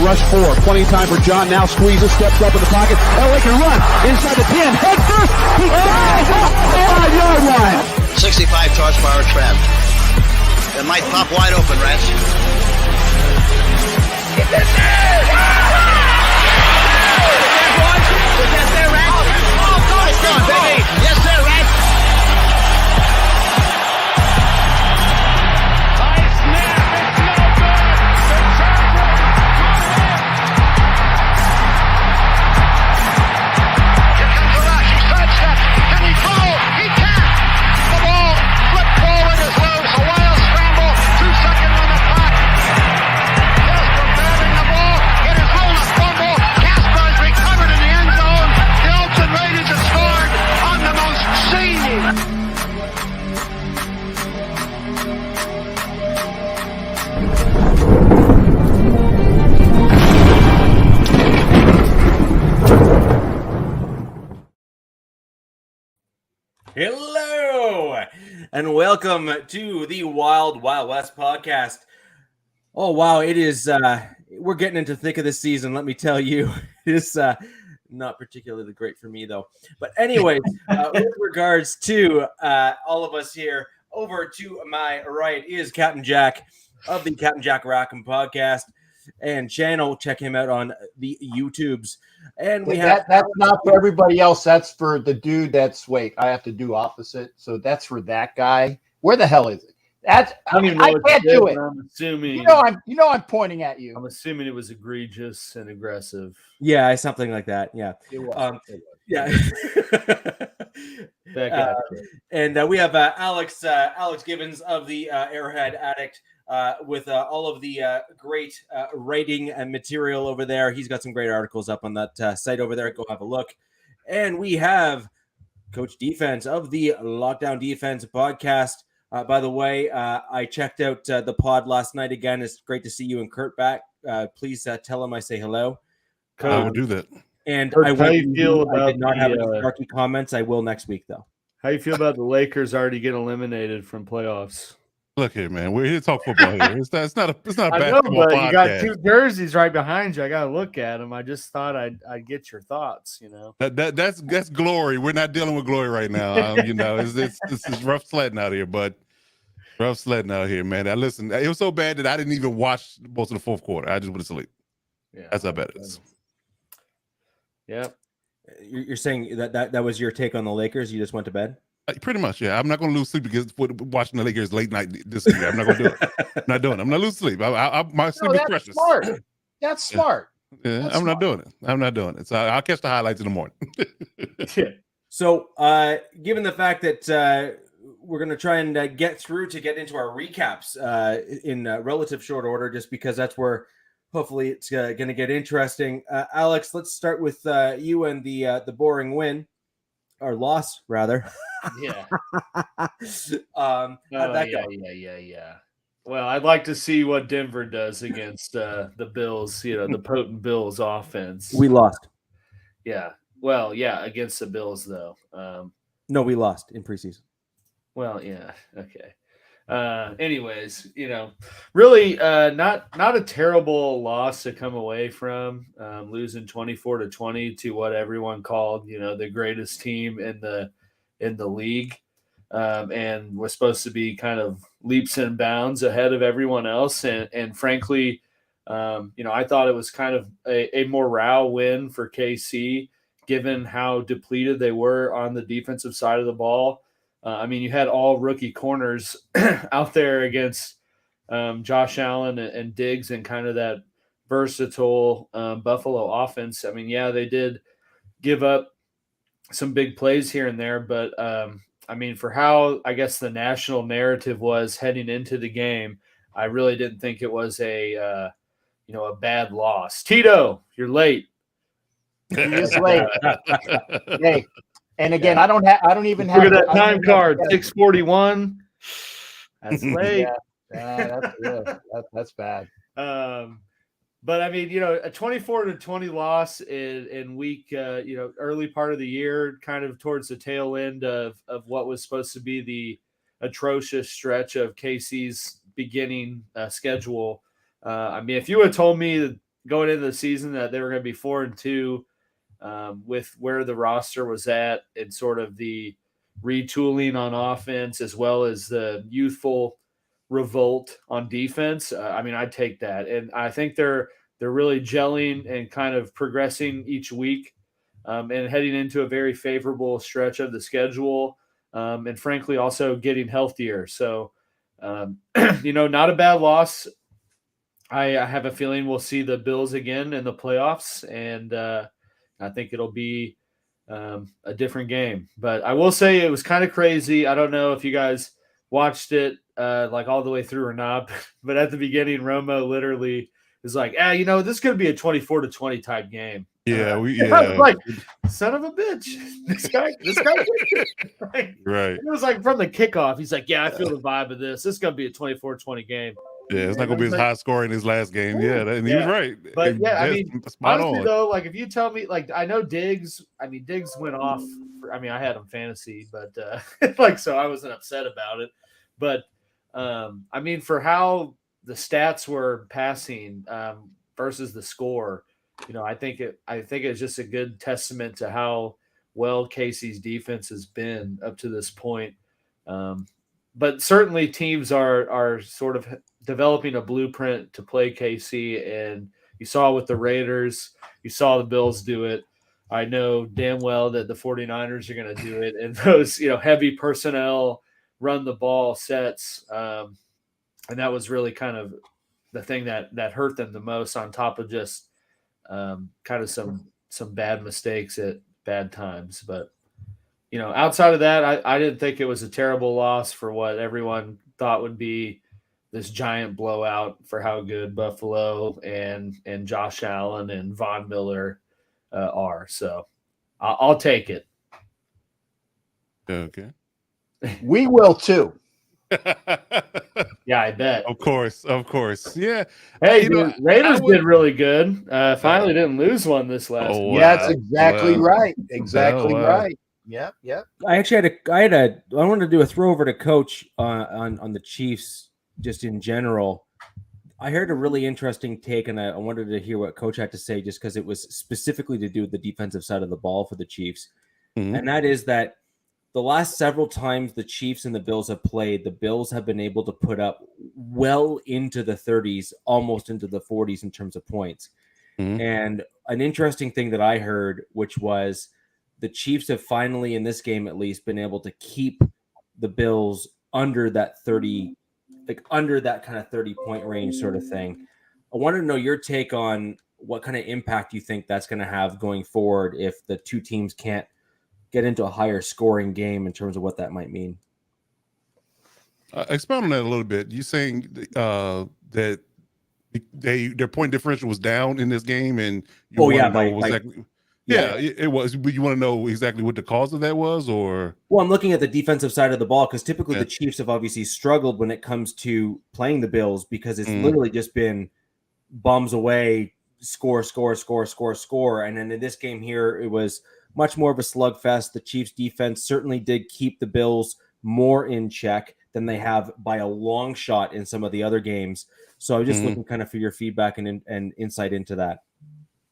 rush 4. Plenty of time for John. Now squeezes, steps up in the pocket. LA can run inside the 10. Head first. He dives off the 5-yard line. 65 horsepower trap. It might pop wide open, Rats. Get this there! Was that there, Rats? Oh, it's gone, baby. Yes, sir, Rats. High snap. It's no good. The Chargers run it. Here comes the rush. He sidesteps. Can he throw? He can. The ball flipped forward as loose. A wild scramble. 2 seconds on the clock. Casper grabbing the ball. It is rolled a fumble. Casper is recovered in the end zone. The Oakland Raiders have scored on the most seedy. Hello, and welcome to the Wild Wild West podcast. Oh, wow, it is, we're getting into the thick of this season, let me tell you. It is not particularly great for me, though. But anyways, with regards to all of us here, over to my right is Captain Jack of the Captain Jack RackEm podcast and channel. Check him out on the YouTubes. And we have that's not for everybody else. That's for the dude that's I have to do opposite. So that's for that guy. Where the hell is it? That's I don't even know I what can't you did, do it. but I'm assuming I'm pointing at you. I'm assuming it was egregious and aggressive. yeah, something like that. Yeah. It was. Yeah. And we have Alex Gibbons of the Airhead Addict with all of the great writing and material over there. He's got some great articles up on that site over there. Go have a look. And we have Coach Defense of the Lockdown Defense podcast. By the way, I checked out the pod last night again. It's great to see you and Kurt back. Please tell him I say hello. I will do that. And Kurt, I how you feel I about did not have any the, snarky comments. I will next week, though. How you feel about the Lakers already getting eliminated from playoffs? Look here, man. We're here to talk football here. It's not a I know, basketball but podcast. you got 2 jerseys right behind you. I got to look at them. I just thought I'd get your thoughts. You know, That's glory. We're not dealing with glory right now. This is rough sledding out here, but rough sledding out here, man. Listen, it was so bad that I didn't even watch most of the fourth quarter. I just went to sleep. Yeah, that's how bad it is. Yep. You're saying that was your take on the Lakers? You just went to bed? Pretty much, yeah. I'm not going to lose sleep because watching the Lakers late night this year. I'm not going to do it. I'm not doing it. I'm not losing sleep. My sleep is precious. Smart. That's smart. Yeah, I'm not doing it. I'm not doing it. So I'll catch the highlights in the morning. So, given the fact that we're going to try and get into our recaps in relative short order, just because that's where hopefully it's going to get interesting. Alex, let's start with you and the boring win. Or loss, rather. Yeah. How'd that go? Yeah. Well, I'd like to see what Denver does against the Bills, the potent Bills offense. We lost. Yeah. Well, yeah, against the Bills, though. No, we lost in preseason. Well, yeah. Okay. Anyways, really not a terrible loss to come away from, losing 24-20 to what everyone called, the greatest team in the league. And was supposed to be kind of leaps and bounds ahead of everyone else. And frankly, I thought it was kind of a morale win for KC, given how depleted they were on the defensive side of the ball. You had all rookie corners out there against Josh Allen and Diggs and kind of that versatile Buffalo offense. They did give up some big plays here and there, but for how I guess the national narrative was heading into the game, I really didn't think it was a bad loss. Tito, you're late. He is late. Hey. And again, I don't even have. Look at that time card, 6:41. That's late. That's good. That's bad. But a 24-20 loss in week, early part of the year, kind of towards the tail end of what was supposed to be the atrocious stretch of KC's beginning schedule. If you would have told me going into the season that they were going to be 4-2 with where the roster was at and sort of the retooling on offense as well as the youthful revolt on defense. I mean, I'd take that, and I think they're really gelling and kind of progressing each week, and heading into a very favorable stretch of the schedule, and frankly also getting healthier. So, not a bad loss. I have a feeling we'll see the Bills again in the playoffs, and I think it'll be a different game. But I will say it was kind of crazy. I don't know if you guys watched it like all the way through or not, but at the beginning, Romo literally is like, this is going to be a 24-20 type game. Yeah, I was like, son of a bitch. This guy right. It was like from the kickoff. He's like, I feel the vibe of this. This is going to be a 24-20 game. Yeah, it's not going to be as high scoring as last game. Yeah, and he was right. But honestly, though, like if you tell me, like I know Diggs went off. I had him fantasy, but so I wasn't upset about it. But for how the stats were passing versus the score, I think it's just a good testament to how well Casey's defense has been up to this point. But certainly teams are sort of developing a blueprint to play KC, and you saw with the Raiders, you saw the Bills do it. I know damn well that the 49ers are going to do it, and those heavy personnel run the ball sets, and that was really kind of the thing that hurt them the most, on top of just kind of some bad mistakes at bad times. But outside of that, I didn't think it was a terrible loss for what everyone thought would be this giant blowout for how good Buffalo and Josh Allen and Von Miller are. So I'll take it. Okay. We will too. Yeah, I bet. Of course. Yeah. Hey, Raiders did really good. Finally didn't lose one this last week. Wow. Yeah, that's exactly right. Exactly right. Yep. I wanted to do a throw over to Coach on the Chiefs just in general. I heard a really interesting take, and I wanted to hear what Coach had to say, just because it was specifically to do with the defensive side of the ball for the Chiefs. Mm-hmm. And that is that the last several times the Chiefs and the Bills have played, the Bills have been able to put up well into the 30s, almost into the 40s in terms of points. Mm-hmm. And an interesting thing that I heard, which was the Chiefs have finally, in this game at least, been able to keep the Bills under that 30, like under that kind of 30-point range sort of thing. I wanted to know your take on what kind of impact you think that's going to have going forward if the two teams can't get into a higher scoring game, in terms of what that might mean. Expound on that a little bit. You saying that their point differential was down in this game, and it was. But you want to know exactly what the cause of that was, or? Well, I'm looking at the defensive side of the ball, because typically the Chiefs have obviously struggled when it comes to playing the Bills, because it's literally just been bombs away, score. And then in this game here, it was much more of a slugfest. The Chiefs defense certainly did keep the Bills more in check than they have by a long shot in some of the other games. So I'm just looking kind of for your feedback and insight into that.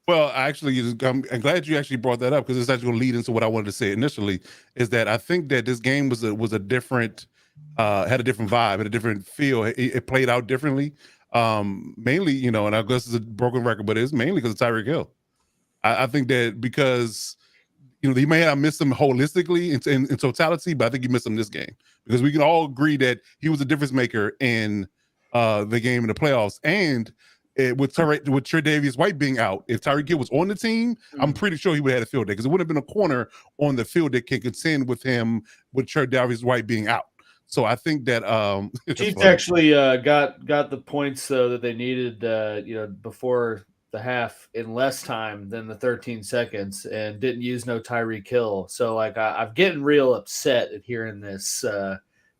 Well, actually, I'm glad you actually brought that up, because it's actually going to lead into what I wanted to say initially, is that I think that this game was a different, had a different vibe, had a different feel. It played out differently. Mainly, and I guess it's a broken record, but it's mainly because of Tyreek Hill. I think that because he may have missed him holistically in totality, but I think he missed him this game, because we can all agree that he was a difference maker in the game in the playoffs. And with Tre'Davious White being out, if Tyreek Hill was on the team, I'm pretty sure he would have had a field day, because it would have been a corner on the field that can contend with him with Tre'Davious White being out. So I think that Chiefs actually got the points though that they needed before the half in less time than the 13 seconds, and didn't use no Tyreek Hill. So like I'm getting real upset at hearing this.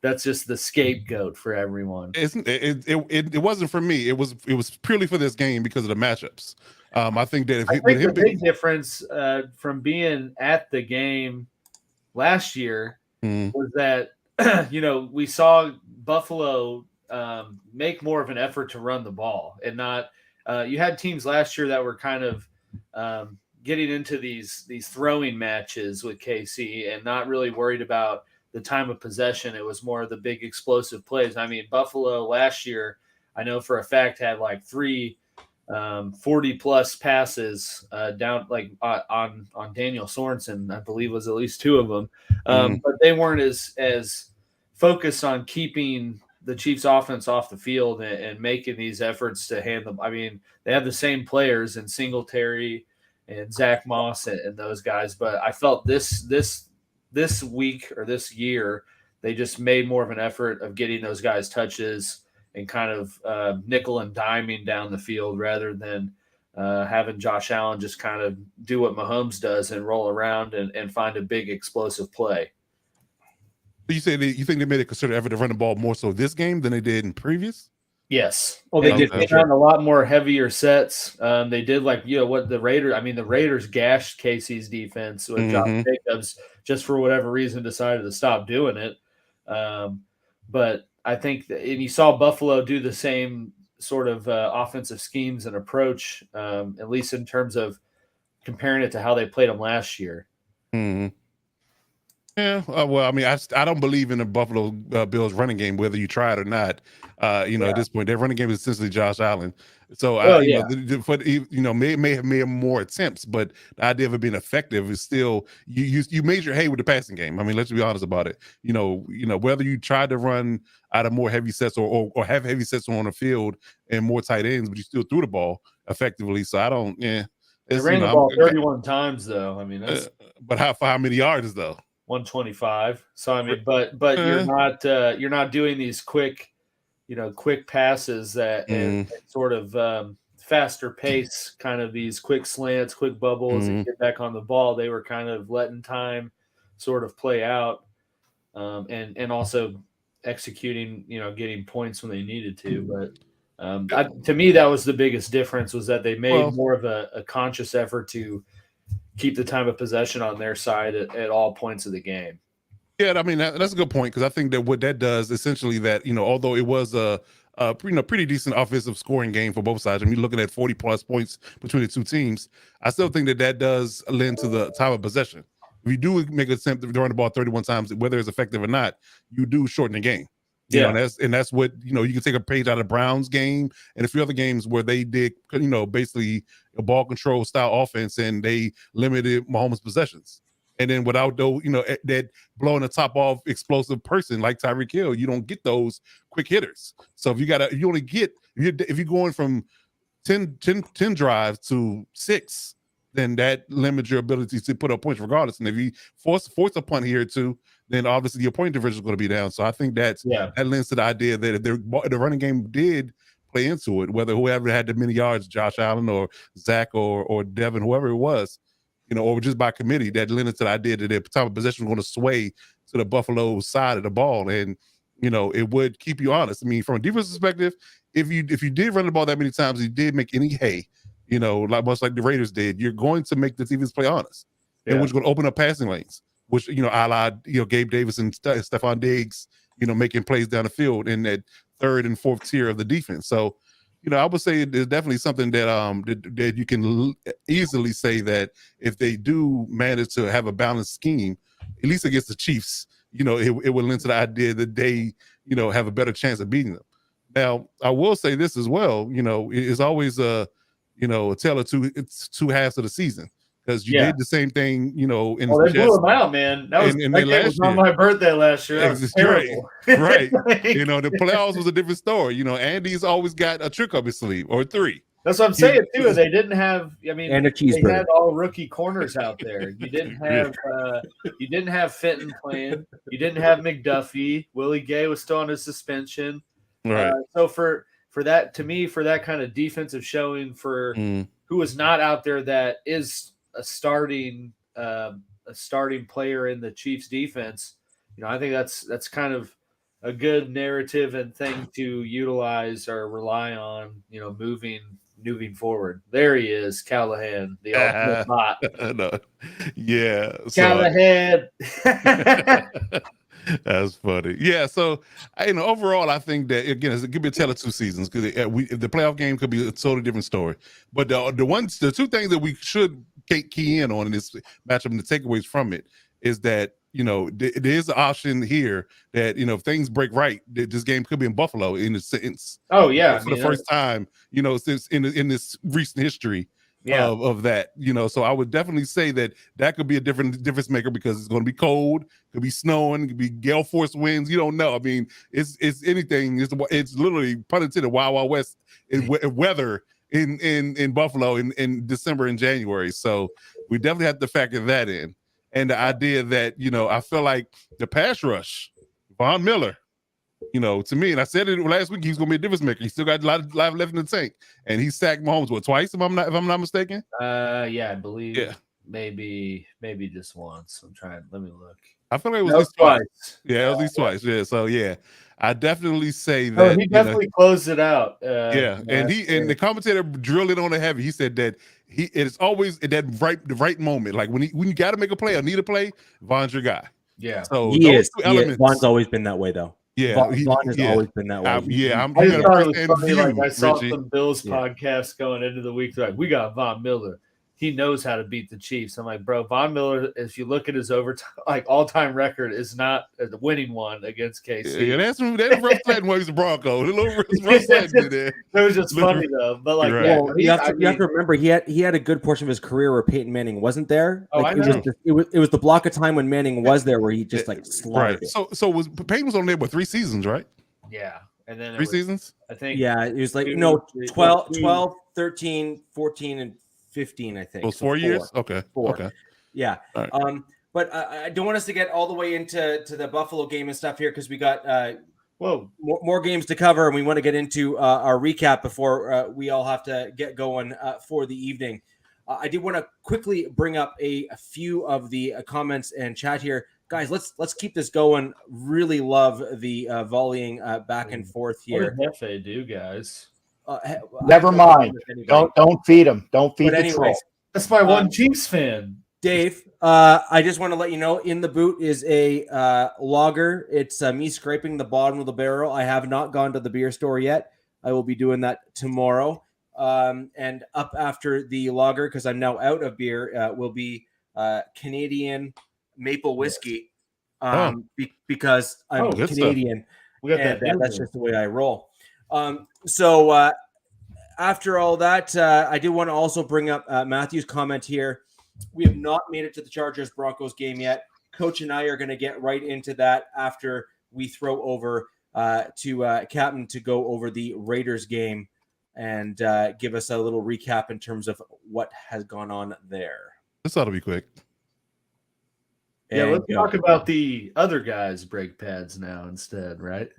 That's just the scapegoat for everyone. It wasn't for me. It was purely for this game because of the matchups. I think that the big difference from being at the game last year was that we saw Buffalo make more of an effort to run the ball, and not you had teams last year that were kind of getting into these throwing matches with KC and not really worried about the time of possession. It was more of the big explosive plays. I mean, Buffalo last year, I know for a fact, had like 3 40-plus passes down like on Daniel Sorensen. I believe was at least 2 of them. But they weren't as focused on keeping the Chiefs offense off the field and making these efforts to hand them. I mean, they have the same players in Singletary and Zach Moss and those guys, but I felt this week or this year, they just made more of an effort of getting those guys touches and kind of nickel and diming down the field rather than having Josh Allen just kind of do what Mahomes does and roll around and find a big explosive play. You think they made a concerted effort to run the ball more so this game than they did in previous? Yes. Well, they did run a lot more heavier sets. They did what the Raiders gashed KC's defense with Josh Jacobs just for whatever reason decided to stop doing it. But I think and you saw Buffalo do the same sort of offensive schemes and approach, at least in terms of comparing it to how they played them last year. Mm-hmm. Yeah, well, I mean, I don't believe in the Buffalo Bills running game, whether you try it or not. At this point, their running game is essentially Josh Allen. So, may have made more attempts, but the idea of it being effective is still you made your hay with the passing game. I mean, let's be honest about it. Whether you tried to run out of more heavy sets or have heavy sets on the field and more tight ends, but you still threw the ball effectively. So I don't. Yeah, they ran the ball 31 times though. I mean, that's but how many yards though? 125. So I mean, but you're not doing these quick passes that and sort of faster pace, kind of these quick slants, quick bubbles, and get back on the ball. They were kind of letting time sort of play out, and also executing, getting points when they needed to. But to me, that was the biggest difference, was that they made more of a conscious effort to keep the time of possession on their side at all points of the game. Yeah, I mean, that's a good point, because I think that what that does essentially that, although it was a pretty decent offensive scoring game for both sides, I mean, looking at 40-plus points between the two teams, I still think that does lend to the time of possession. If you do make an attempt to run the ball 31 times, whether it's effective or not, you do shorten the game. And that's what, you can take a page out of Brown's game and a few other games where they did, basically a ball control style offense, and they limited Mahomes' possessions. And then without that blowing the top off explosive person like Tyreek Hill, you don't get those quick hitters. So if you're going from 10 drives to 6, then that limits your ability to put up points regardless. And if you force a punt here too, then obviously your point differential is going to be down. So I think that lends to the idea that if the running game did play into it, whether whoever had the many yards, Josh Allen or Zach or Devin, whoever it was, or just by committee, that lended to the idea that their time of possession was going to sway to the Buffalo side of the ball. And, it would keep you honest. I mean, from a defense perspective, if you did run the ball that many times, you did make any hay, much like the Raiders did, you're going to make the defense play honest. And which is going to open up passing lanes, which, a la, Gabe Davis and Stephon Diggs, making plays down the field in that third and fourth tier of the defense. So, I would say there's definitely something that you can easily say that if they do manage to have a balanced scheme, at least against the Chiefs, it would lend to the idea that they, have a better chance of beating them. Now, I will say this as well, it's always a tale of two halves of the season. Because you did the same thing, in they blew them out, man. That was on my birthday last year. That was terrible. Right. The playoffs was a different story. Andy's always got a trick up his sleeve or 3. That's what I'm saying too. Is they didn't have. I mean, and a cheeseburger. They had all rookie corners out there. You didn't have Fenton playing. You didn't have McDuffie. Willie Gay was still on his suspension. Right. So for that, to me, for that kind of defensive showing for who was not out there, that is a starting player in the Chiefs defense, I think that's kind of a good narrative and thing to utilize or rely on, moving forward. There he is, Callahan, the ultimate bot. No. Yeah. Callahan. That's funny. Yeah. So, overall, I think that again, it could be a tale of two seasons because the playoff game could be a totally different story. But the two things that we should key in on in this matchup and the takeaways from it is that there is an option here that if things break right, this game could be in Buffalo in a sense. Oh yeah, for the first time, since in this recent history. Yeah. Of that, so I would definitely say that could be a difference maker because it's going to be cold, could be snowing, could be gale force winds. You don't know. I mean, it's anything. It's literally pun intended Wild West weather in Buffalo in December and January. So we definitely have to factor that in. And the idea that I feel like the pass rush, Von Miller. To me, and I said it last week, he's going to be a difference maker. He's still got a lot of life left in the tank, and he sacked Mahomes twice, if I'm not mistaken. Yeah, I believe. Yeah, maybe just once. Let me look. I feel like it was at least twice. Yeah, at least twice. Yeah, so yeah, I definitely say that he definitely closed it out. And the commentator drilled it on it heavy. He said that it's always at the right moment, like when you got to make a play or need a play, Von's your guy. Yeah, so he is. Von's always been that way, though. Yeah, Vaughn has always been that way. I saw some Bills podcast going into the week. Like, we got Von Miller. He knows how to beat the Chiefs. I'm like, bro, Von Miller, if you look at his overtime, all-time record, is not the winning one against KC. Yeah, that's rough sledding when he's the Broncos. A little rough sledding there. It was just funny though. But you have to remember he had a good portion of his career where Peyton Manning wasn't there. Oh, I know. It was the block of time when Manning was there where he just slaughtered it. So Peyton was on there with 3 seasons, right? Yeah. And then 3 seasons? I think. Yeah, it was 12, 13, 14, and 15, I think. Those 4 years? Okay. 4. Okay. Yeah. Right. But I don't want us to get all the way into the Buffalo game and stuff here because we got more games to cover, and we want to get into our recap before we all have to get going for the evening. I did want to quickly bring up a few of the comments and chat here. Guys, let's keep this going. Really love the volleying back and forth here. What did Hefe do, guys? Never mind. Don't feed him. Don't feed the troll. That's my one Chiefs fan. Dave, I just want to let you know in the boot is a lager. It's me scraping the bottom of the barrel. I have not gone to the beer store yet. I will be doing that tomorrow. And up after the lager, because I'm now out of beer, will be Canadian maple whiskey because I'm Canadian. And that's just the way I roll. So after all that, I do want to also bring up Matthew's comment here. We have not made it to the Chargers-Broncos game yet. Coach and I are going to get right into that after we throw over to Captain to go over the Raiders game and give us a little recap in terms of what has gone on there. This ought to be quick. Yeah, let's talk about the other guys' brake pads now instead, right?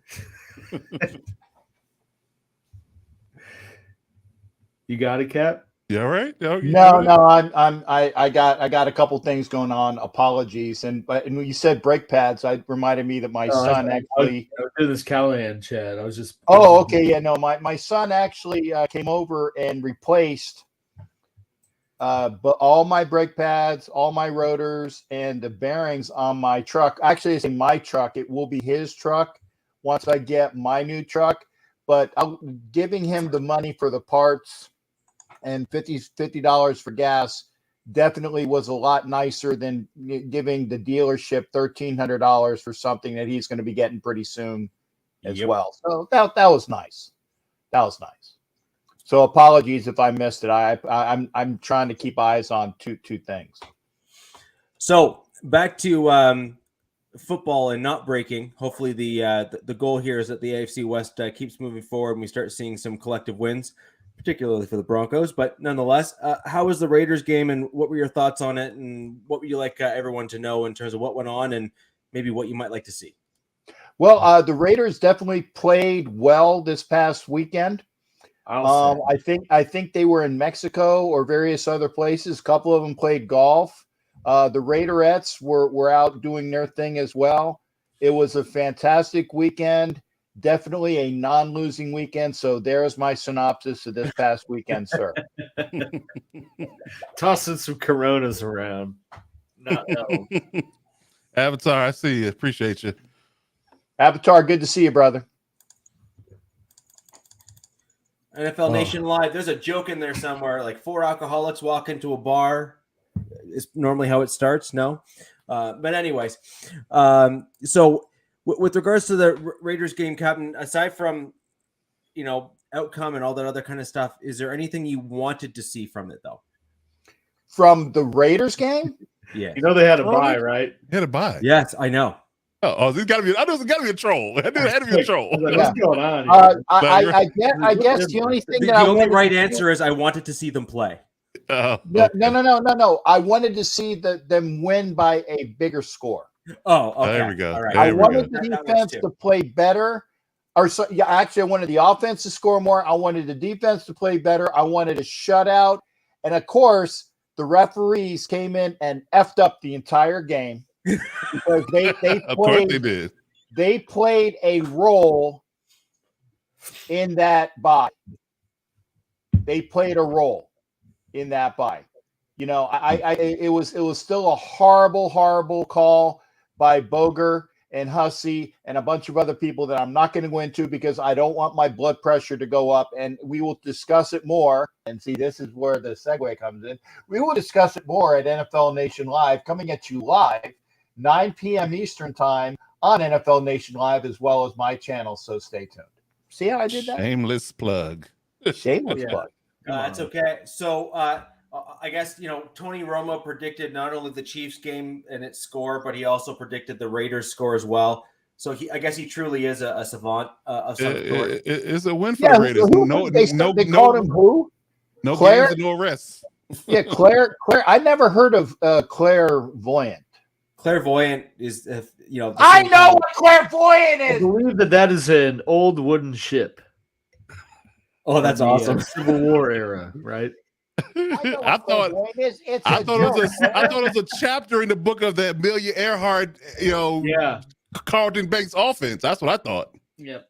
You got it, Cap? Yeah, right. No, I got a couple things going on. Apologies, and when you said brake pads, it reminded me that my son actually. I was doing this Callahan chat. I was just. Oh, okay, yeah, no, my son actually came over and replaced, but all my brake pads, all my rotors, and the bearings on my truck. Actually, it's in my truck. It will be his truck once I get my new truck. But I'm giving him the money for the parts. And $50 for gas definitely was a lot nicer than giving the dealership $1,300 for something that he's going to be getting pretty soon as well. So that was nice. That was nice. So apologies if I missed it. I'm trying to keep eyes on two things. So back to football and not breaking. Hopefully the goal here is that the AFC West keeps moving forward and we start seeing some collective wins, particularly for the Broncos. But nonetheless, how was the Raiders game and what were your thoughts on it? And what would you like everyone to know in terms of what went on and maybe what you might like to see? Well, the Raiders definitely played well this past weekend. I think they were in Mexico or various other places. A couple of them played golf. The Raiderettes were out doing their thing as well. It was a fantastic weekend. Definitely a non-losing weekend. So there's my synopsis of this past weekend, sir. Tossing some Coronas around. No. Avatar, I see you. Appreciate you. Avatar, good to see you, brother. NFL Nation Live. There's a joke in there somewhere. Like 4 alcoholics walk into a bar. Is normally how it starts. No, but anyways, so with regards to the Raiders game, Captain, aside from outcome and all that other kind of stuff, is there anything you wanted to see from it though? From the Raiders game? Yeah, they had a bye, right? They had a bye. Yes, I know. Oh, this got to be. I know it's got to be a troll. It had to be a troll. What's going on here? I guess the only thing The only right answer is I wanted to see them play. No. I wanted to see them win by a bigger score. Oh, okay. There we go. All right. I wanted the defense to play better. Actually, I wanted the offense to score more. I wanted the defense to play better. I wanted a shutout. And of course, the referees came in and effed up the entire game. Because they of course they did. They played a role in that bye. They played a role in that bye. It was still a horrible call by Boger and Hussey and a bunch of other people that I'm not going to go into because I don't want my blood pressure to go up, and we will discuss it more. And see, this is where the segue comes in. We will discuss it more at NFL Nation Live, coming at you live 9 p.m. Eastern time on NFL Nation Live, as well as my channel. So stay tuned. See how I did that? Shameless plug. Shameless plug. That's okay. So I guess, Tony Romo predicted not only the Chiefs game and its score, but he also predicted the Raiders score as well. So I guess he truly is a savant of some sort. It's a win for the Raiders. They called him who? No Claire? games and no arrests. Yeah, Claire. I never heard of clairvoyant. Clairvoyant is, I know what clairvoyant I is. believe that is an old wooden ship. Oh, that's awesome. Civil War era, right? I thought it was a chapter in the book of that Amelia Earhart, Carlton Banks offense. That's what I thought. Yep.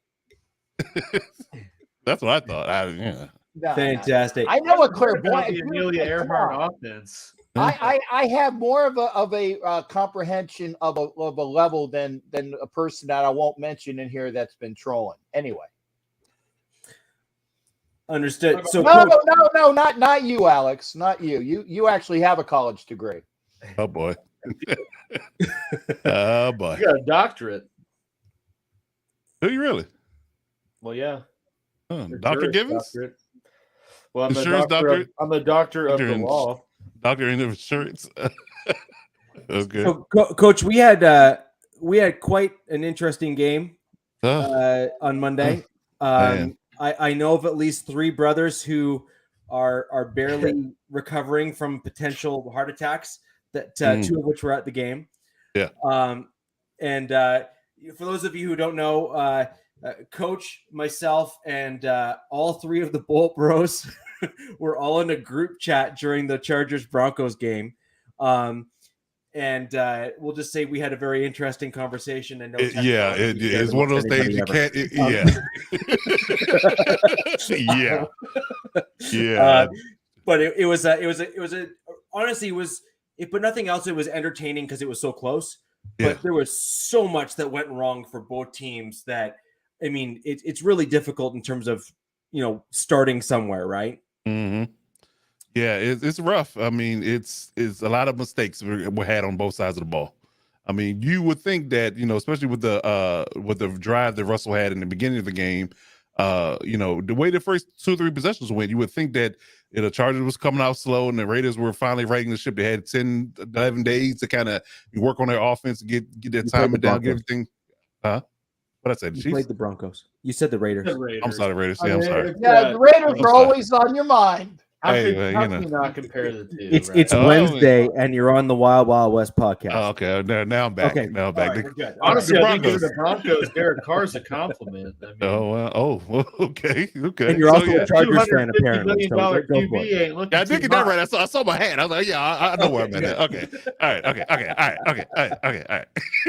That's what I thought. Fantastic. I know what clairvoyant The Amelia Earhart offense. I have more of a comprehension of a level than a person that I won't mention in here that's been trolling. Anyway. Understood. So no, not you, Alex. Not you. You actually have a college degree. Oh boy. Oh boy. You got a doctorate. Do you really? Well, yeah. Dr. Givens? Doctorate. Well, I'm Insurance doctor. I'm a doctor of the law. Doctor in insurance. Okay. So, Coach, we had quite an interesting game on Monday. I know of at least 3 brothers who are barely recovering from potential heart attacks. That 2 of which were at the game. Yeah. And for those of you who don't know, Coach, myself, and all 3 of the Bolt Bros were all in a group chat during the Chargers Broncos game. And we'll just say we had a very interesting conversation. And it's one of those things you can't. Yeah. But it was honestly, if but nothing else, it was entertaining because it was so close. But there was so much that went wrong for both teams that, I mean, it's really difficult in terms of starting somewhere, right? Mm-hmm. Yeah, it's rough. I mean, it's a lot of mistakes were had on both sides of the ball. I mean, you would think that, especially with the drive that Russell had in the beginning of the game, the way the first 2 or 3 possessions went, you would think that the Chargers was coming out slow and the Raiders were finally righting the ship. They had 10, 11 days to kind of work on their offense, get their timing down, get everything. Huh? What I said? You played the Broncos. You said the Raiders. I'm sorry, the Raiders. Yeah, I'm sorry. Yeah, the Raiders are always on your mind. How can you not compare the 2? It's Wednesday, and you're on the Wild Wild West podcast. Oh, okay. Now I'm back. Okay. Now I'm back. Right, honestly, I think the Broncos, Derek Carr's a compliment. I mean, okay. And you're also a Chargers fan, apparently. $250 million QB ain't looking. I did get that right. I saw my hand. I was like, I know where I'm at. Okay. All right.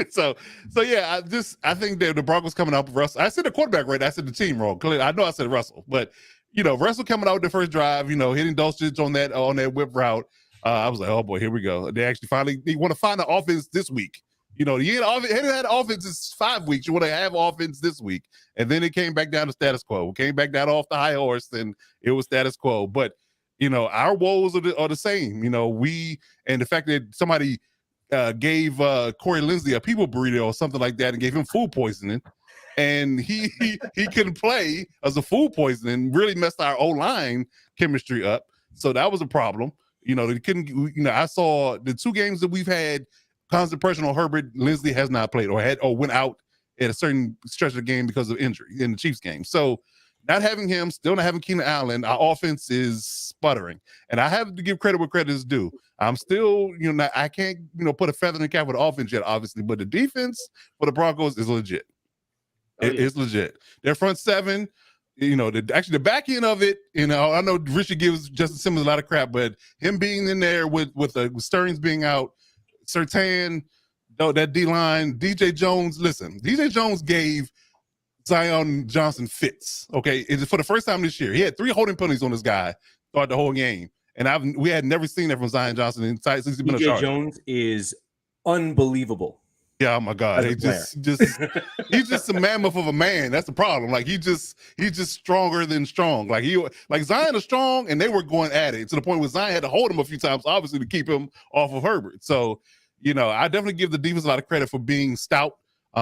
So yeah, I think that the Broncos coming out with Russell. I said the quarterback right. I said the team wrong. Clearly, I know I said Russell, but Russell coming out with the first drive, hitting Dulcich on that whip route. I was like, oh boy, here we go. They actually finally want to find the offense this week. You know, he had offenses 5 weeks. You want to have offense this week, and then it came back down to status quo. It came back down off the high horse, and it was status quo. But you know, our woes are the same. You know, and the fact that somebody gave Corey Linsley a people burrito or something like that, and gave him food poisoning, and he couldn't play as a food poisoning, really messed our O-line chemistry up. So that was a problem. You know, they couldn't. You know, I saw the 2 games that we've had. Constant pressure on Herbert. Linsley has not played or went out at a certain stretch of the game because of injury in the Chiefs game. So not having him, still not having Keenan Allen, our offense is sputtering. And I have to give credit where credit is due. I'm still, you know, I can't, you know, put a feather in the cap with the offense yet, obviously, but the defense for the Broncos is legit. It's legit. Their front 7, you know, the back end of it, you know, I know Richie gives Justin Simmons a lot of crap, but him being in there with Stearns being out, Surtain, that D-line, DJ Jones. Listen, DJ Jones gave Zion Johnson fits. Okay, it's for the first time this year. He had 3 holding penalties on this guy throughout the whole game, and we had never seen that from Zion Johnson since he's been a Charger. DJ Jones is unbelievable. Yeah, oh my God, he's just a mammoth of a man. That's the problem. Like he's just stronger than strong. Like Zion is strong, and they were going at it to the point where Zion had to hold him a few times, obviously, to keep him off of Herbert. So, you know, I definitely give the defense a lot of credit for being stout.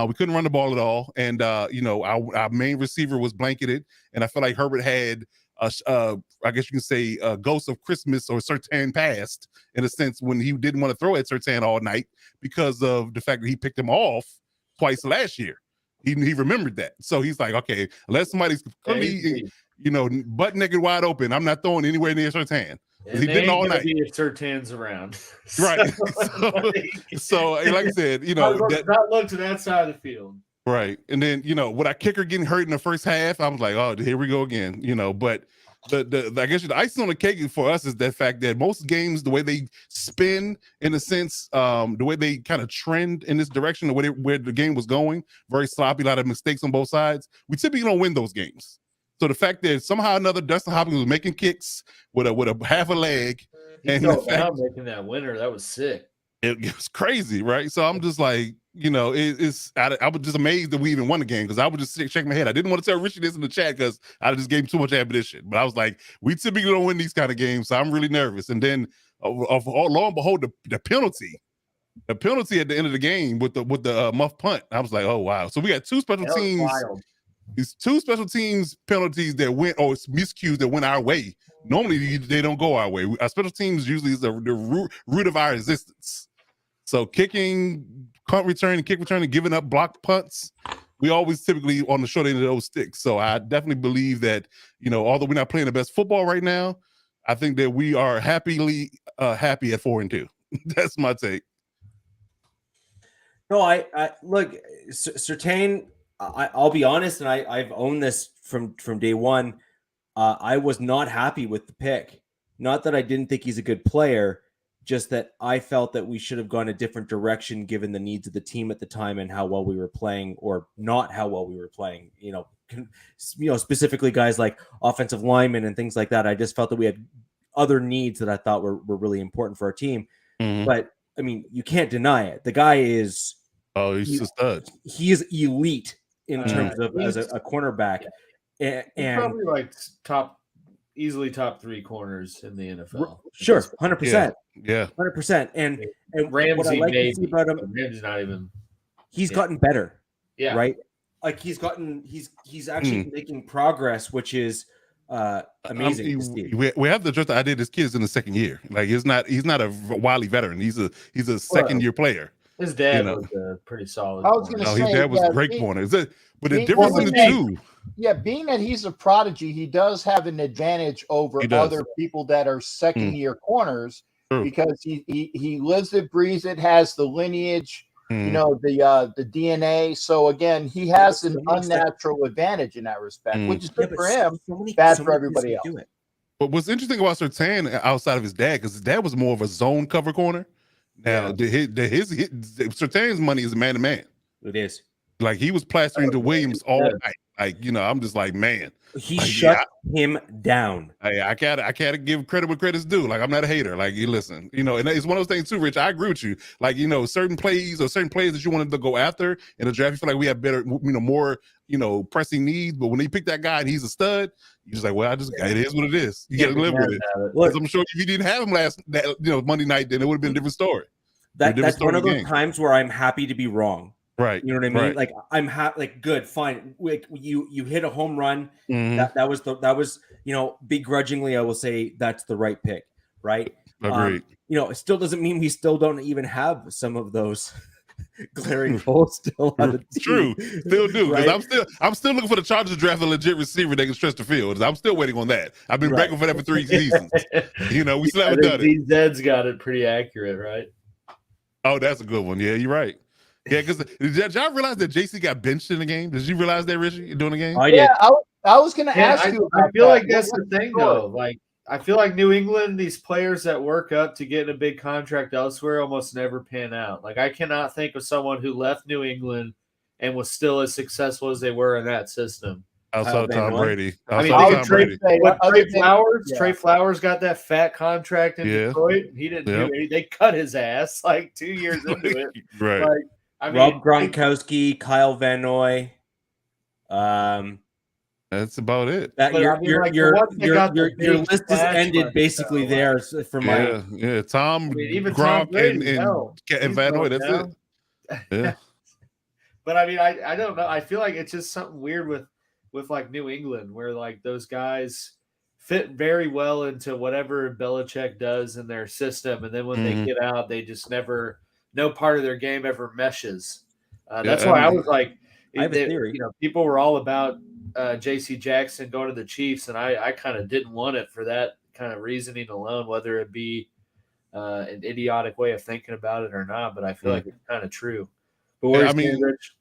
We couldn't run the ball at all, and you know, our main receiver was blanketed, and I feel like Herbert had I guess you can say a ghost of Christmas or Surtain past, in a sense, when he didn't want to throw at Surtain all night because of the fact that he picked him off twice last year. He remembered that. So he's like, okay, unless somebody's clearly, you know, butt naked wide open, I'm not throwing anywhere near Surtain. He did all night. If Surtain's around. Right. so like I said, you know, not look to that side of the field. Right. And then, you know, with our kicker getting hurt in the first half, I was like, oh, here we go again, you know. But the I guess the icing on the cake for us is that fact that most games, the way they spin, in a sense, the way they kind of trend in this direction, where the game was going, very sloppy, a lot of mistakes on both sides, we typically don't win those games. So the fact that somehow or another Dustin Hopkins was making kicks with a half a leg, and making that winner, that was sick. It was crazy, right? So I'm just like, you know, I was just amazed that we even won the game, because I would just shake my head. I didn't want to tell Richie this in the chat because I just gave him too much ammunition. But I was like, we typically don't win these kind of games, so I'm really nervous. And then, lo and behold, the penalty at the end of the game with the muff punt, I was like, oh wow. So we got 2 special teams. Wild. These 2 special teams penalties that went, or miscues that went our way. Normally they don't go our way. Our special teams usually is the root of our existence. So kicking, punt return, and kick return, and giving up blocked punts, we always typically on the short end of those sticks. So I definitely believe that, you know, although we're not playing the best football right now, I think that we are happy at 4-2. That's my take. No, I look, Surtain, I'll be honest, and I've owned this from day one. I was not happy with the pick. Not that I didn't think he's a good player, just that I felt that we should have gone a different direction given the needs of the team at the time and how well we were playing, or not how well we were playing. You know, specifically guys like offensive linemen and things like that. I just felt that we had other needs that I thought were really important for our team. Mm-hmm. But I mean, you can't deny it. The guy is he's a stud. He is elite in terms of as a cornerback, and probably like easily top 3 corners in the NFL. Sure, 100%. Yeah, 100%. And Ramsey, what I like to see about him, Ramsey's not even. He's gotten better. Yeah, right. Like he's actually making progress, which is amazing to see. We have to address the idea this kid is in the second year. Like he's not a wily veteran. He's a second year player. His dad was pretty solid. I was going to say his dad was a great corner. But the difference in the 2. Yeah, being that he's a prodigy, he does have an advantage over other people that are second-year corners, because he lives it, breathes it, has the lineage, you know, the DNA. So again, he has an unnatural advantage in that respect, which is good for him, bad for everybody else. But what's interesting about Surtain outside of his dad, because his dad was more of a zone cover corner. Now, Surtain's money is man to man. It is. Like he was plastering to Williams all night. Like, I'm just like, man, He like, shut him down. I gotta give credit where credit's due. Like, I'm not a hater. Like, you listen, and it's one of those things too, Rich. I agree with you. Like, certain plays or certain players that you wanted to go after in the draft, you feel like we have better, more, pressing needs. But when they pick that guy and he's a stud, you're just like, well, it is what it is. You gotta live with it. Because I'm sure if you didn't have him Monday night, then it would have been a different story. That's one of those times where I'm happy to be wrong. Right. You know what I mean? Right. Like, I'm happy, like, good, fine. Like, you hit a home run. Mm-hmm. That was begrudgingly, I will say that's the right pick. Right. Agreed. It still doesn't mean we still don't even have some of those glaring holes still on the team. True. Still do. Because right? I'm still looking for the Chargers to draft a legit receiver that can stretch the field. I'm still waiting on that. I've been begging for that for 3 seasons. We still haven't done it. Zed's got it pretty accurate, right? Oh, that's a good one. Yeah, you're right. Yeah, because did y'all realize that JC got benched in the game? Did you realize that, Richie, during the game? I did. I was going to ask you. I feel like that's the thing, though. Like, I feel like New England, these players that work up to get a big contract elsewhere almost never pan out. Like, I cannot think of someone who left New England and was still as successful as they were in that system. Outside Tom Brady. Trey Flowers got that fat contract in Detroit. He didn't do anything. They cut his ass like 2 years into it. Right. Like, Rob Gronkowski, Kyle Van Noy. That's about it. Your list is ended basically there for my. Yeah. Tom, even Gronk, Tom Brady, and Van Noy. That's it. Yeah. But I don't know. I feel like it's just something weird with like New England, where like those guys fit very well into whatever Belichick does in their system, and then when they get out, they just never. No part of their game ever meshes. That's why I was like, I have a theory. People were all about J.C. Jackson going to the Chiefs, and I kind of didn't want it for that kind of reasoning alone, whether it be an idiotic way of thinking about it or not. But I feel like it's kind of true. But Rich?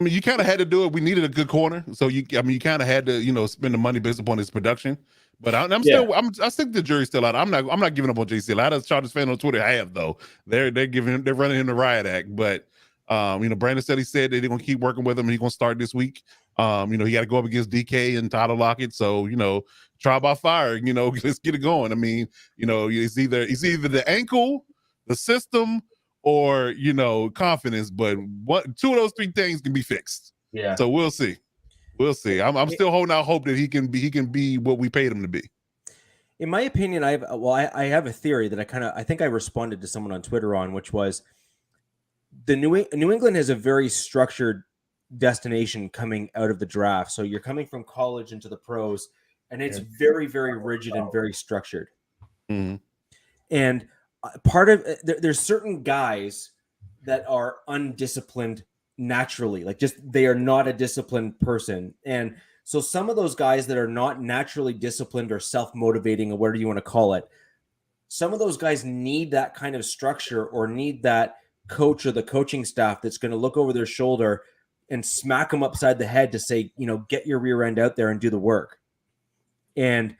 You kind of had to do it. We needed a good corner, so you kind of had to spend the money based upon his production. But I think the jury's still out. I'm not giving up on JC. A lot of Chargers fans on Twitter have, though. They're running him the riot act. But Brandon said they're gonna keep working with him. He's gonna start this week. He got to go up against DK and Tyler Lockett. So trial by fire. Let's get it going. I mean, it's either the ankle, the system, or confidence. But two of those 3 things can be fixed. Yeah. So we'll see. We'll see. I'm still holding out hope that he can be what we paid him to be. In my opinion, I have a theory that I think I responded to someone on Twitter on, which was the New England has a very structured destination coming out of the draft. So you're coming from college into the pros, and it's very, very rigid and very structured. Mm-hmm. And part of there's certain guys that are undisciplined naturally, like just they are not a disciplined person. And so some of those guys that are not naturally disciplined or self-motivating or whatever you want to call it, some of those guys need that kind of structure or need that coach or the coaching staff that's going to look over their shoulder and smack them upside the head to say, get your rear end out there and do the work. And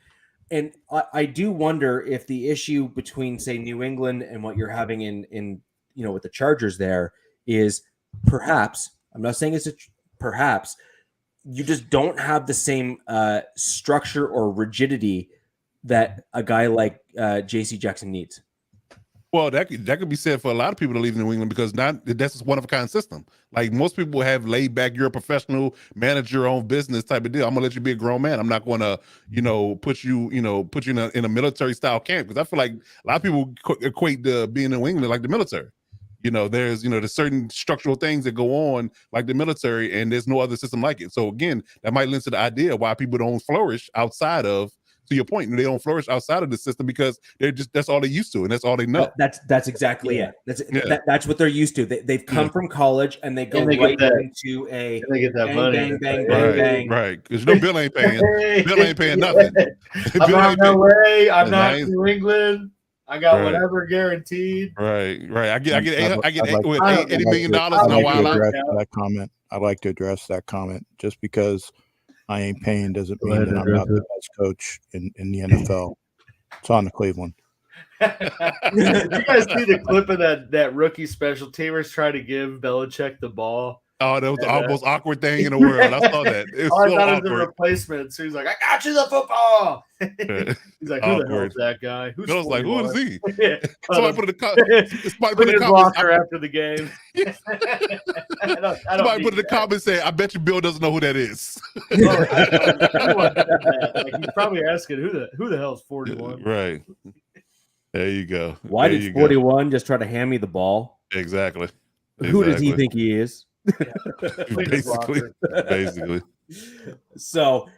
I do wonder if the issue between, say, New England and what you're having in with the Chargers there is perhaps, I'm not saying perhaps, you just don't have the same structure or rigidity that a guy like J.C. Jackson needs. Well, that could be said for a lot of people to leave New England because that's a one of a kind system. Like most people have laid back, you're a professional, manage your own business type of deal. I'm gonna let you be a grown man. I'm not gonna, put you in a military style camp because I feel like a lot of people equate being in New England like the military. There's certain structural things that go on like the military, and there's no other system like it. So again, that might lend to the idea why people don't flourish outside of. To your point, they don't flourish outside of the system because that's all they're used to and that's all they know. That's exactly it. That's what they're used to. They've come from college and they go right into a they get that bang, money. bang. Right. Because Bill ain't paying. Bill ain't paying nothing. I'm not LA. I'm not New England. I got whatever guaranteed. Right. I get $80 million in a while. I'd like to address that comment. Just because I ain't paying doesn't mean that I'm not the best coach in the NFL. It's on to Cleveland. You guys see the clip of that rookie special teamers trying to give Belichick the ball, Oh, that was the And, most awkward thing in the world. I saw that. It was I so thought it was the awkward. replacement. So he's like, I got you the football. He's like, who the hell Awkward. is that guy? Who's I was like, who is he? Yeah. Somebody put in the comments. Locker after the game. Somebody put in the comments saying, I bet you Bill doesn't know who that is. Like, he's probably asking who the hell's 41? Right. There you go. Why There did you go. 41 just try to hand me the ball? Exactly. Who does he think he is? Basically. So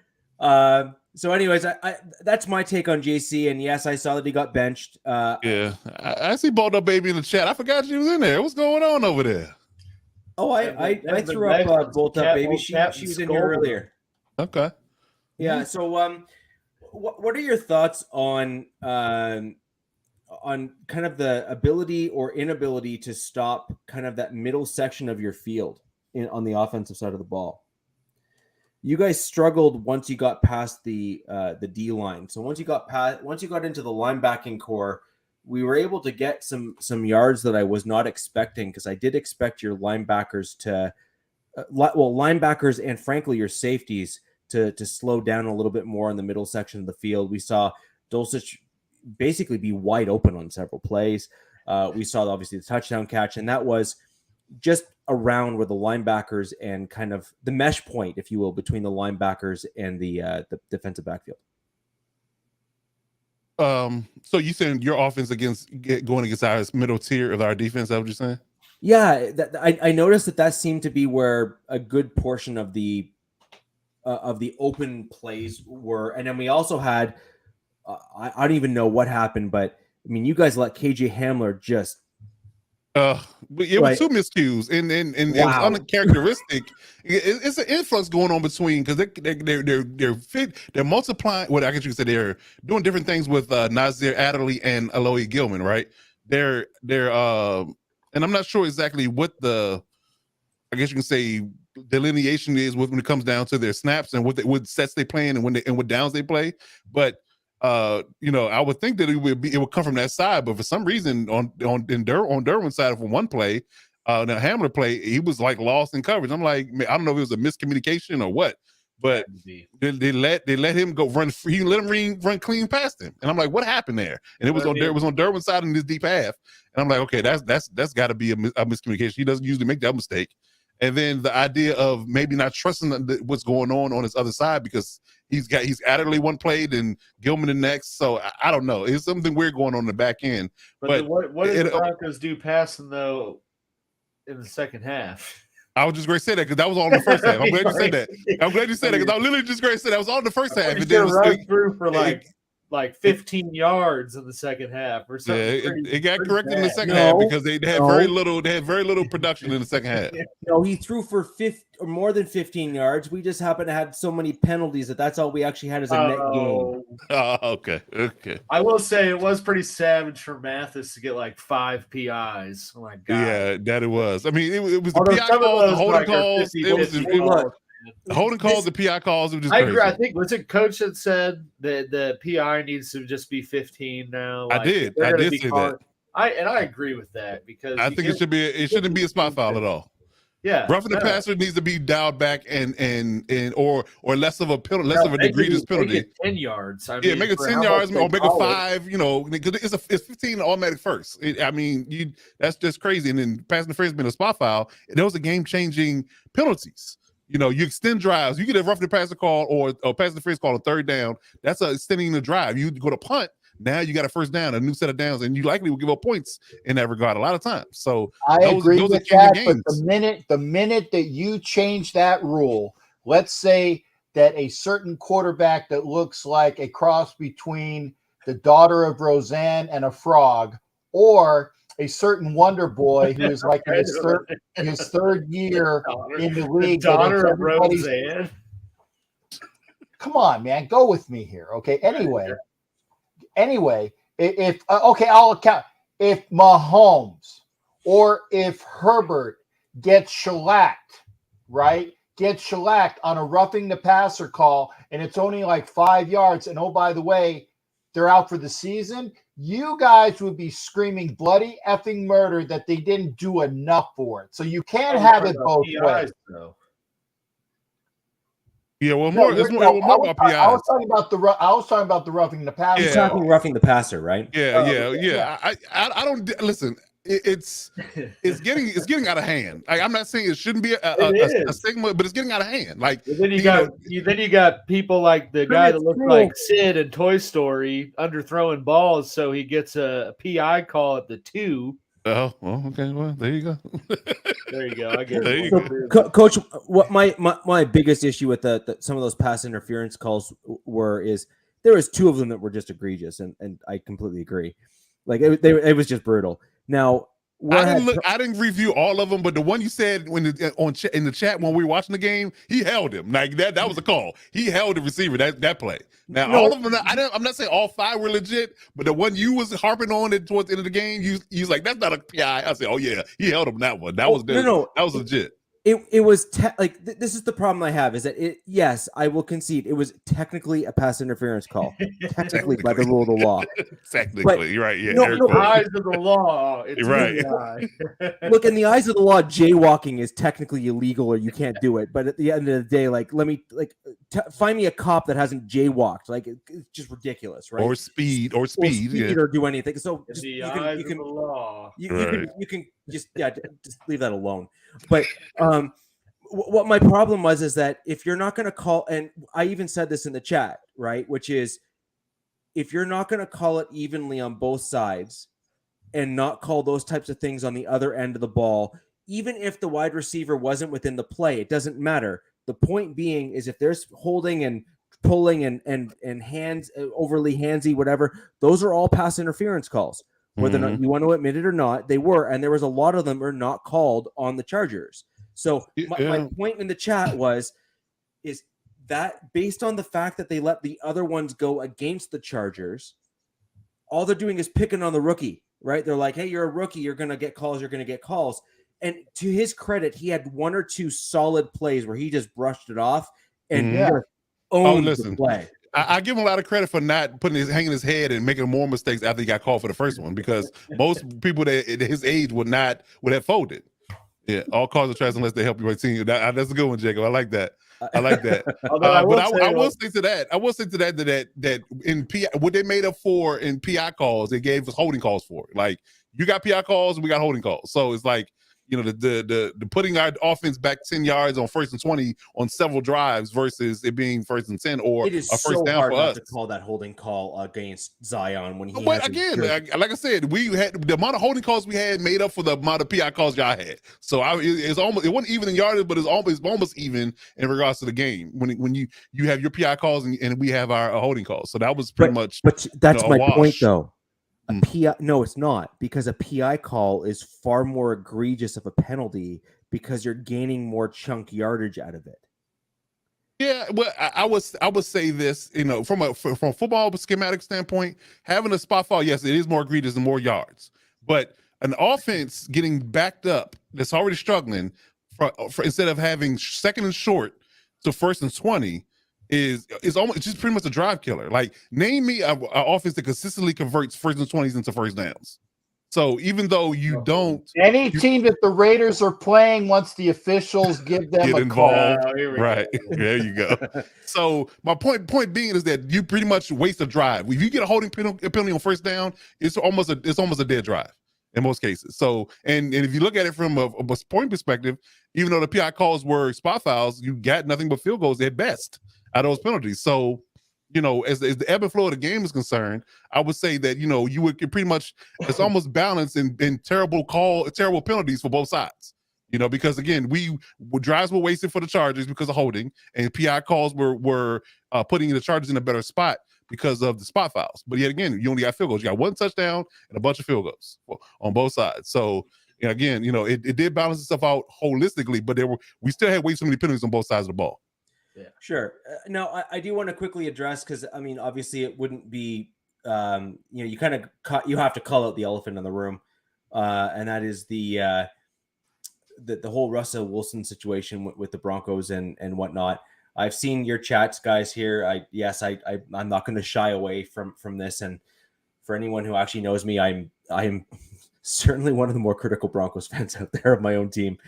anyways, I that's my take on JC. And yes, I saw that he got benched. Yeah. I see Balled Up Baby in the chat. I forgot she was in there. What's going on over there? Oh, I threw up Bolt Up Baby. She was in here earlier. Okay. Yeah. So what are your thoughts on kind of the ability or inability to stop kind of that middle section of your field on the offensive side of the ball? You guys struggled once you got past the D line. So once you got into the linebacking core, we were able to get some yards that I was not expecting, because I did expect your linebackers to linebackers and frankly your safeties to slow down a little bit more in the middle section of the field. We saw Dulcich basically be wide open on several plays. We saw obviously the touchdown catch, and that was just around where the linebackers and kind of the mesh point, if you will, between the linebackers and the defensive backfield. So you saying your offense going against our middle tier of our defense? Is that what you're saying? Yeah, I noticed that seemed to be where a good portion of the open plays were, and then we also had I don't even know what happened, but I mean, you guys let KJ Hamler just. It was two miscues, and it was uncharacteristic. It's an influx going on between, because they're multiplying. Well, I guess you could say they're doing different things with Nazir Adderley and Aloy Gilman, right? They're and I'm not sure exactly what I guess you can say delineation is when it comes down to their snaps and what sets they play in and what downs they play, but. I would think that it would come from that side, but for some reason on Derwin's side for one play, the Hamler play, he was like lost in coverage. I'm like, I don't know if it was a miscommunication or what, but they let him go run free. He let him run clean past him, and I'm like, what happened there? And it was on Derwin's side in this deep half, and I'm like, okay, that's got to be a miscommunication. He doesn't usually make that mistake. And then the idea of maybe not trusting what's going on his other side, because he's Adderley one played and Gilman the next. So I don't know. It's something weird going on in the back end. But what did the Broncos do passing though in the second half? I was just going to say that because that was all in the first half. I'm glad you said that. I'm glad you said that because I was literally just going to say that was all in the first half. And then run through for like 15 yards in the second half or something. Yeah, it got corrected in the second half because they had very little production in the second half. No, he threw for more than 15 yards. We just happened to have so many penalties that's all we actually had as a net gain. Oh, okay. I will say it was pretty savage for Mathis to get like 5 PIs. Oh my god. Yeah, that it was. I mean, it was the PI calls, the holding calls. Holding calls, the PI calls. It was just I crazy. agree. I think was it Coach that said that the PI needs to just be 15 now. Like, I did say that. I agree with that because I think it shouldn't be a spot foul at all. Yeah, roughing the passer needs to be dialed back and or less of a penalty, less of an egregious penalty. Make it 10 yards. I mean, make it 10 yards or make it 5. Because it's 15 automatic first. That's just crazy. And then passing the first been a spot foul. Those are game-changing penalties. You extend drives. You get a roughing the passer call or passing the first call on third down. That's extending the drive. You go to punt. Now you got a first down, a new set of downs, and you likely will give up points in that regard a lot of times. So I agree with that. But the minute that you change that rule, let's say that a certain quarterback that looks like a cross between the daughter of Roseanne and a frog, or a certain Wonder Boy who is like in his third year in the league. The daughter of Roseanne. Come on, man, go with me here, okay? Anyway, I'll account. If Mahomes or if Herbert gets shellacked, right? Gets shellacked on a roughing the passer call, and it's only like 5 yards, and oh, by the way, they're out for the season. you guys would be screaming bloody effing murder that they didn't do enough for it. So you can't have it both ways. Though. Yeah, well, No, it's more about I PIs. was talking about the roughing the passer. He's talking roughing the passer, right? Yeah. I don't listen. It's getting out of hand. Like, I'm not saying it shouldn't be a stigma, but it's getting out of hand. Like, then you got people like the guy that looks like Sid in Toy Story underthrowing balls, so he gets a PI call at the 2. Oh, well, okay. Well, there you go. There you go. I get There it. you go. Coach, what my biggest issue with some of those pass interference calls is there was 2 of them that were just egregious, and I completely agree. Like it was just brutal. Now I didn't review all of them, but the one you said in the chat when we were watching the game, he held him like that. That was a call. He held the receiver that play. Now all of them, I'm not saying all 5 were legit, but the one you was harping on towards the end of the game, you was like, that's not a PI. I said, oh yeah, he held him that one. That was that was legit. It was this is the problem I have is that yes, I will concede it was technically a pass interference call, technically by the rule of the law. Technically, you're right. Yeah, eyes of the law. It's right. Look, in the eyes of the law, jaywalking is technically illegal, or you can't do it. But at the end of the day, like, find me a cop that hasn't jaywalked. Like, it's just ridiculous, right? Or speed, or do anything. So just, you can just leave that alone. But what my problem was is that if you're not going to call, and I even said this in the chat, right, which is if you're not going to call it evenly on both sides and not call those types of things on the other end of the ball, even if the wide receiver wasn't within the play, it doesn't matter. The point being is if there's holding and pulling and hands, overly handsy, whatever, those are all pass interference calls. Whether or not you want to admit it or not, they were, and there was a lot of them are not called on the Chargers. So my point in the chat is that based on the fact that they let the other ones go against the Chargers, all they're doing is picking on the rookie, right? They're like, hey, you're a rookie, you're going to get calls. And to his credit, he had 1 or 2 solid plays where he just brushed it off and owned the play. I give him a lot of credit for not hanging his head and making more mistakes after he got called for the first one, because most people that at his age would have folded. Yeah, all calls are trash unless they help you right team. That's a good one, Jacob. I like that. I will say to that in PI, what they made up for in PI calls, they gave us holding calls for it. Like, you got PI calls and we got holding calls. So it's like, the putting our offense back 10 yards on 1st and 20 on several drives versus it being 1st and 10 or a first down for us. To call that holding call against Zion when he. But again, like I said, we had the amount of holding calls we had made up for the amount of PI calls y'all had. So it wasn't even in yardage, but it's almost even in regards to the game when you have your PI calls and we have our holding calls. So that was pretty much. But that's my point, though. No, it's not, because a PI call is far more egregious of a penalty because you're gaining more chunk yardage out of it. Yeah, well, I would say this, from a football schematic standpoint, having a spot foul, yes, it is more egregious and more yards. But an offense getting backed up that's already struggling, for instead of having 2nd and short to 1st and 20. Is almost just pretty much a drive killer. Like, name me an offense that consistently converts 1st and 20s into first downs. So even though you don't, any team that the Raiders are playing, once the officials give them a involved, call, right? There you go. So my point being is that you pretty much waste a drive. If you get a holding penalty on 1st down, it's almost a dead drive in most cases. So and if you look at it from a point perspective, even though the PI calls were spot fouls, you got nothing but field goals at best out of those penalties. So, as the ebb and flow of the game is concerned, I would say that, you would pretty much, it's almost balanced in terrible penalties for both sides, because again, drives were wasted for the Chargers because of holding, and PI calls were putting the Chargers in a better spot because of the spot fouls. But yet again, you only got field goals. You got 1 touchdown and a bunch of field goals on both sides. So, again, it did balance itself out holistically, but we still had way too many penalties on both sides of the ball. Yeah. Sure. Now, I do want to quickly address, because obviously it wouldn't be, you kind of you have to call out the elephant in the room, and that is the whole Russell Wilson situation with the Broncos and whatnot. I've seen your chats, guys. Here, I'm not going to shy away from this, and for anyone who actually knows me, I'm certainly one of the more critical Broncos fans out there of my own team.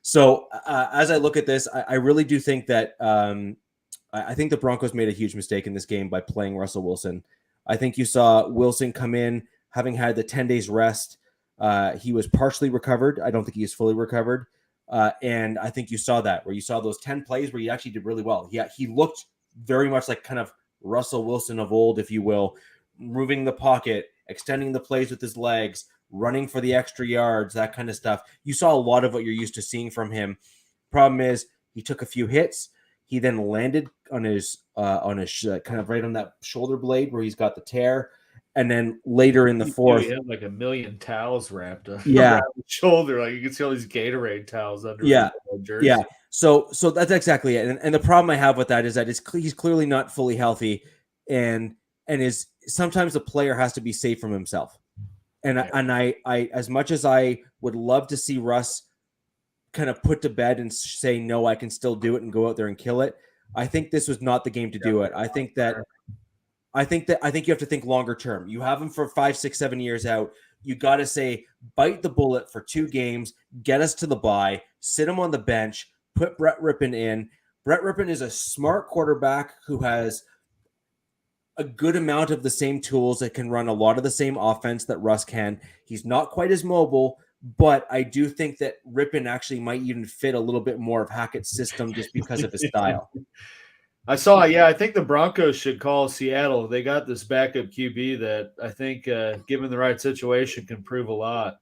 So as I look at this, I really do think that I think the Broncos made a huge mistake in this game by playing Russell Wilson. I think you saw Wilson come in having had the 10 days rest. He was partially recovered. I don't think he is fully recovered. And I think you saw that where you saw those 10 plays where he actually did really well. He looked very much like kind of Russell Wilson of old, if you will, moving the pocket, extending the plays with his legs, running for the extra yards, that kind of stuff. You saw a lot of what you're used to seeing from him. Problem is he took a few hits. He then landed on his kind of right on that shoulder blade where he's got the tear. And then later in the fourth, he had like a million towels wrapped up around his shoulder. Like you can see all these Gatorade towels under his jersey. Yeah. So that's exactly it. And the problem I have with that is that he's clearly not fully healthy, and is sometimes the player has to be safe from himself. And I as much as I would love to see Russ kind of put to bed and say, no, I can still do it and go out there and kill it, I think this was not the game to do it. I think you have to think longer term. You have him for 5, 6, 7 years out. You got to say, bite the bullet for 2 games, get us to the bye, sit him on the bench, put Brett Rippon in. Brett Rippon is a smart quarterback who has a good amount of the same tools that can run a lot of the same offense that Russ can. He's not quite as mobile, but I do think that Rippon actually might even fit a little bit more of Hackett's system just because of his style. I think the Broncos should call Seattle. They got this backup QB that I think, given the right situation, can prove a lot.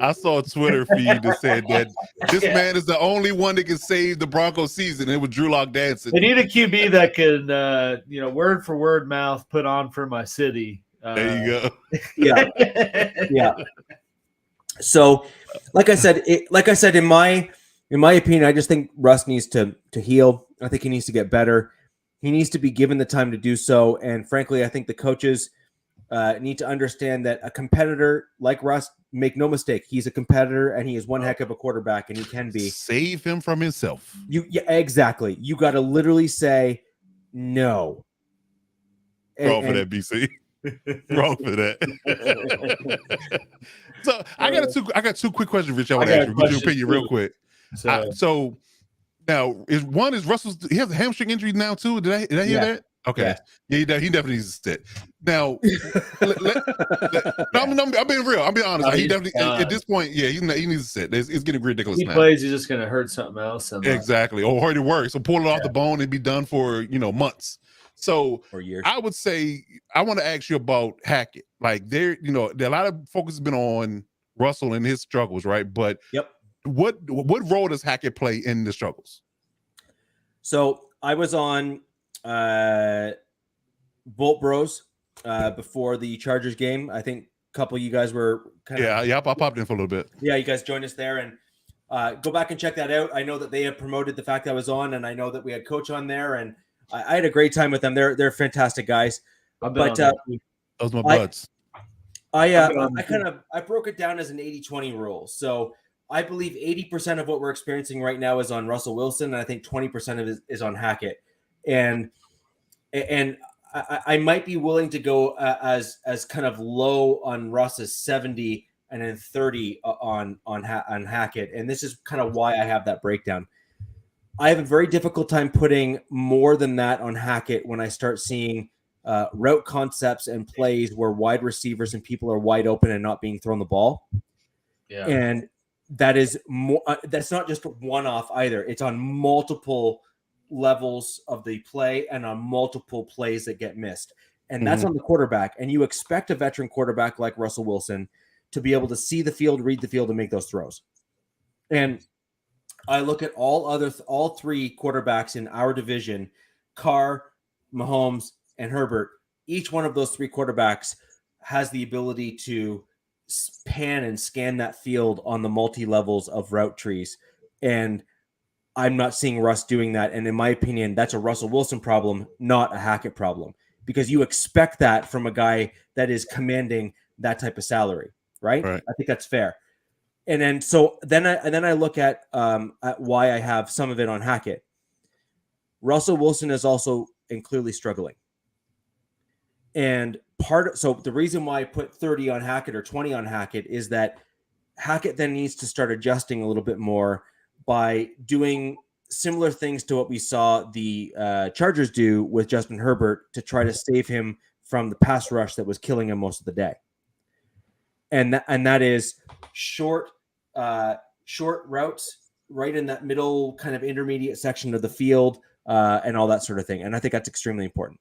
I saw a Twitter feed that said that this man is the only one that can save the Broncos season. It was Drew Lock Dancing. They need a QB that can, word for word mouth, put on for my city. There you go. Yeah. So, like I said, in my opinion, I just think Russ needs to heal. I think he needs to get better. He needs to be given the time to do so. And frankly, I think the coaches need to understand that a competitor like Russ, make no mistake, he's a competitor and he is one heck of a quarterback, and he can be. Save him from himself. Exactly. You got to literally say no. Wrong for that, BC. Wrong for that. So I got 2 quick questions, Rich. I want to ask you. Get your opinion real quick. So now is Russell's? He has a hamstring injury now too. Did I hear that? Okay. Yeah, he definitely needs to sit. Now, I'm being real. I'm being honest. He definitely at this point, he needs to sit. It's getting ridiculous. He now. Plays, he's just going to hurt something else. Exactly, or hurt it works. So pull it off the bone and be done for months. So or years. I would say I want to ask you about Hackett. Like there a lot of focus has been on Russell and his struggles, right? But what role does Hackett play in the struggles? So I was on Bolt Bros before the Chargers game. I think a couple of you guys were kind of I popped in for a little bit. Yeah, you guys joined us there, and go back and check that out. I know that they have promoted the fact that I was on, and I know that we had Coach on there, and I had a great time with them. They're fantastic guys. But those are my buds. I broke it down as an 80-20 rule. So I believe 80% of what we're experiencing right now is on Russell Wilson, and I think 20% of it is on Hackett. And I might be willing to go as kind of low on Russ as 70 and then 30 on Hackett. And this is kind of why I have that breakdown. I have a very difficult time putting more than that on Hackett when I start seeing route concepts and plays where wide receivers and people are wide open and not being thrown the ball. Yeah. And that is more. That's not just one-off either. It's on multiple levels of the play and on multiple plays that get missed. And that's on the quarterback. And you expect a veteran quarterback like Russell Wilson to be able to see the field, read the field, and make those throws. And I look at all 3 quarterbacks in our division, Carr, Mahomes, and Herbert. Each one of those 3 quarterbacks has the ability to pan and scan that field on the multi-levels of route trees. And I'm not seeing Russ doing that. And in my opinion, that's a Russell Wilson problem, not a Hackett problem, because you expect that from a guy that is commanding that type of salary, right? I think that's fair. And then I look at why I have some of it on Hackett. Russell Wilson is also and clearly struggling. And So the reason why I put 30 on Hackett or 20 on Hackett is that Hackett then needs to start adjusting a little bit more by doing similar things to what we saw the Chargers do with Justin Herbert to try to save him from the pass rush that was killing him most of the day. And that is short routes right in that middle kind of intermediate section of the field and all that sort of thing. And I think that's extremely important.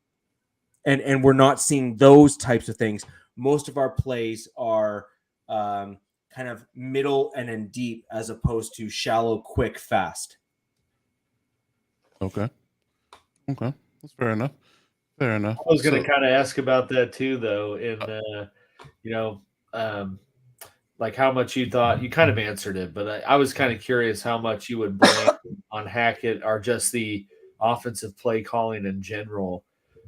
And we're not seeing those types of things. Most of our plays are kind of middle and then deep as opposed to shallow, quick, fast. Okay. That's fair enough. I was going to kind of ask about that too, though. Like how much you thought you kind of answered it, but I was kind of curious how much you would blame on Hackett or just the offensive play calling in general.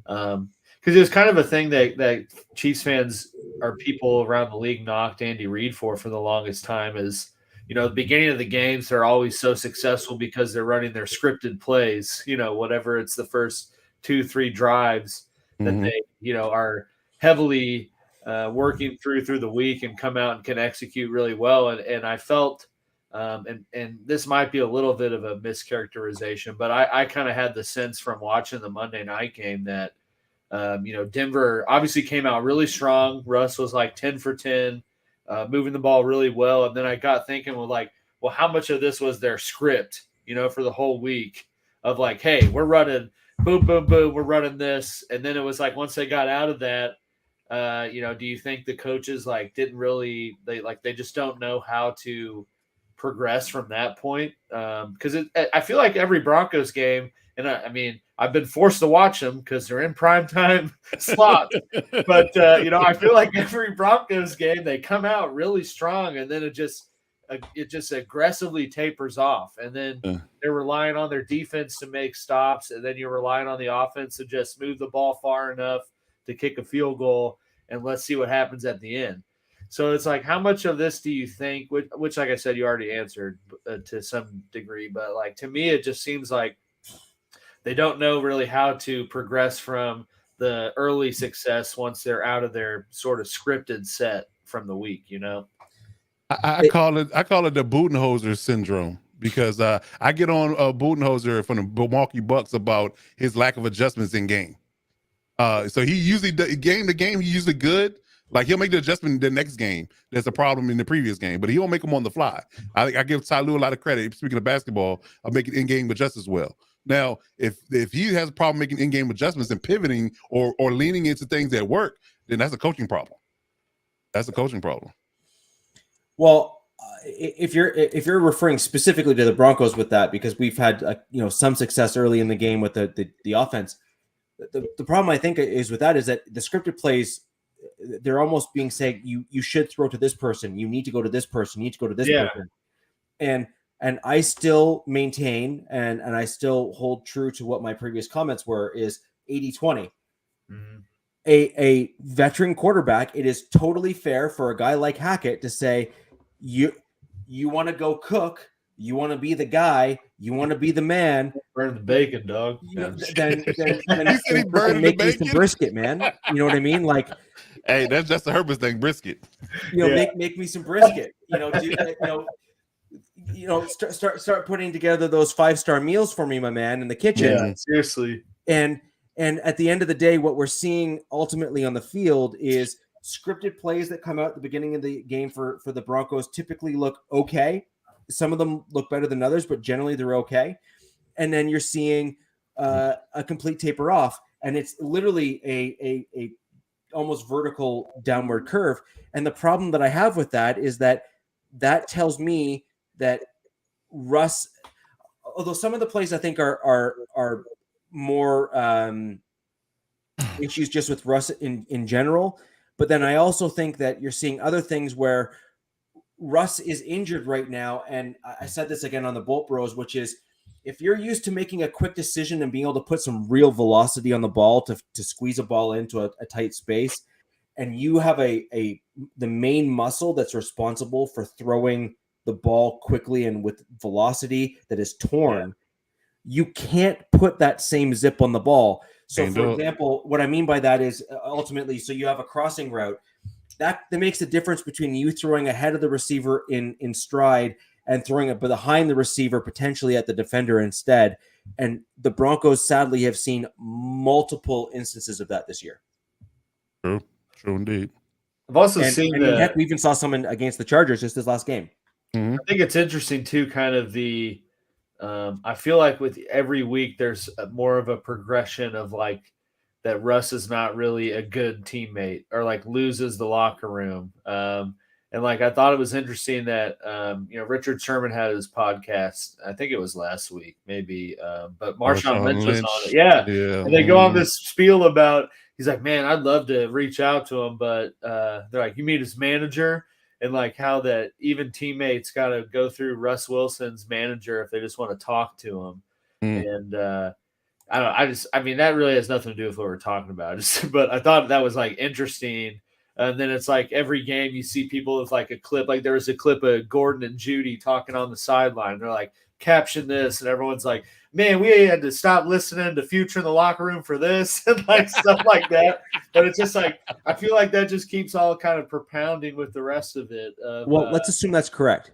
Because it was kind of a thing that Chiefs fans or people around the league knocked Andy Reid for the longest time is, the beginning of the games, they're always so successful because they're running their scripted plays, whatever it's the first 2-3 drives that they, are heavily working through the week and come out and can execute really well. And I felt, and this might be a little bit of a mischaracterization, but I kind of had the sense from watching the Monday night game that, Denver obviously came out really strong. Russ was like 10 for 10, moving the ball really well. And then I got thinking, well, how much of this was their script, for the whole week of like, hey, we're running boom, boom, boom, we're running this. And then it was like, once they got out of that, do you think the coaches didn't really, they just don't know how to progress from that point? Because I feel like every Broncos game, and I've been forced to watch them because they're in primetime slot. But, I feel like every Broncos game, they come out really strong and then it just aggressively tapers off. And then they're relying on their defense to make stops. And then you're relying on the offense to just move the ball far enough to kick a field goal. And let's see what happens at the end. So it's like, how much of this do you think, which like I said, you already answered to some degree, but to me, it just seems like they don't know really how to progress from the early success once they're out of their sort of scripted set from the week, I call it the Budenholzer syndrome because I get on Budenholzer from the Milwaukee Bucks about his lack of adjustments in game. So he usually game to game, he's usually good. Like he'll make the adjustment in the next game. There's a problem in the previous game, but he won't make them on the fly. I give Ty Lue a lot of credit. Speaking of basketball, of making in-game adjustments well. Now, if he has a problem making in-game adjustments and pivoting or leaning into things that work, then that's a coaching problem. That's a coaching problem. Well, if you're referring specifically to the Broncos with that, because we've had some success early in the game with the offense, the problem I think is with that is that the scripted plays, they're almost being said you should throw to this person, you need to go to this person, you need to go to this person, and I still maintain and I still hold true to what my previous comments were is 80-20. Mm-hmm. A veteran quarterback, it is totally fair for a guy like Hackett to say, you want to go cook, you want to be the guy, you want to be the man. Burn the bacon, dog. Then make me some brisket, man. You know what I mean? Like, hey, that's the Herbert's thing, brisket. Make me some brisket. Start putting together those 5-star meals for me, my man, in the kitchen. Yeah, seriously. And at the end of the day, what we're seeing ultimately on the field is scripted plays that come out at the beginning of the game for the Broncos typically look okay. Some of them look better than others, but generally they're okay. And then you're seeing a complete taper off, and it's literally a almost vertical downward curve. And the problem that I have with that is that tells me that Russ, although some of the plays I think are more issues just with Russ in general, but then I also think that you're seeing other things where Russ is injured right now. And I said this again on the Bolt Bros, which is if you're used to making a quick decision and being able to put some real velocity on the ball to squeeze a ball into a tight space, and you have the main muscle that's responsible for throwing the ball quickly and with velocity that is torn, you can't put that same zip on the ball. So, Can't for do it. example, what I mean by that is ultimately, so you have a crossing route that makes a difference between you throwing ahead of the receiver in stride and throwing it behind the receiver, potentially at the defender instead. And the Broncos sadly have seen multiple instances of that this year. True indeed. I've also And seen I mean, heck, we even saw someone against the Chargers just this last game. Mm-hmm. I think it's interesting too, kind of the I feel like with every week there's more of a progression of like that Russ is not really a good teammate or like loses the locker room. And like I thought it was interesting that Richard Sherman had his podcast. I think it was last week, maybe. But Marshawn Lynch was on it. Yeah. And they go on this spiel about he's like, man, I'd love to reach out to him, but they're like, you meet his manager, and like how that even teammates got to go through Russ Wilson's manager if they just want to talk to him. And I mean, that really has nothing to do with what we're talking about. But I thought that was like interesting. And then it's like every game you see people with like a clip, like there was a clip of Gordon and Judy talking on the sideline. They're like, caption this, and everyone's like, man, we had to stop listening to Future in the locker room for this and like stuff like that. But it's just like I feel like that just keeps all kind of propounding with the rest of it. Well, let's assume that's correct.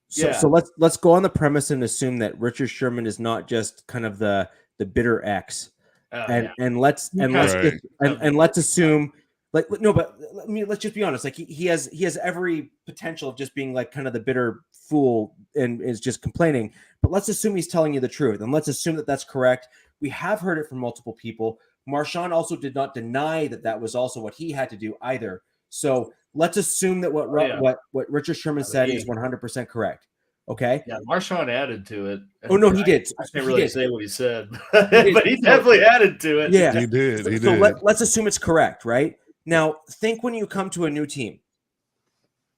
So let's go on the premise and assume that Richard Sherman is not just kind of the bitter ex, and let's assume. Like, no, but I mean, let's just be honest. Like he has every potential of just being like kind of the bitter fool and is just complaining. But let's assume he's telling you the truth, and let's assume that that's correct. We have heard it from multiple people. Marshawn also did not deny that was also what he had to do either. So let's assume that what Richard Sherman said is 100% correct. Okay. Yeah, Marshawn added to it. Oh no, he did. I can't really say what he said, but he definitely added to it. Yeah, he did. So let's assume it's correct, right? Now, think when you come to a new team.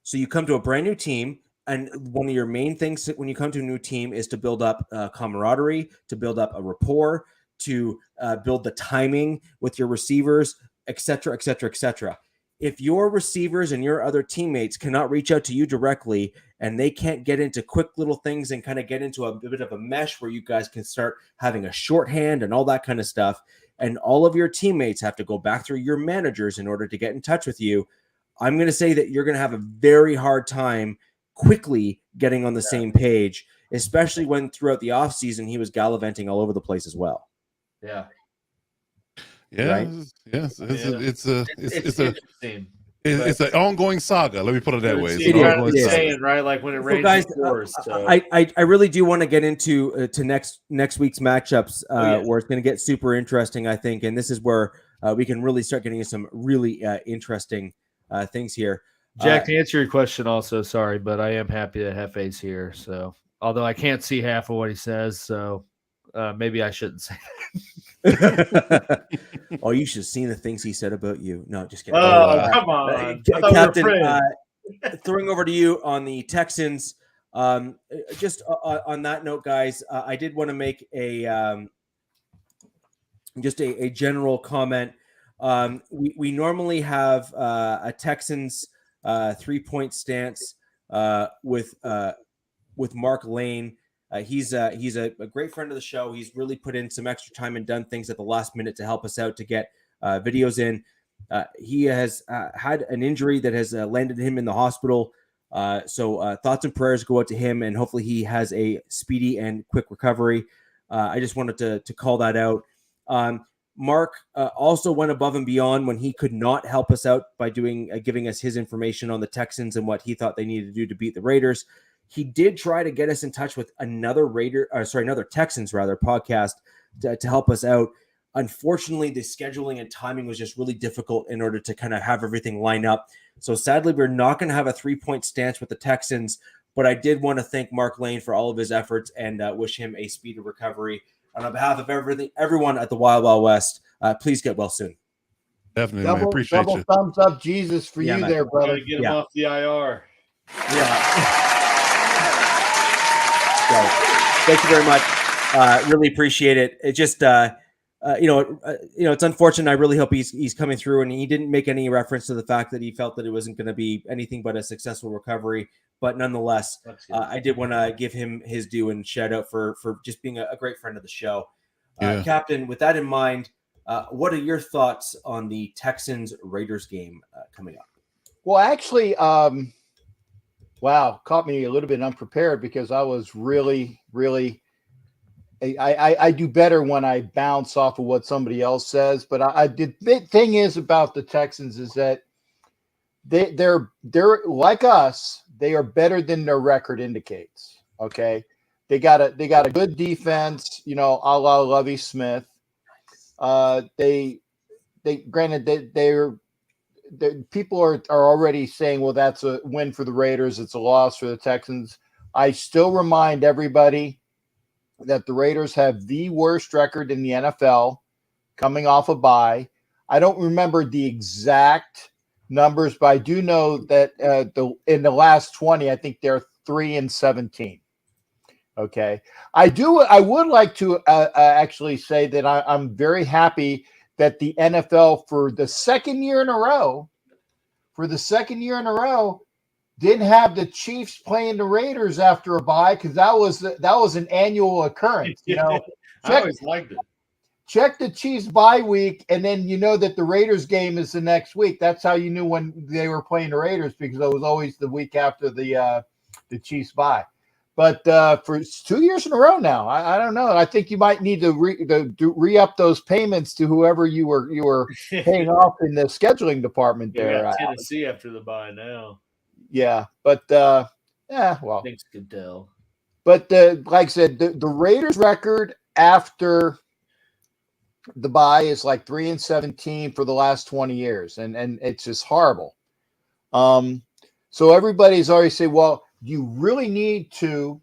So you come to a brand new team, and one of your main things when you come to a new team is to build up camaraderie, to build up a rapport, to build the timing with your receivers, et cetera, et cetera, et cetera. If your receivers and your other teammates cannot reach out to you directly and they can't get into quick little things and kind of get into a bit of a mesh where you guys can start having a shorthand and all that kind of stuff, and all of your teammates have to go back through your managers in order to get in touch with you, I'm going to say that you're going to have a very hard time quickly getting on the same page, especially when throughout the offseason he was gallivanting all over the place as well. Yeah. Yeah, right? Yes, it's interesting. It's an ongoing saga. Let me put it that way. It's saying, right? Like when it rains, guys, so. I really do want to get into to next week's matchups, where it's going to get super interesting, I think, and this is where we can really start getting into some really interesting things here. Jack, to answer your question, also sorry, but I am happy that Hefe's here. So, although I can't see half of what he says, so maybe I shouldn't say that. Oh, you should have seen the things he said about you. No, just kidding. Come on, Captain. Throwing over to you on the Texans. Just on that note, guys, I did want to make a general comment. We normally have a Texans 3-point stance with Mark Lane. He's a great friend of the show. He's really put in some extra time and done things at the last minute to help us out to get videos in. He has had an injury that has landed him in the hospital. So thoughts and prayers go out to him, and hopefully he has a speedy and quick recovery. I just wanted to call that out. Mark also went above and beyond when he could not help us out by giving us his information on the Texans and what he thought they needed to do to beat the Raiders. He did try to get us in touch with another Texans podcast to help us out. Unfortunately, the scheduling and timing was just really difficult in order to kind of have everything line up. So sadly, we're not going to have a 3-point stance with the Texans, but I did want to thank Mark Lane for all of his efforts and wish him a speedy recovery. And on behalf of everyone at the Wild Wild West, please get well soon. Definitely, man. Appreciate you. Double thumbs up, Jesus, for you, man. There, brother. Get him off the IR. Yeah. So, thank you very much. Really appreciate it. It just, it's unfortunate. I really hope he's coming through, and he didn't make any reference to the fact that he felt that it wasn't going to be anything but a successful recovery. but nonetheless, I did want to give him his due and shout out for just being a great friend of the show. Captain, with that in mind, what are your thoughts on the Texans-Raiders game coming up? Well, actually, wow, caught me a little bit unprepared because I was really I do better when I bounce off of what somebody else says. But I did. The thing is about the Texans is that they're like us. They are better than their record indicates. Okay, they got a good defense. You know, a la Lovie Smith. They granted they're people are already saying, well, that's a win for the Raiders. It's a loss for the Texans. I still remind everybody that the Raiders have the worst record in the NFL coming off a bye. I don't remember the exact numbers, but I do know that in the last 20, I think they're 3-17. Okay. I would like to actually say that I'm very happy that the NFL for the second year in a row, didn't have the Chiefs playing the Raiders after a bye, because that was an annual occurrence. You know, I always liked it. Check the Chiefs bye week, and then you know that the Raiders game is the next week. That's how you knew when they were playing the Raiders, because it was always the week after the Chiefs bye. But for 2 years in a row now, I don't know. I think you might need to re-up those payments to whoever you were paying off in the scheduling department there. We got Tennessee after the bye now. Yeah, but well, thanks, Goodell. But like I said, the Raiders' record after the bye is like 3-17 for the last 20 years, and it's just horrible. So everybody's already saying, well, you really need to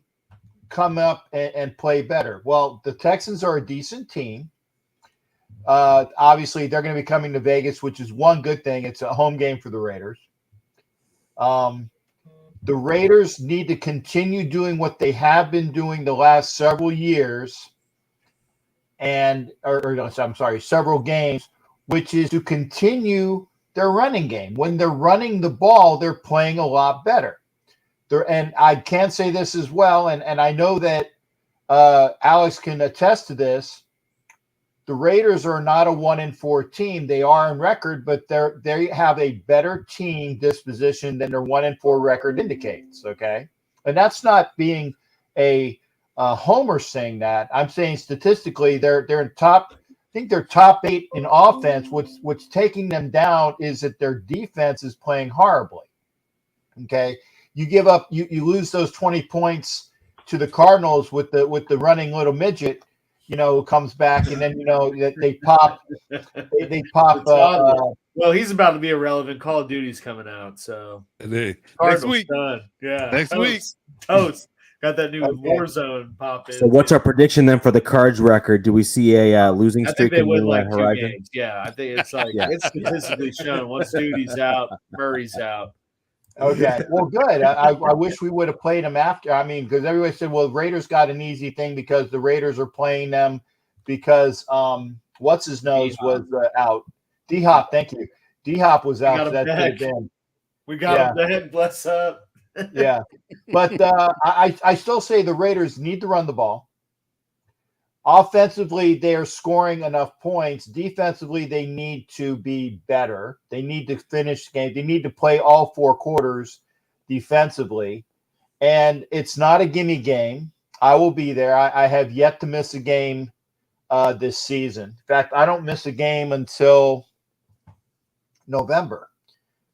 come up and play better. Well, the Texans are a decent team. Obviously, they're going to be coming to Vegas, which is one good thing. It's a home game for the Raiders. The Raiders need to continue doing what they have been doing the last several years, several games, which is to continue their running game. When they're running the ball, they're playing a lot better. And I can say this as well, and I know that Alex can attest to this. The Raiders are not a 1-4 team. They are in record, but they have a better team disposition than their 1-4 record indicates. Okay, and that's not being a homer saying that. I'm saying statistically, they're in top. I think they're top 8 in offense. What's taking them down is that their defense is playing horribly. Okay. You give up, you lose those 20 points to the Cardinals with the running little midget, you know, who comes back, and then you know they pop. Well, he's about to be irrelevant. Call of Duty's coming out, so next week. Done. Yeah, next week. Toast. Got that new Warzone pop in. So, what's our prediction then for the Cards record? Do we see a losing streak in the horizon? 2 games. Yeah, I think it's like it's statistically shown. Once Duty's out, Murray's out. Okay, well, good. I wish we would have played them after. I mean, because everybody said, well, Raiders got an easy thing because the Raiders are playing them because what's his nose was out. D-Hop, thank you. D-Hop was out. So that could have been. We got him back. Bless up. Yeah, but I still say the Raiders need to run the ball. Offensively, they are scoring enough points. Defensively, they need to be better. They need to finish the game. They need to play all 4 quarters defensively. And it's not a gimme game. I will be there. I have yet to miss a game this season. In fact, I don't miss a game until November.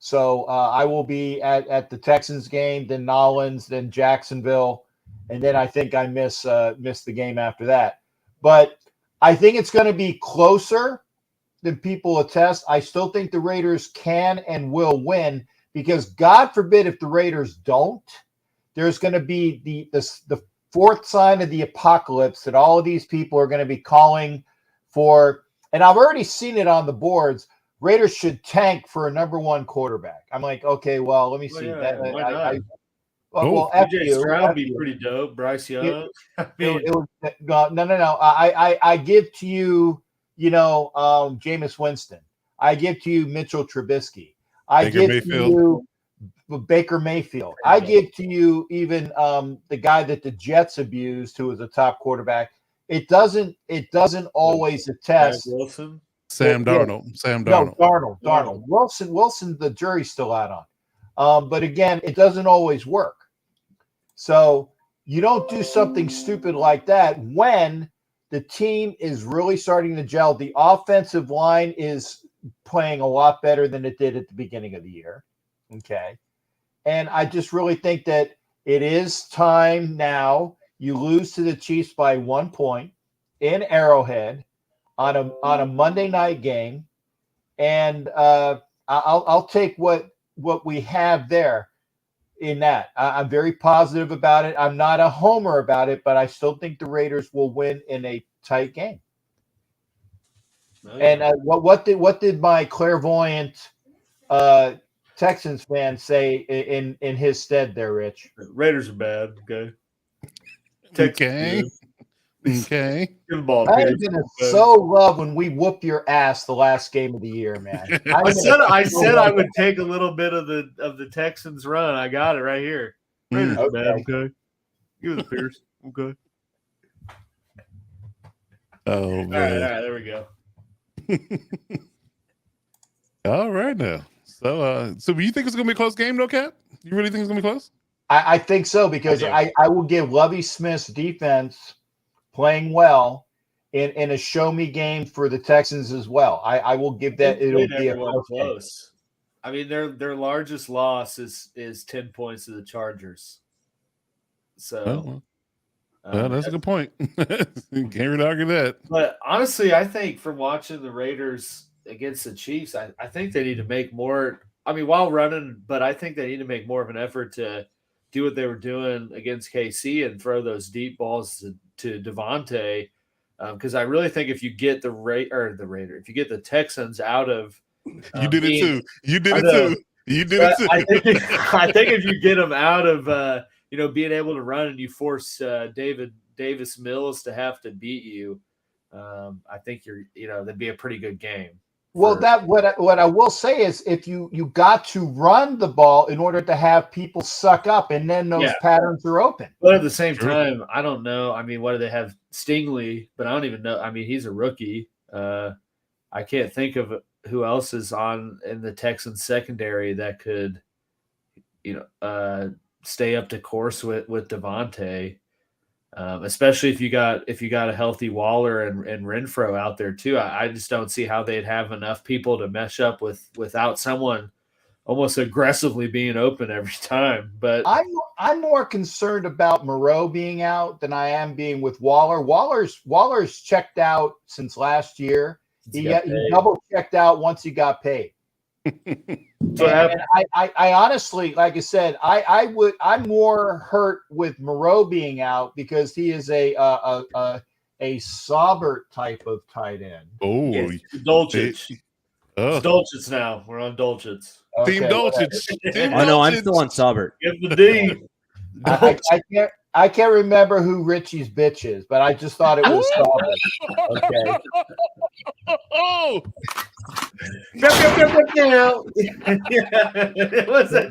So I will be at the Texans game, then Nolans, then Jacksonville, and then I think I miss the game after that. But I think it's going to be closer than people attest. I still think the Raiders can and will win, because God forbid if the Raiders don't, there's going to be the fourth sign of the apocalypse that all of these people are going to be calling for. And I've already seen it on the boards. Raiders should tank for a number 1 quarterback. I'm like, okay, well, let me see. Why not? Well, DJ Stroud would be pretty dope. Bryce Young. No. I give to you, Jameis Winston. I give to you Mitchell Trubisky. I give to you Baker Mayfield. I give to you even the guy that the Jets abused, who was a top quarterback. It doesn't always attest. Wilson. Sam Darnold. Sam Darnold. No, Darnold. Wilson, the jury's still out on. But again, it doesn't always work. So you don't do something stupid like that when the team is really starting to gel. The offensive line is playing a lot better than it did at the beginning of the year. Okay. And I just really think that it is time now. You lose to the Chiefs by 1 point in Arrowhead on a Monday night game. And I'll take what we have there in that. I'm very positive about it. I'm not a homer about it, but I still think the Raiders will win in a tight game. Oh, yeah. And what did my clairvoyant Texans fan say in his stead there, Rich? Raiders are bad. Okay. Okay. Okay. I'm gonna so love when we whoop your ass the last game of the year, man. I said I would take a little bit of the Texans run. I got it right here. Raiders are bad. Okay. Give it a Pierce. Okay. Oh man. All right, there we go. All right now. So you think it's gonna be a close game, though, Cap? You really think it's gonna be close? I think so, because I will give Lovie Smith's defense playing well in a show me game for the Texans as well. I will give that. It'll be a close. I mean, their largest loss is 10 points to the Chargers. So, that's a good point. Can't really argue that. But honestly, I think from watching the Raiders against the Chiefs, I think they need to make more. I mean, while running, but I think they need to make more of an effort to do what they were doing against KC and throw those deep balls to Devontae. Because I really think if you get if you get the Texans out of you did it too. You did it too. You did it too. I think if you get them out of being able to run and you force Davis Mills to have to beat you, I think that'd be a pretty good game. Well, what I will say is if you got to run the ball in order to have people suck up, and then those patterns are open. But at the same time, I don't know. I mean, what do they have? Stingley, but I don't even know. I mean, he's a rookie. I can't think of who else is in the Texans secondary that could, stay up to course with Devontae. Especially if you got a healthy Waller and Renfro out there too. I just don't see how they'd have enough people to mesh up without someone almost aggressively being open every time. But I'm more concerned about Moreau being out than I am being with Waller. Waller's checked out since last year. He double checked out once he got paid. And I honestly, like I said, I'm more hurt with Moreau being out because he is a Saubert type of tight end. Oh, yes, Dolchich. It's Dolchich now. We're on Dolchich. Okay, Team Dolchich. Oh no, I'm still on Saubert. Give the D. I can't remember who Richie's bitch is, but I just thought it was Saubert. Okay. Oh. What's that?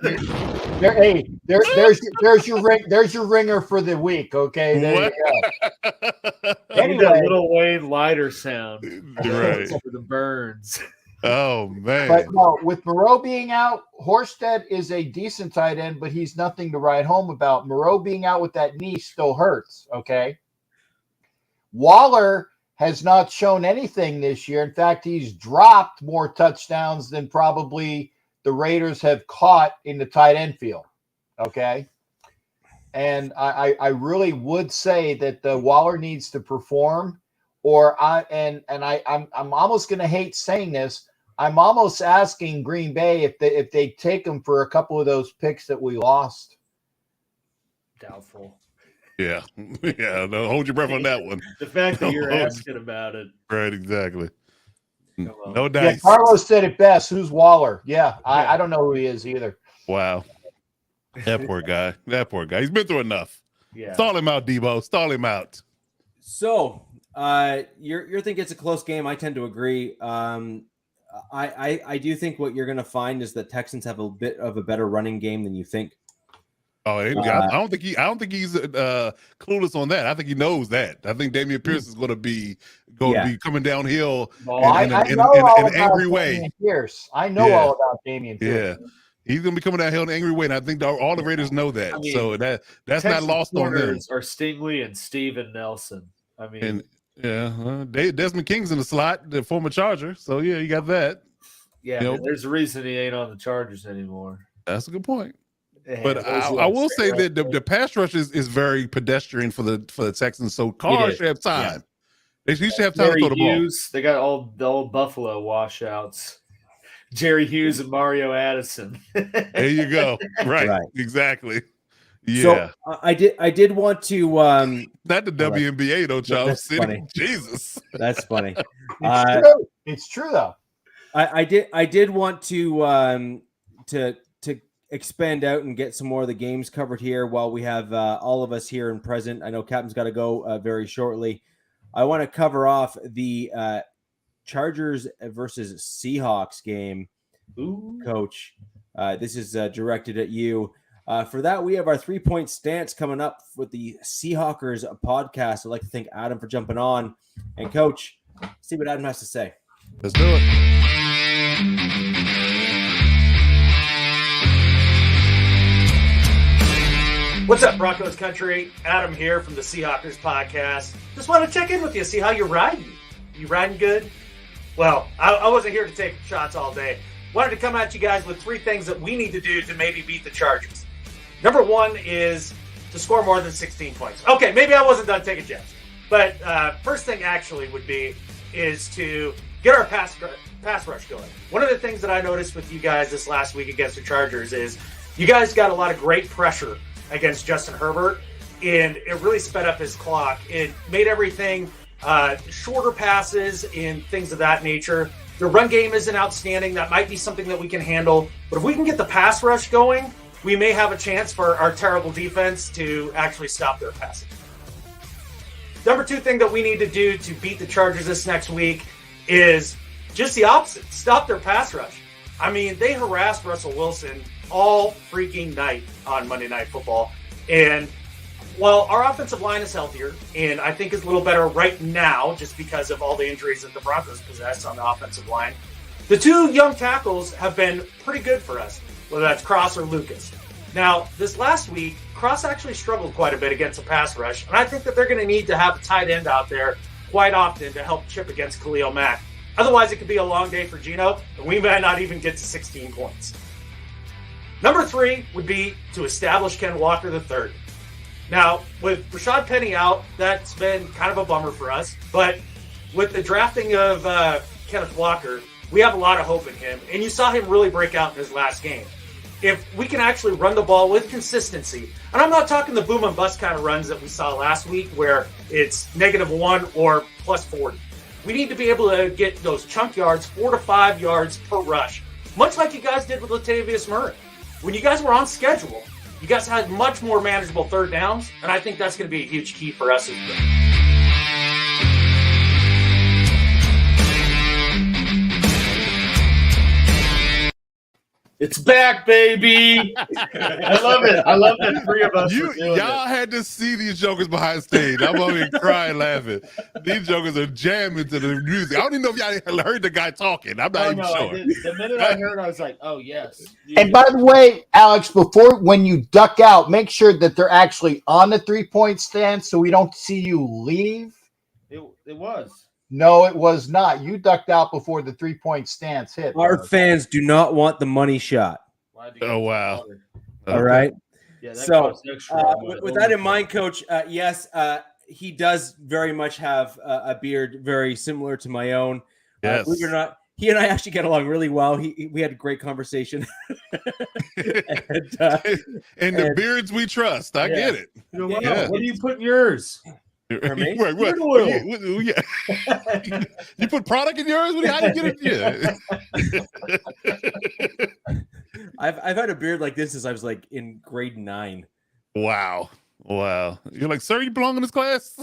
Hey, there's your ringer for the week. Okay, there you go. Anyway, that little Wayne lighter sound, right? For the Burns. Oh man! But no, with Moreau being out, Horsted is a decent tight end, but he's nothing to write home about. Moreau being out with that knee still hurts. Okay. Waller has not shown anything this year. In fact, he's dropped more touchdowns than probably the Raiders have caught in the tight end field. Okay. And I really would say that Waller needs to perform, I'm almost going to hate saying this. I'm almost asking Green Bay if they take him for a couple of those picks that we lost. Doubtful. Yeah. No, hold your breath on that one. The fact that you're asking about it. Right, exactly. No dice. Yeah, Carlos said it best. Who's Waller? Yeah, I don't know who he is either. Wow. That poor guy. He's been through enough. Yeah. Stall him out, Debo. Stall him out. So, you think it's a close game. I tend to agree. I do think what you're going to find is the Texans have a bit of a better running game than you think. Oh, I don't think he's clueless on that. I think he knows that. I think Damian Pierce is going to be coming downhill in an angry way. Pierce. I know all about Damian Pierce. Yeah. He's going to be coming downhill in an angry way, and I think all the Raiders know that. I mean, so that's Texas not lost on them. Are Stingley and Steven Nelson. I mean, Desmond King's in the slot, the former Charger. So yeah, you got that. Yeah, there's a reason he ain't on the Chargers anymore. That's a good point. But I will say that the pass rush is very pedestrian for the Texans. So Carr should have time. Yeah. They should have time to throw the ball. They got all the old Buffalo washouts. Jerry Hughes and Mario Addison. There you go. Right. Exactly. Yeah. So I did want to not the WNBA though, Charles. Funny. Jesus. That's funny. It's true though. I did want to expand out and get some more of the games covered here while we have all of us here and present. I know Captain's got to go very shortly. I want to cover off the Chargers versus Seahawks game. Ooh. Coach. This is directed at you. For that, we have our 3-point stance coming up with the Seahawkers podcast. I'd like to thank Adam for jumping on. And Coach, see what Adam has to say. Let's do it. What's up, Broncos country? Adam here from the Seahawkers podcast. Just want to check in with you, see how you're riding. You riding good? Well, I wasn't here to take shots all day. Wanted to come at you guys with 3 things that we need to do to maybe beat the Chargers. Number 1 is to score more than 16 points. Okay, maybe I wasn't done taking jabs. But first thing actually would be is to get our pass rush going. One of the things that I noticed with you guys this last week against the Chargers is you guys got a lot of great pressure against Justin Herbert, and it really sped up his clock. It made everything shorter passes and things of that nature. The run game isn't outstanding. That might be something that we can handle. But if we can get the pass rush going, we may have a chance for our terrible defense to actually stop their passing. Number 2 thing that we need to do to beat the Chargers this next week is just the opposite. Stop their pass rush. I mean, they harassed Russell Wilson all freaking night on Monday Night Football. And while our offensive line is healthier, and I think is a little better right now just because of all the injuries that the Broncos possess on the offensive line, the 2 young tackles have been pretty good for us, whether that's Cross or Lucas. Now, this last week, Cross actually struggled quite a bit against the pass rush, and I think that they're going to need to have a tight end out there quite often to help chip against Khalil Mack. Otherwise, it could be a long day for Geno, and we might not even get to 16 points. Number 3 would be to establish Ken Walker III. Now, with Rashad Penny out, that's been kind of a bummer for us. But with the drafting of Kenneth Walker, we have a lot of hope in him. And you saw him really break out in his last game. If we can actually run the ball with consistency, and I'm not talking the boom and bust kind of runs that we saw last week where it's -1 or +40. We need to be able to get those chunk yards, 4 to 5 yards per rush, much like you guys did with Latavius Murray. When you guys were on schedule, you guys had much more manageable 3rd downs, and I think that's going to be a huge key for us as well. It's back, baby. I love it. I love that 3 of us. Y'all had to see these jokers behind stage. I'm over here crying, laughing. These jokers are jamming to the music. I don't even know if y'all heard the guy talking. I'm not even sure. The minute I heard it, I was like, oh, yes. And by the way, Alex, when you duck out, make sure that they're actually on the 3-point stance so we don't see you leave. It was. No, it was not. You ducked out before the 3-point stance hit. Our fans do not want the money shot. Oh, wow. All right. Yeah, so with that in mind, Coach, yes, he does very much have a beard very similar to my own. Yes. Believe it or not, he and I actually get along really well. We had a great conversation. and the beards we trust. I get it. You know what? Yeah. What do you put in yours? Wait, what? Yeah. You put product in yours? How do you get it? Yeah. I've had a beard like this since I was like in grade 9. Wow. You're like, sir, you belong in this class?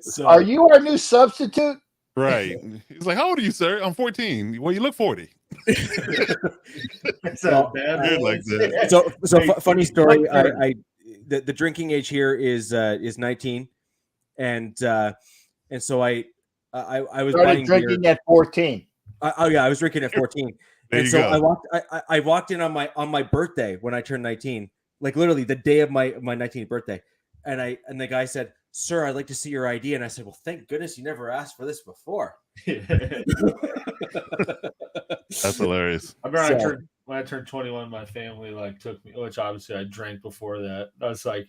So, are you our new substitute? Right. He's like, "How old are you, sir?" "I'm 14." "Well, you look 40." It's a bad Good like that. So funny story. Like 30. The drinking age here is 19, and so I was Started buying beer. drinking at 14. I was drinking at 14. There And you so go. I walked in on my birthday when I turned 19, like literally the day of my 19th birthday. And the guy said, "Sir, I'd like to see your ID." And I said, "Well, thank goodness you never asked for this before." That's hilarious. I remember So- when I turned 21, my family like took me, which obviously I drank before that. I was like,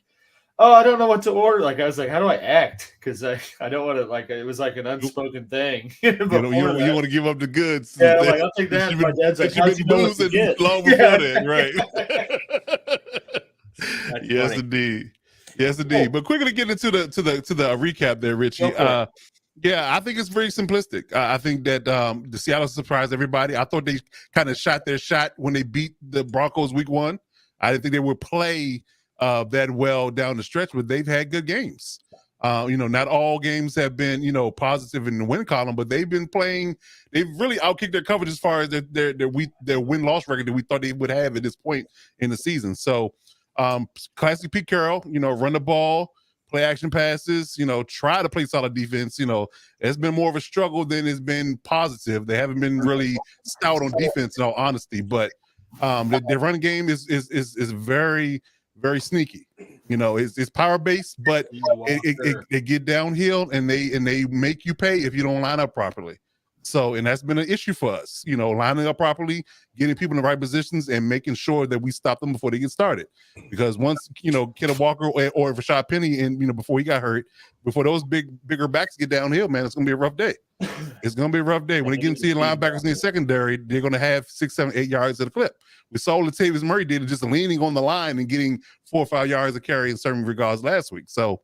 "Oh, I don't know what to order." Like I was like, "How do I act?" Because I don't want to, like, it was like an unspoken thing. You want to give up the goods. Yeah, I'm like, I'll take that. My dad's like, "How'd you know what to get?" Long before that, right? That's Yes, funny. indeed. Yes, indeed. But quickly get into the recap there, Richie. Go for it. Yeah, I think it's very simplistic. I think that the Seattle surprised everybody. I thought they kind of shot their shot when they beat the Broncos week 1. I didn't think they would play that well down the stretch, but they've had good games. Not all games have been, positive in the win column, but they've been playing. They've really outkicked their coverage as far as their win-loss record that we thought they would have at this point in the season. So, classic Pete Carroll, run the ball, play action passes, try to play solid defense. It's been more of a struggle than it's been positive. They haven't been really stout on defense, in all honesty. But their running game is very, very sneaky. It's power based, but it get downhill and they make you pay if you don't line up properly. So, and that's been an issue for us, lining up properly, getting people in the right positions, and making sure that we stop them before they get started. Because once, Kenneth Walker or Rashad Penny, and before he got hurt, before those bigger backs get downhill, man, it's gonna be a rough day. It's gonna be a rough day. When they get into the linebackers in the secondary, they're gonna have 6, 7, 8 yards at a clip. We saw what Latavius Murray did, just leaning on the line and getting 4 or 5 yards of carry in certain regards last week. So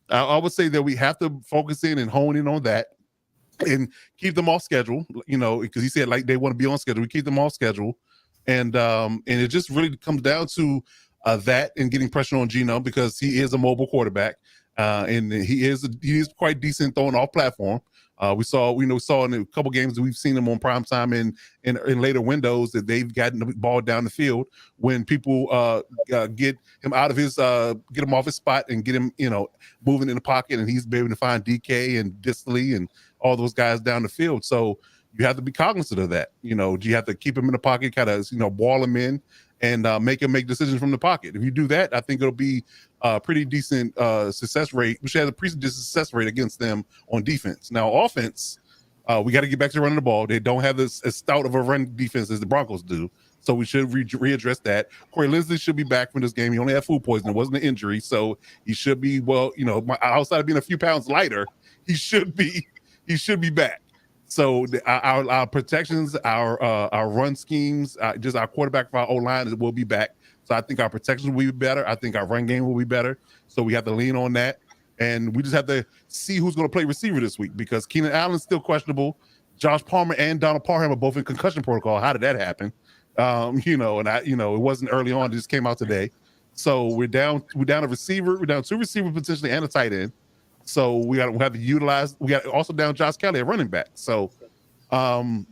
I would say that we have to focus in and hone in on that and keep them off schedule, because he said like they want to be on schedule. We keep them off schedule. And it just really comes down to that and getting pressure on Geno, because he is a mobile quarterback. And he is quite decent throwing off platform. We saw in a couple games that we've seen him on primetime and in later windows that they've gotten the ball down the field when people get him out of his get him off his spot and get him moving in the pocket, and he's able to find DK and Disley and all those guys down the field. So you have to be cognizant of that. You have to keep him in the pocket, kind of ball him in and make him make decisions from the pocket. If you do that, I think it'll be a pretty decent success rate. We should have a pretty decent success rate against them on defense. Now, offense, we got to get back to running the ball. They don't have this as stout of a run defense as the Broncos do. So we should readdress that. Corey Linsley should be back from this game. He only had food poisoning. It wasn't an injury. So he should be, outside of being a few pounds lighter, he should be back. So our protections, our run schemes, just our quarterback for our O-line will be back. So I think our protections will be better. I think our run game will be better. So we have to lean on that. And we just have to see who's going to play receiver this week, because Keenan Allen's still questionable. Josh Palmer and Donald Parham are both in concussion protocol. How did that happen? It wasn't early on. It just came out today. So we're down a receiver. We're down 2 receivers potentially and a tight end. So we have to utilize. We got also down Josh Kelly at running back. So I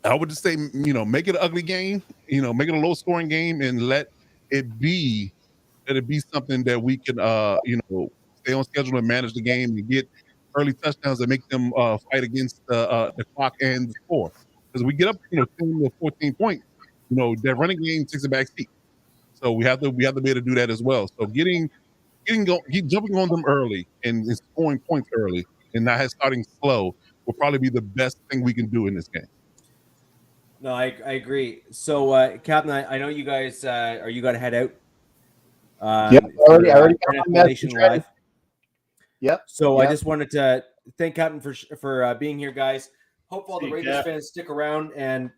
would just say, make it an ugly game. Make it a low scoring game, and let it be something that we can stay on schedule and manage the game and get early touchdowns that make them fight against the clock and the score. Because we get up 10 to 14 points, that running game takes a back seat. So we have to be able to do that as well. So jumping on them early and scoring points early and not starting slow will probably be the best thing we can do in this game. No, I agree. So, Captain, I know you guys you got to head out. Yep, I already got my message Nation ready. Live. Yep. So Yep. I just wanted to thank Captain for being here, guys. Hope all the See you, Raiders Cap. fans stick around and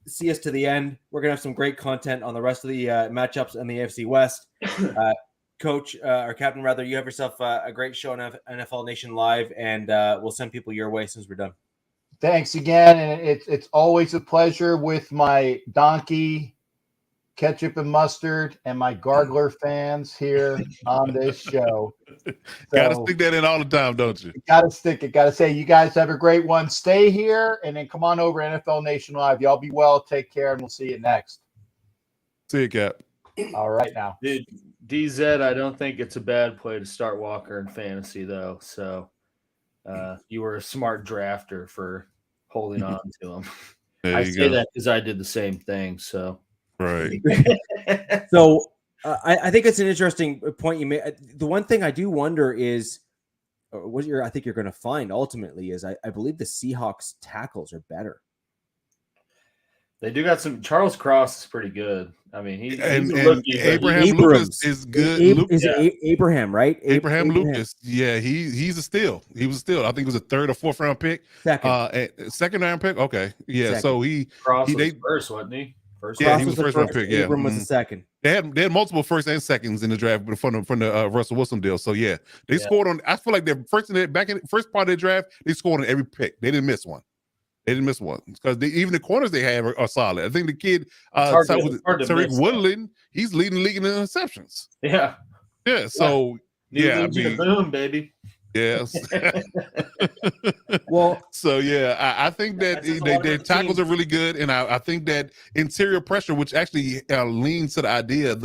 see us to the end. We're gonna have some great content on the rest of the matchups in the AFC West. Coach or Captain, rather, you have yourself a great show on NFL Nation Live, and we'll send people your way as soon as we're done. Thanks again, and it's always a pleasure with my donkey ketchup and mustard and my Gargler fans here on this show. Got to stick that in all the time, don't you? Got to stick it. Got to say, you guys have a great one. Stay here and then come on over NFL Nation Live. Y'all be well. Take care, and we'll see you next. See you, Cap. All right now. Dude, DZ, I don't think it's a bad play to start Walker in fantasy, though. So you were a smart drafter for holding on to him. I say that because I did the same thing. So right. So I think it's an interesting point you made. The one thing I do wonder is I think you're going to find ultimately is I believe the Seahawks tackles are better. They do got some. Charles Cross is pretty good. I mean, he's a rookie, Abraham Lucas is good. Abraham, right? Abraham Lucas. Yeah, he's a steal. He was a steal. I think it was a 3rd or 4th round pick. Second round pick. Okay, yeah. Second. So Cross was first, wasn't he? First. Yeah, he was first round pick. Yeah, Abram was the second. They had multiple first and seconds in the draft from the Russell Wilson deal. So yeah, they scored on. I feel like they're first in the first part of the draft. They scored on every pick. They didn't miss one. Because even the corners they have are solid. I think the kid, Tariq Woodland, he's leading the league in interceptions. Yeah. So boom, baby. Yes. Well, so yeah, I think that their tackles are really good, and I think that interior pressure, which actually leans to the idea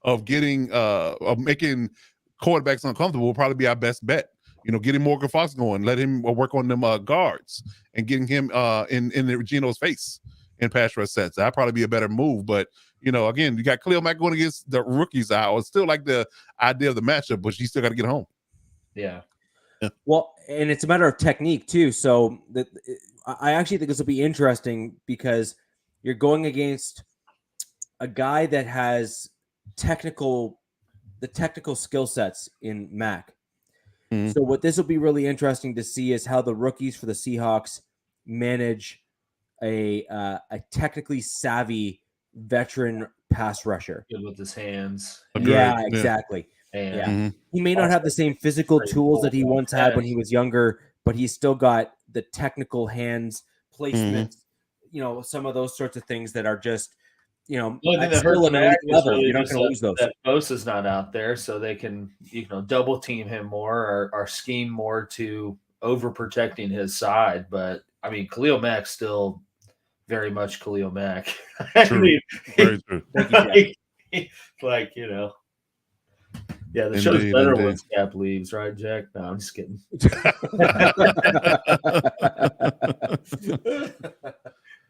of getting of making quarterbacks uncomfortable, will probably be our best bet. Getting Morgan Fox going, let him work on them guards and getting him in Geno's face in pass rush sets. That'd probably be a better move. But, again, you got Khalil Mack going against the rookies. I would still like the idea of the matchup, but you still got to get home. Yeah. Well, and it's a matter of technique, too. So I actually think this will be interesting because you're going against a guy that has the technical skill sets in Mack. Mm-hmm. So what this will be really interesting to see is how the rookies for the Seahawks manage a technically savvy veteran pass rusher. Good with his hands. Yeah, exactly. Yeah. Mm-hmm. He may not have the same physical tools that he once had when he was younger, but he's still got the technical hands, placements, some of those sorts of things that are just, the only thing that hurts level. You're not going to lose those. That Bosa's not out there, so they can, double team him more or scheme more to overprotecting his side. But I mean, Khalil Mack's still very much Khalil Mack. True. Very true. Yeah, the show's better once Cap leaves, right, Jack? No, I'm just kidding.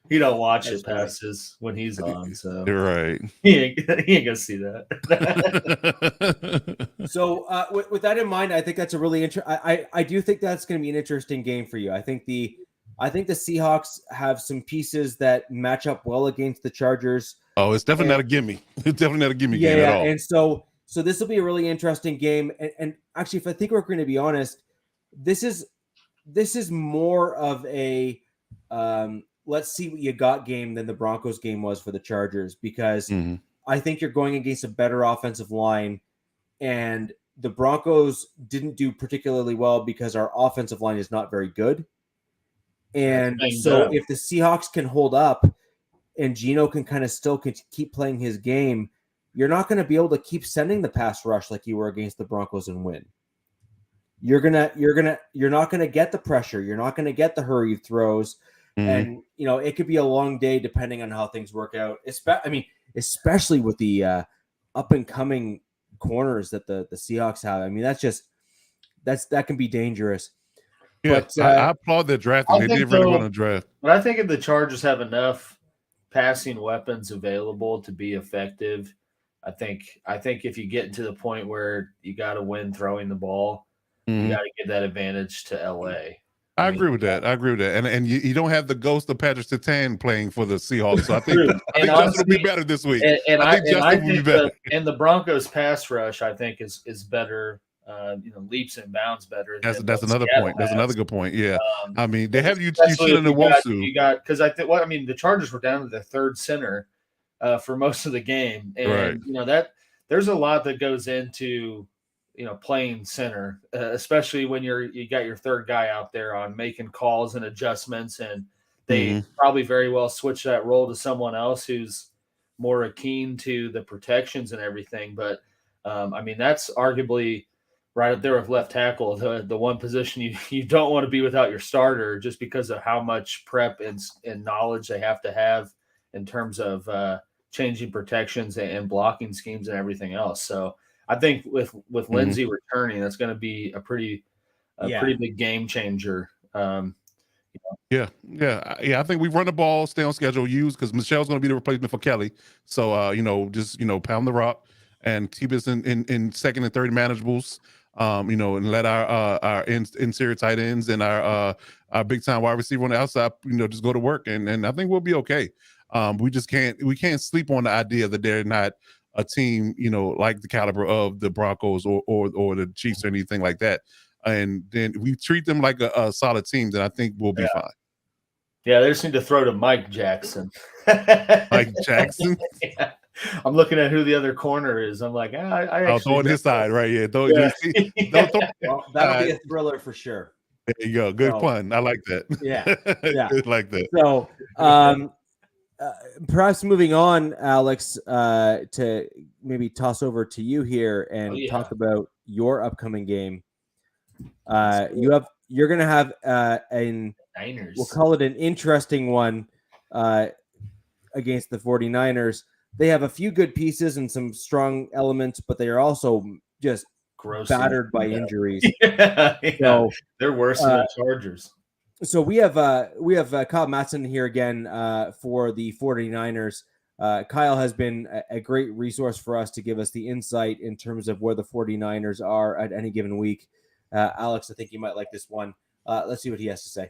He don't watch it passes when he's on, so you're right. He ain't gonna see that. So with that in mind, I think that's a really I do think that's going to be an interesting game for you. I think the Seahawks have some pieces that match up well against the Chargers. Oh, it's definitely not a gimme. It's definitely not a gimme game at all. And so this will be a really interesting game. And actually, if I think we're going to be honest, this is more of a let's see what you got game than the Broncos game was for the Chargers, because I think you're going against a better offensive line, and the Broncos didn't do particularly well because our offensive line is not very good. And so if the Seahawks can hold up and Geno can kind of still keep playing his game, you're not going to be able to keep sending the pass rush like you were against the Broncos and win. You're not going to get the pressure. You're not going to get the hurried throws. And, it could be a long day depending on how things work out. Especially with the up and coming corners that the Seahawks have. I mean, that can be dangerous. Yeah, but, I applaud their drafting. They did really well to draft. But I think if the Chargers have enough passing weapons available to be effective, I think if you get to the point where you got to win throwing the ball, you got to give that advantage to LA. I agree with that. And you don't have the ghost of Patrick Surtain playing for the Seahawks. So I think Justin will be better this week. I think Justin will be better. And the Broncos pass rush, I think, is better, leaps and bounds better. That's another point. That's another good point. Yeah. They have you in the Wosu. Because the Chargers were down to their third center for most of the game. And, that there's a lot that goes into playing center, especially when you got your third guy out there on making calls and adjustments, and they probably very well switch that role to someone else who's more keen to the protections and everything. But I mean, that's arguably right up there with left tackle, the one position you don't want to be without your starter, just because of how much prep and knowledge they have to have in terms of changing protections and blocking schemes and everything else. So I think with Lindsey returning, that's going to be a pretty big game changer. Yeah. I think we run the ball, stay on schedule, use because Michelle's going to be the replacement for Kelly. So just pound the rock and keep us in second and third manageables. And let our interior tight ends and our big time wide receiver on the outside, just go to work, and I think we'll be okay. We can't sleep on the idea that they're not a team, like the caliber of the Broncos or the Chiefs or anything like that. And then we treat them like a solid team, then I think we'll be fine. Yeah, they just need to throw to Mike Jackson. Mike Jackson? Yeah. I'm looking at who the other corner is. I'm like, I'll throw it his side, right? Yeah, Well, that'll be a thriller for sure. There you go. Good pun. I like that. Yeah. I like that. So, perhaps moving on, Alex, to maybe toss over to you here and talk about your upcoming game. You're going to have an Niners. We'll call it an interesting one against the 49ers. They have a few good pieces and some strong elements, but they are also just battered by injuries. So, they're worse than the Chargers. So we have Kyle Matson here again for the 49ers. Kyle has been a great resource for us to give us the insight in terms of where the 49ers are at any given week. Alex, I think you might like this one. Let's see what he has to say.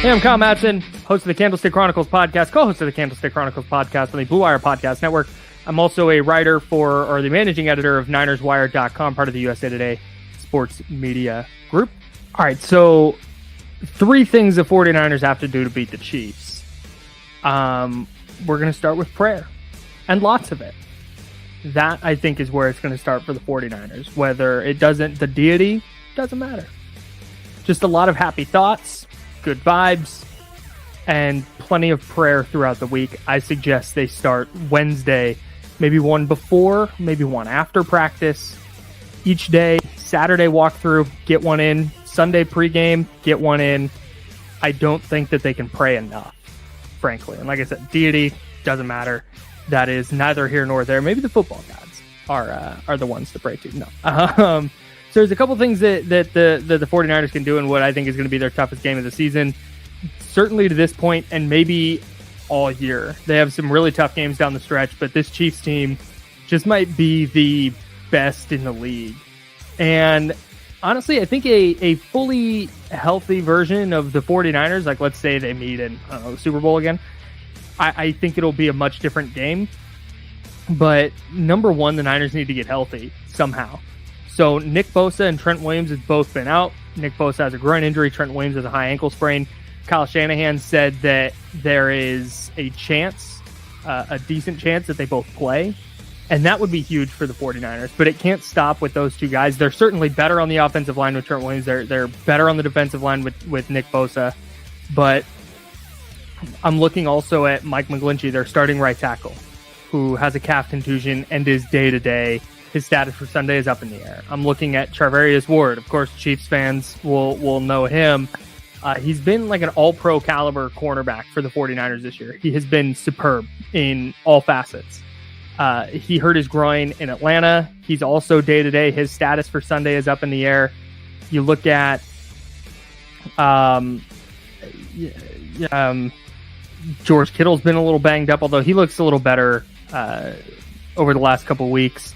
Hey, I'm Kyle Matson, host of the Candlestick Chronicles podcast, co-host of the Candlestick Chronicles podcast on the Blue Wire Podcast Network. I'm also a writer or the managing editor of NinersWire.com, part of the USA Today sports media group. All right, so 3 things the 49ers have to do to beat the Chiefs. We're going to start with prayer, and lots of it. That, I think, is where it's going to start for the 49ers. Whether it doesn't, the deity, doesn't matter. Just a lot of happy thoughts, good vibes, and plenty of prayer throughout the week. I suggest they start Wednesday, maybe one before, maybe one after practice. Each day, Saturday walkthrough, get one in. Sunday pregame, get one in. I don't think that they can pray enough, frankly. And like I said, deity, doesn't matter. That is neither here nor there. Maybe the football gods are the ones to pray to. No. So there's a couple things that the 49ers can do in what I think is going to be their toughest game of the season. Certainly to this point, and maybe all year. They have some really tough games down the stretch, but this Chiefs team just might be the best in the league. And honestly, I think a fully healthy version of the 49ers, like let's say they meet in the Super Bowl again, I think it'll be a much different game. But number one, the Niners need to get healthy somehow. So Nick Bosa and Trent Williams have both been out. Nick Bosa has a groin injury. Trent Williams has a high ankle sprain. Kyle Shanahan said that there is a chance, a decent chance that they both play. And that would be huge for the 49ers. But it can't stop with those two guys. They're certainly better on the offensive line with Trent Williams. They're better on the defensive line with Nick Bosa. But I'm looking also at Mike McGlinchey, their starting right tackle, who has a calf contusion and is day-to-day. His status for Sunday is up in the air. I'm looking at Charvarius Ward. Of course, Chiefs fans will know him. He's been like an all-pro caliber cornerback for the 49ers this year. He has been superb in all facets. He hurt his groin in Atlanta. He's also day-to-day. His status for Sunday is up in the air. You look at George Kittle's been a little banged up, although he looks a little better over the last couple weeks.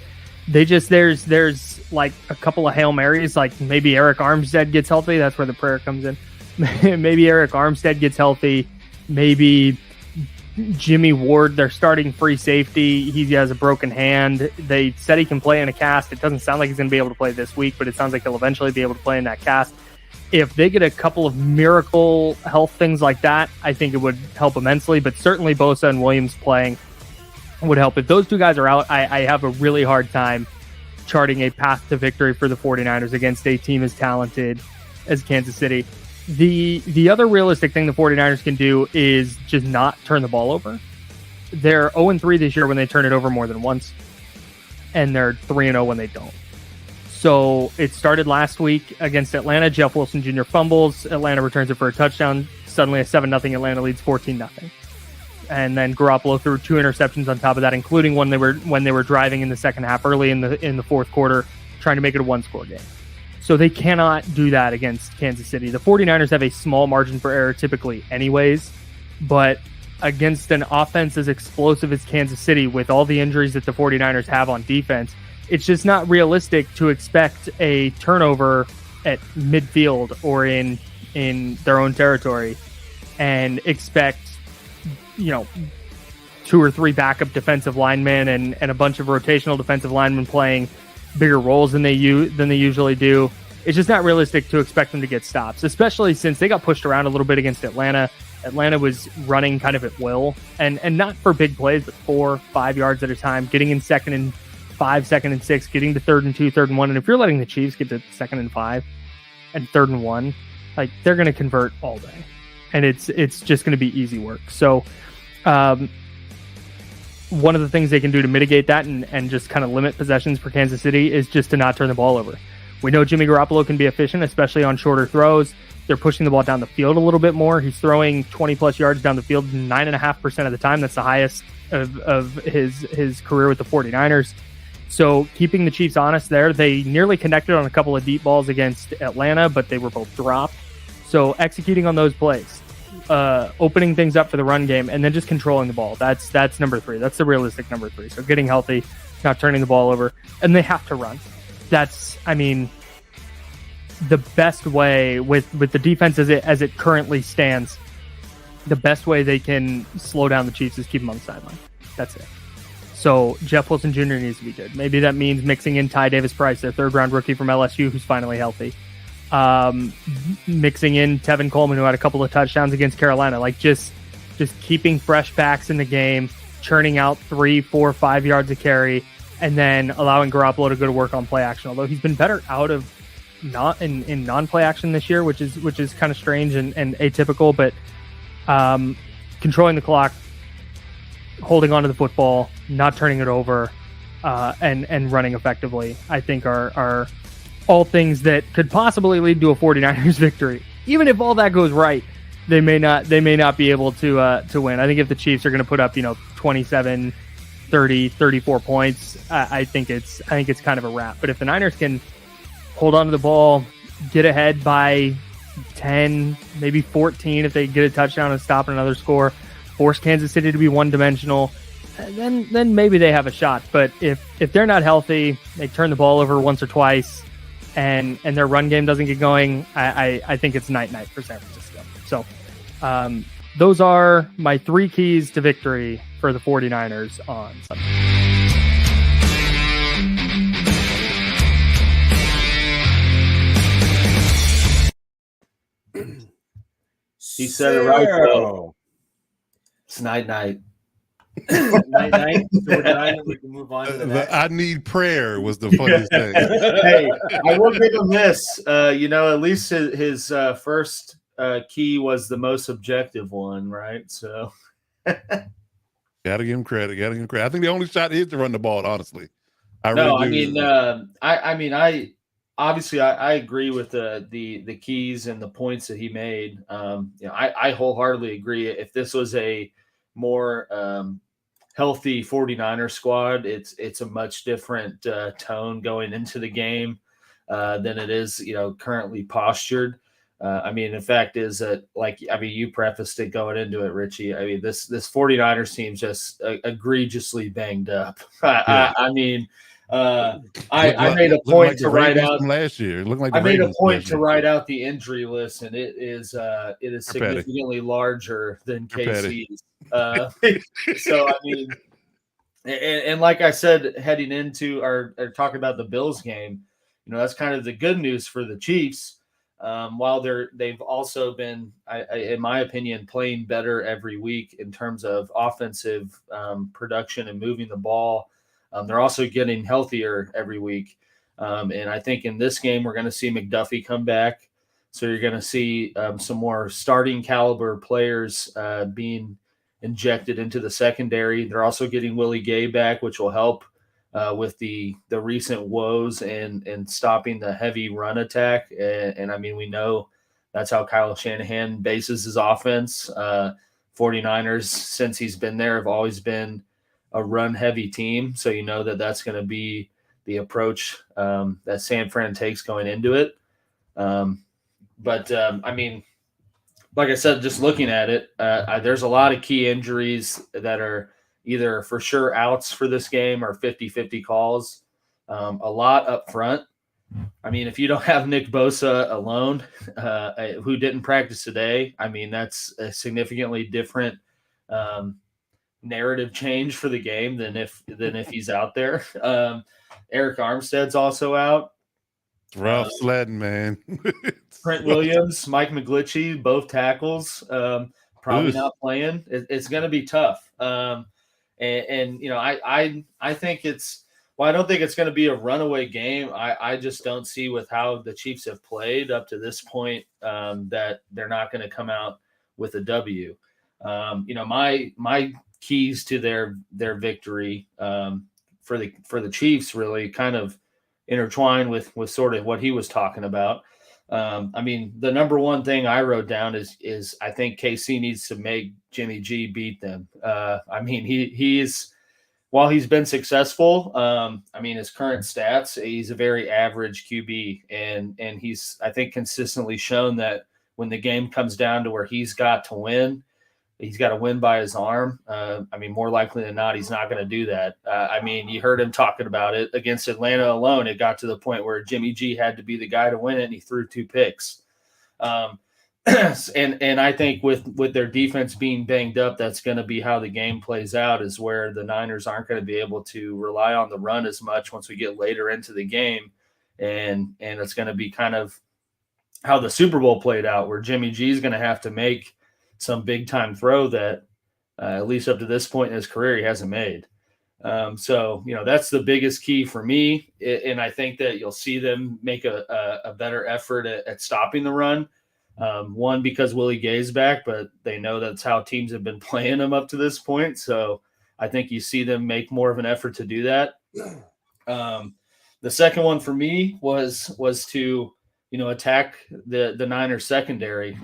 There's like a couple of Hail Marys, like maybe Eric Armstead gets healthy. That's where the prayer comes in. Maybe Eric Armstead gets healthy. Maybe Jimmy Ward, their starting free safety, he has a broken hand. They said he can play in a cast. It doesn't sound like he's going to be able to play this week, but it sounds like he'll eventually be able to play in that cast. If they get a couple of miracle health things like that, I think it would help immensely. But certainly Bosa and Williams playing would help. If those two guys are out, I have a really hard time charting a path to victory for the 49ers against a team as talented as Kansas City. The other realistic thing the 49ers can do is just not turn the ball over. They're 0-3 this year when they turn it over more than once, and they're 3-0 when they don't. So it started last week against Atlanta. Jeff Wilson Jr. fumbles. Atlanta returns it for a touchdown. Suddenly a 7-0 Atlanta leads 14-0. And then Garoppolo threw 2 interceptions on top of that, including when they were driving in the second half, early in the fourth quarter, trying to make it a one-score game. So they cannot do that against Kansas City. The 49ers have a small margin for error typically anyways, but against an offense as explosive as Kansas City, with all the injuries that the 49ers have on defense, it's just not realistic to expect a turnover at midfield or in their own territory and expect, 2 or 3 backup defensive linemen and a bunch of rotational defensive linemen playing bigger roles than they usually do. It's just not realistic to expect them to get stops, especially since they got pushed around a little bit against Atlanta. Atlanta was running kind of at will, and not for big plays, but 4-5 yards at a time, getting in 2nd and 5, 2nd and 6, getting to 3rd and 2, 3rd and 1. And if you're letting the Chiefs get to 2nd and 5 and 3rd and 1, like, they're going to convert all day, and it's just going to be easy work. So one of the things they can do to mitigate that and just kind of limit possessions for Kansas City is just to not turn the ball over. We know Jimmy Garoppolo can be efficient, especially on shorter throws. They're pushing the ball down the field a little bit more. He's throwing 20-plus yards down the field 9.5% of the time. That's the highest of his career with the 49ers. So keeping the Chiefs honest there. They nearly connected on a couple of deep balls against Atlanta, but they were both dropped. So executing on those plays, opening things up for the run game, and then just controlling the ball. That's number 3. That's the realistic number 3. So getting healthy, not turning the ball over, and they have to run. The best way with the defense as it currently stands, the best way they can slow down the Chiefs is keep them on the sideline. That's it. So Jeff Wilson Jr. needs to be good. Maybe that means mixing in Ty Davis-Price, their 3rd-round rookie from LSU, who's finally healthy. Mixing in Tevin Coleman, who had a couple of touchdowns against Carolina. Like, just keeping fresh backs in the game, churning out 3, 4, 5 yards a carry, and then allowing Garoppolo to go to work on play action. Although he's been better out of not in non-play action this year, which is kind of strange and atypical, but controlling the clock, holding onto the football, not turning it over, and running effectively, I think are all things that could possibly lead to a 49ers victory. Even if all that goes right, they may not be able to win. I think if the Chiefs are going to put up 27, 30, 34 points, I think it's kind of a wrap. But if the Niners can hold on to the ball, get ahead by 10, maybe 14 if they get a touchdown and stop another score, force Kansas City to be one-dimensional, then maybe they have a shot. But if they're not healthy, they turn the ball over once or twice, and their run game doesn't get going, I think it's night-night for San Francisco. So those are my 3 keys to victory for the 49ers on Sunday. He said it right, though. It's night-night. Night. So we're done. We can move on to the next. I need prayer was the funniest thing. Hey, I will give him this. At least his first key was the most objective one, right? So gotta give him credit. I think the only shot is to run the ball, honestly. I agree with the keys and the points that he made. I wholeheartedly agree. If this was a more healthy 49er squad, it's a much different tone going into the game than it is, currently postured. The fact is that, you prefaced it going into it, Richie. This 49ers team's just egregiously banged up. I made a point to write out last year. It looked like I made a point to write out the injury list, and it is significantly larger than KC's. So and like I said, heading into or talking about the Bills game, that's kind of the good news for the Chiefs. While they've also been, in my opinion, playing better every week in terms of offensive production and moving the ball. They're also getting healthier every week. And I think in this game, we're going to see McDuffie come back. So you're going to see some more starting caliber players being injected into the secondary. They're also getting Willie Gay back, which will help with the recent woes and stopping the heavy run attack. And I mean, we know that's how Kyle Shanahan bases his offense. 49ers, since he's been there, have always been a run-heavy team. So you know that that's going to be the approach that San Fran takes going into it. I mean, like I said, just looking at it, there's a lot of key injuries that are either for sure outs for this game or 50-50 calls. A lot up front. I mean, if you don't have Nick Bosa alone, who didn't practice today, I mean, that's a significantly different narrative change for the game than if he's out there. Eric Armstead's also out. Rough sledding, man. Trent Williams, Mike McGlinchey, both tackles, probably not playing. It's going to be tough. And you know, I think it's. Well, I don't think it's going to be a runaway game. I just don't see with how the Chiefs have played up to this point that they're not going to come out with a W. You know, my keys to their victory for the Chiefs really kind of intertwine with sort of what he was talking about. I mean, the number one thing I wrote down is I think KC needs to make Jimmy G beat them. I mean, he's while he's been successful, I mean, his current stats, he's a very average QB, and he's, I think, consistently shown that when the game comes down to where he's got to win, he's got to win by his arm. I mean, more likely than not, he's not going to do that. I mean, you heard him talking about it against Atlanta alone. It got to the point where Jimmy G had to be the guy to win it, and he threw 2 picks. And I think with their defense being banged up, that's going to be how the game plays out, is where the Niners aren't going to be able to rely on the run as much once we get later into the game. And it's going to be kind of how the Super Bowl played out, where Jimmy G is going to have to make some big time throw that at least up to this point in his career, he hasn't made. So, you know, that's the biggest key for me. And I think that you'll see them make a better effort at stopping the run. One, because Willie Gay's back, but they know that's how teams have been playing him up to this point. So I think you see them make more of an effort to do that. The second one for me was to, you know, attack the Niners secondary.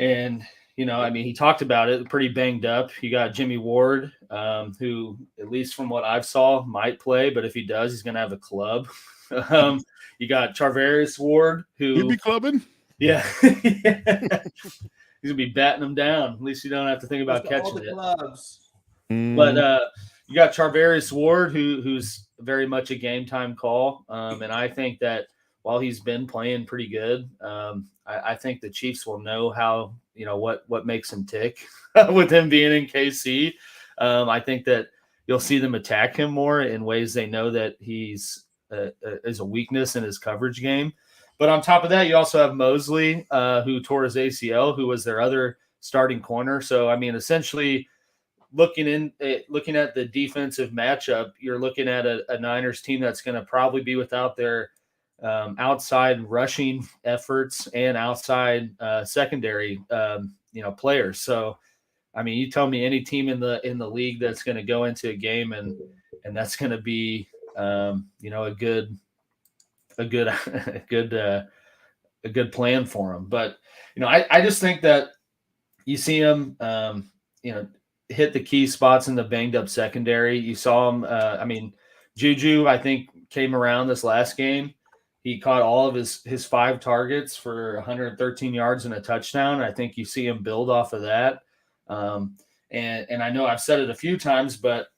And, you know, I mean, he talked about it, pretty banged up. You got Jimmy Ward, who, at least from what I've saw, might play, but if he does, he's going to have a club. You got Charvarius Ward, who He'll be clubbing. Yeah. He's gonna be batting them down. At least you don't have to think about catching it. Clubs. But you got Charvarius Ward, who's very much a game time call. And I think that while he's been playing pretty good, I think the Chiefs will know how, you know, what makes him tick with him being in KC. I think that you'll see them attack him more in ways they know that he's is a weakness in his coverage game. But on top of that, you also have Mosley, who tore his ACL, who was their other starting corner. So, I mean, essentially looking at the defensive matchup, you're looking at a Niners team that's going to probably be without their outside rushing efforts and outside secondary, you know, players. So, I mean, you tell me any team in the league that's going to go into a game and that's going to be, you know, a good plan for him. But, you know, I just think that you see him, you know, hit the key spots in the banged up secondary. You saw him. I mean, Juju, I think, came around this last game. He caught all of his 5 targets for 113 yards and a touchdown. I think you see him build off of that. And I know I've said it a few times, but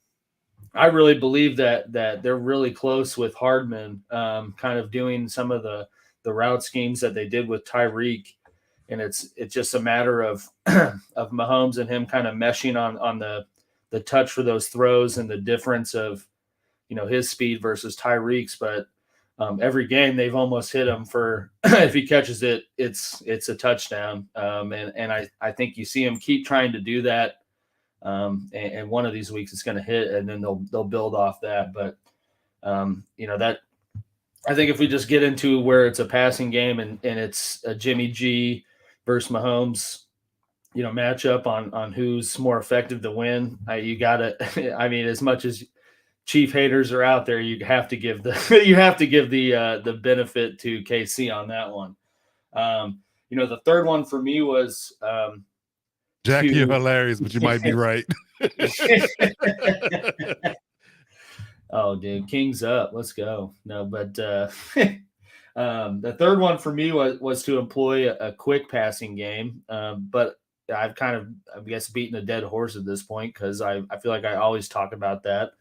I really believe that they're really close with Hardman, kind of doing some of the route schemes that they did with Tyreek, and it's just a matter of Mahomes and him kind of meshing on the touch for those throws and the difference of, you know, his speed versus Tyreek's. But every game they've almost hit him for if he catches it, it's a touchdown. And I think you see him keep trying to do that. And one of these weeks it's going to hit, and then they'll build off that. But you know, that I think if we just get into where it's a passing game and it's a Jimmy G versus Mahomes, matchup on who's more effective to win, you got to. I mean, as much as Chief haters are out there, you have to give the the benefit to KC on that one. The third one for me was Jack, you're hilarious, but you might be right. Oh, dude, King's up. Let's go. No, but the third one for me was to employ a quick passing game. But I've kind of, I guess, beaten a dead horse at this point because I feel like I always talk about that.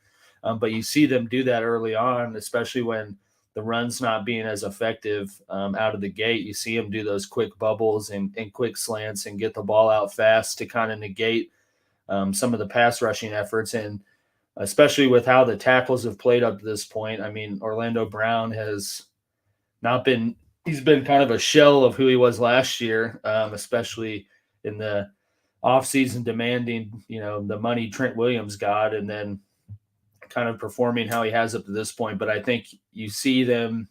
But you see them do that early on, especially when the run's not being as effective out of the gate. You see them do those quick bubbles and quick slants and get the ball out fast to kind of negate some of the pass rushing efforts. And especially with how the tackles have played up to this point, I mean, Orlando Brown has not been – he's been kind of a shell of who he was last year, especially in the offseason demanding, the money Trent Williams got and then kind of performing how he has up to this point. But I think you see them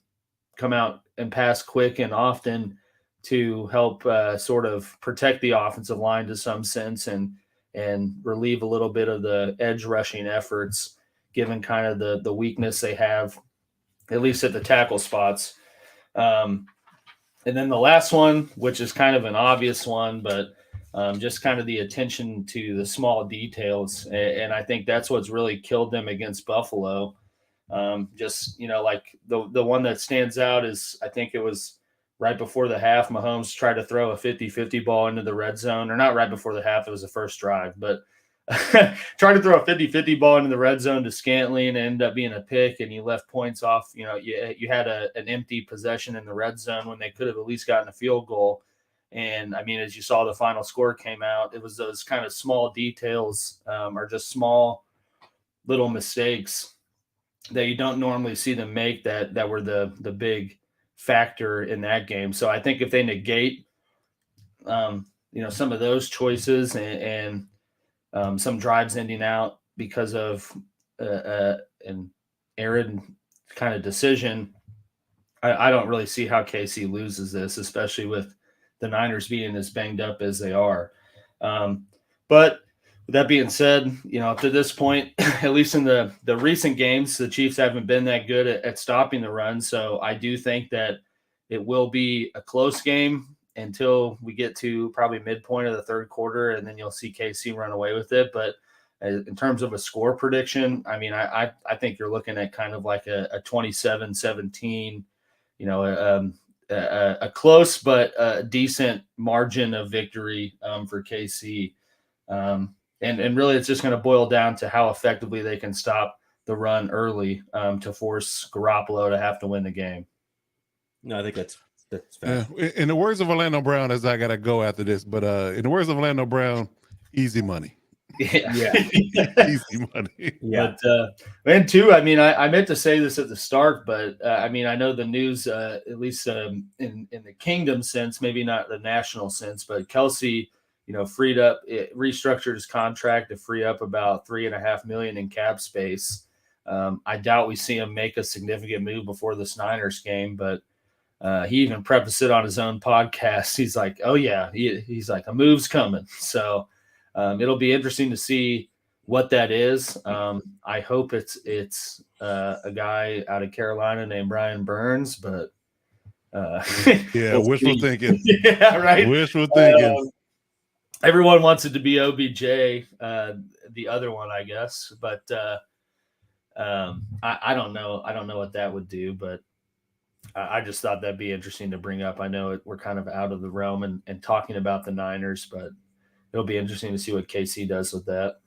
come out and pass quick and often to help sort of protect the offensive line to some sense and relieve a little bit of the edge rushing efforts, given kind of the weakness they have, at least at the tackle spots. And then the last one, which is kind of an obvious one, but just kind of the attention to the small details. And I think that's what's really killed them against Buffalo. Like the one that stands out is, I think it was right before the half, Mahomes tried to throw a 50-50 ball into the red zone, or not right before the half, it was the first drive, but tried to throw a 50-50 ball into the red zone to Scantling and ended up being a pick, and you left points off. You had an empty possession in the red zone when they could have at least gotten a field goal. And I mean, as you saw, the final score came out, it was those kind of small details or just small little mistakes that you don't normally see them make that were the big factor in that game. So I think if they negate, some of those choices and some drives ending out because of an errant kind of decision, I don't really see how KC loses this, especially with the Niners being as banged up as they are. But with that being said, up to this point, at least in the recent games, the Chiefs haven't been that good at stopping the run. So I do think that it will be a close game until we get to probably midpoint of the third quarter, and then you'll see KC run away with it. But in terms of a score prediction, I mean, I think you're looking at kind of like a 27-17, a close but a decent margin of victory for KC. And really, it's just going to boil down to how effectively they can stop the run early to force Garoppolo to have to win the game. No, I think that's fair. In the words of Orlando Brown, as I got to go after this, but in the words of Orlando Brown, easy money. Yeah. Easy money. Yeah. But, and two, I mean, I meant to say this at the start, but I mean, I know the news, at least in the kingdom sense, maybe not the national sense, but Kelsey, freed up, restructured his contract to free up about $3.5 million in cap space. I doubt we see him make a significant move before this Niners game, but he even prefaced it on his own podcast. He's like, oh yeah, he's like, a move's coming. So it'll be interesting to see what that is. I hope it's a guy out of Carolina named Brian Burns, but yeah, wishful thinking. Yeah, right. Wishful thinking. Everyone wants it to be OBJ, the other one, I guess, but I don't know. I don't know what that would do, but I just thought that'd be interesting to bring up. I know we're kind of out of the realm and talking about the Niners, but it'll be interesting to see what KC does with that.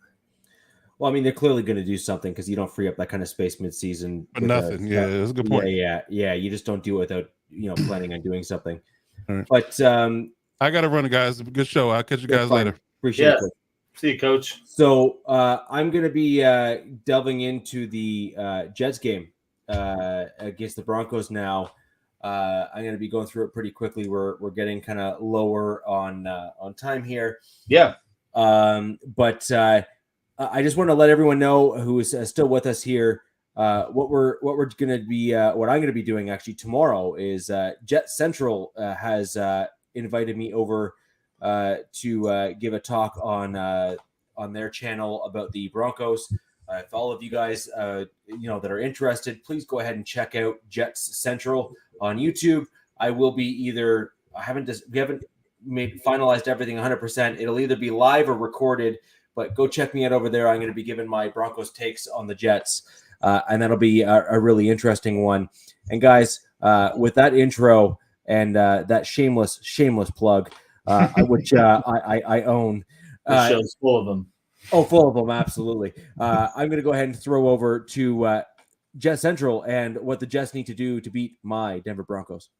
Well, I mean, they're clearly going to do something because you don't free up that kind of space midseason. Nothing. Yeah, that's a good point. Yeah. You just don't do it without, planning on doing something. Right. But I got to run, guys. Good show. I'll catch you guys later. Appreciate it. See you, Coach. So I'm going to be delving into the Jets game against the Broncos now. I'm going to be going through it pretty quickly. We're getting kind of lower on time here. Yeah. But I just want to let everyone know who is still with us here. what I'm going to be doing actually tomorrow is JETScentral has invited me over to give a talk on their channel about the Broncos. If all of you guys that are interested, please go ahead and check out JETScentral on YouTube. I will be we haven't finalized everything 100%. It'll either be live or recorded, but go check me out over there. I'm going to be giving my Broncos takes on the Jets, and that'll be a really interesting one. And guys, with that intro and that shameless plug, which I own. The show's full of them. Oh, full of them, absolutely. I'm going to go ahead and throw over to JETScentral and what the Jets need to do to beat my Denver Broncos.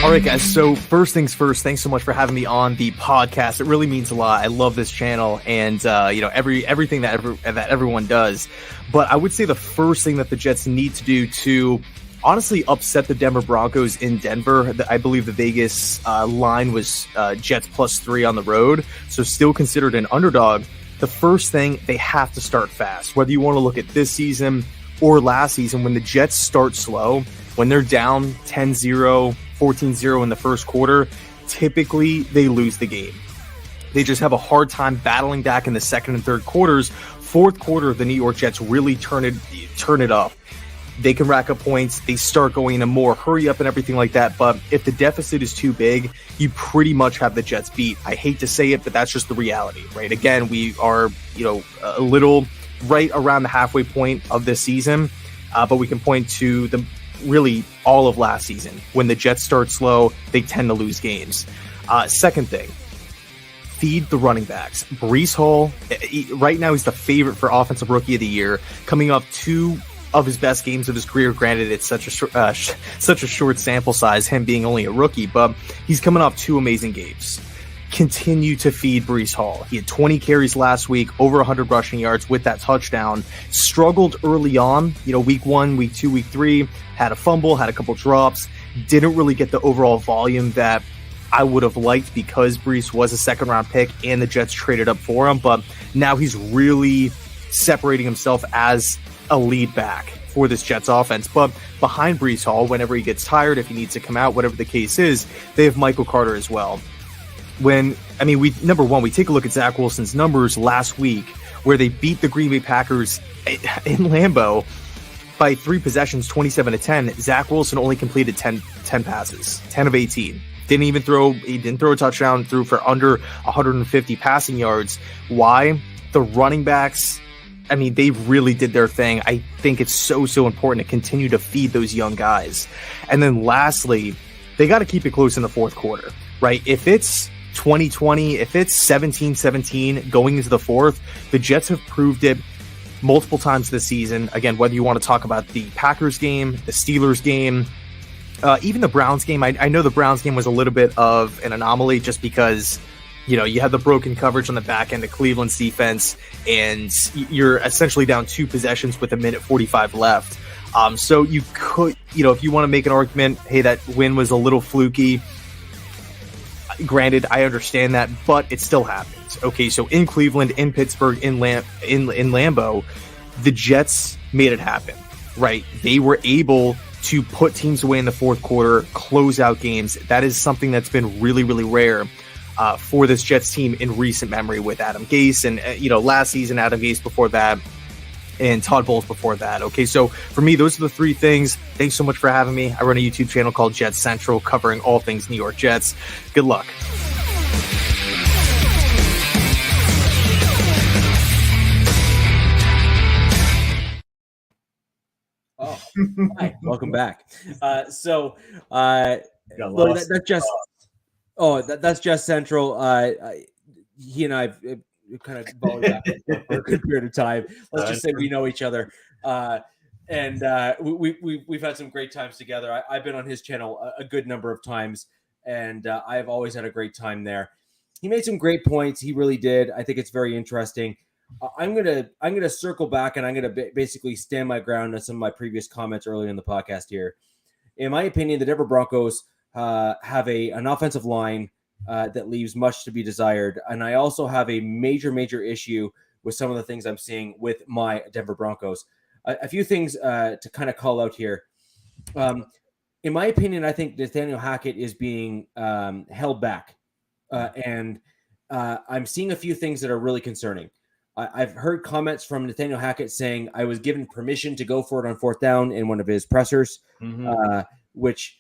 All right, guys. So first things first, thanks so much for having me on the podcast. It really means a lot. I love this channel and everything that everyone does. But I would say the first thing that the Jets need to do to honestly upset the Denver Broncos in Denver. I believe the Vegas line was Jets +3 on the road, so still considered an underdog. The first thing, they have to start fast. Whether you want to look at this season or last season, when the Jets start slow, when they're down 10-0, 14-0 in the first quarter, typically they lose the game. They just have a hard time battling back in the second and third quarters. Fourth quarter, the New York Jets really turn it up. They can rack up points. They start going in a more hurry up and everything like that. But if the deficit is too big, you pretty much have the Jets beat. I hate to say it, but that's just the reality, right? Again, we are, a little right around the halfway point of this season, but we can point to really all of last season. When the Jets start slow, they tend to lose games. Second thing, feed the running backs. Breece Hall, right now, he's the favorite for Offensive Rookie of the Year, coming up two of his best games of his career. Granted, it's such a short sample size, him being only a rookie, but he's coming off two amazing games. Continue to feed Breece Hall. He had 20 carries last week, over 100 rushing yards with that touchdown. Struggled early on, week 1, week 2, week 3, had a fumble, had a couple drops, didn't really get the overall volume that I would have liked because Breece was a second-round pick and the Jets traded up for him, but now he's really separating himself as a lead back for this Jets offense. But behind Breece Hall, whenever he gets tired, if he needs to come out, whatever the case is, they have Michael Carter as well. We take a look at Zach Wilson's numbers last week, where they beat the Green Bay Packers in Lambeau by 3 possessions, 27-10. Zach Wilson only completed 10 passes, 10 of 18. He didn't throw a touchdown, threw for under 150 passing yards. Why? The running backs, they really did their thing. I think it's so important to continue to feed those young guys. And then lastly, they got to keep it close in the fourth quarter, right? If it's 20-20, if it's 17-17 going into the fourth, the Jets have proved it multiple times this season. Again, whether you want to talk about the Packers game, the Steelers game, even the Browns game. I know the Browns game was a little bit of an anomaly just because you had the broken coverage on the back end of Cleveland's defense, and you're essentially down 2 possessions with 1:45 left. So you could, if you want to make an argument, hey, that win was a little fluky. Granted, I understand that, but it still happens. Okay, so in Cleveland, in Pittsburgh, in Lambeau, the Jets made it happen, right? They were able to put teams away in the fourth quarter, close out games. That is something that's been really, really rare for this Jets team in recent memory with Adam Gase. And, last season, Adam Gase before that, and Todd Bowles before that. Okay, so for me, those are the 3 things. Thanks so much for having me. I run a YouTube channel called JETScentral, covering all things New York Jets. Good luck. Oh, hi. Welcome back. That's JETScentral. He and I kind of followed that for a good period of time. Let's just say we know each other, and we've had some great times together. I've been on his channel a good number of times, and I've always had a great time there. He made some great points. He really did. I think it's very interesting. I'm gonna circle back, and I'm gonna basically stand my ground on some of my previous comments earlier in the podcast here. In my opinion, the Denver Broncos have an offensive line that leaves much to be desired. And I also have a major issue with some of the things I'm seeing with my Denver Broncos. A few things to kind of call out here. In my opinion, I think Nathaniel Hackett is being held back. And I'm seeing a few things that are really concerning. I've heard comments from Nathaniel Hackett saying I was given permission to go for it on 4th down in one of his pressers, which,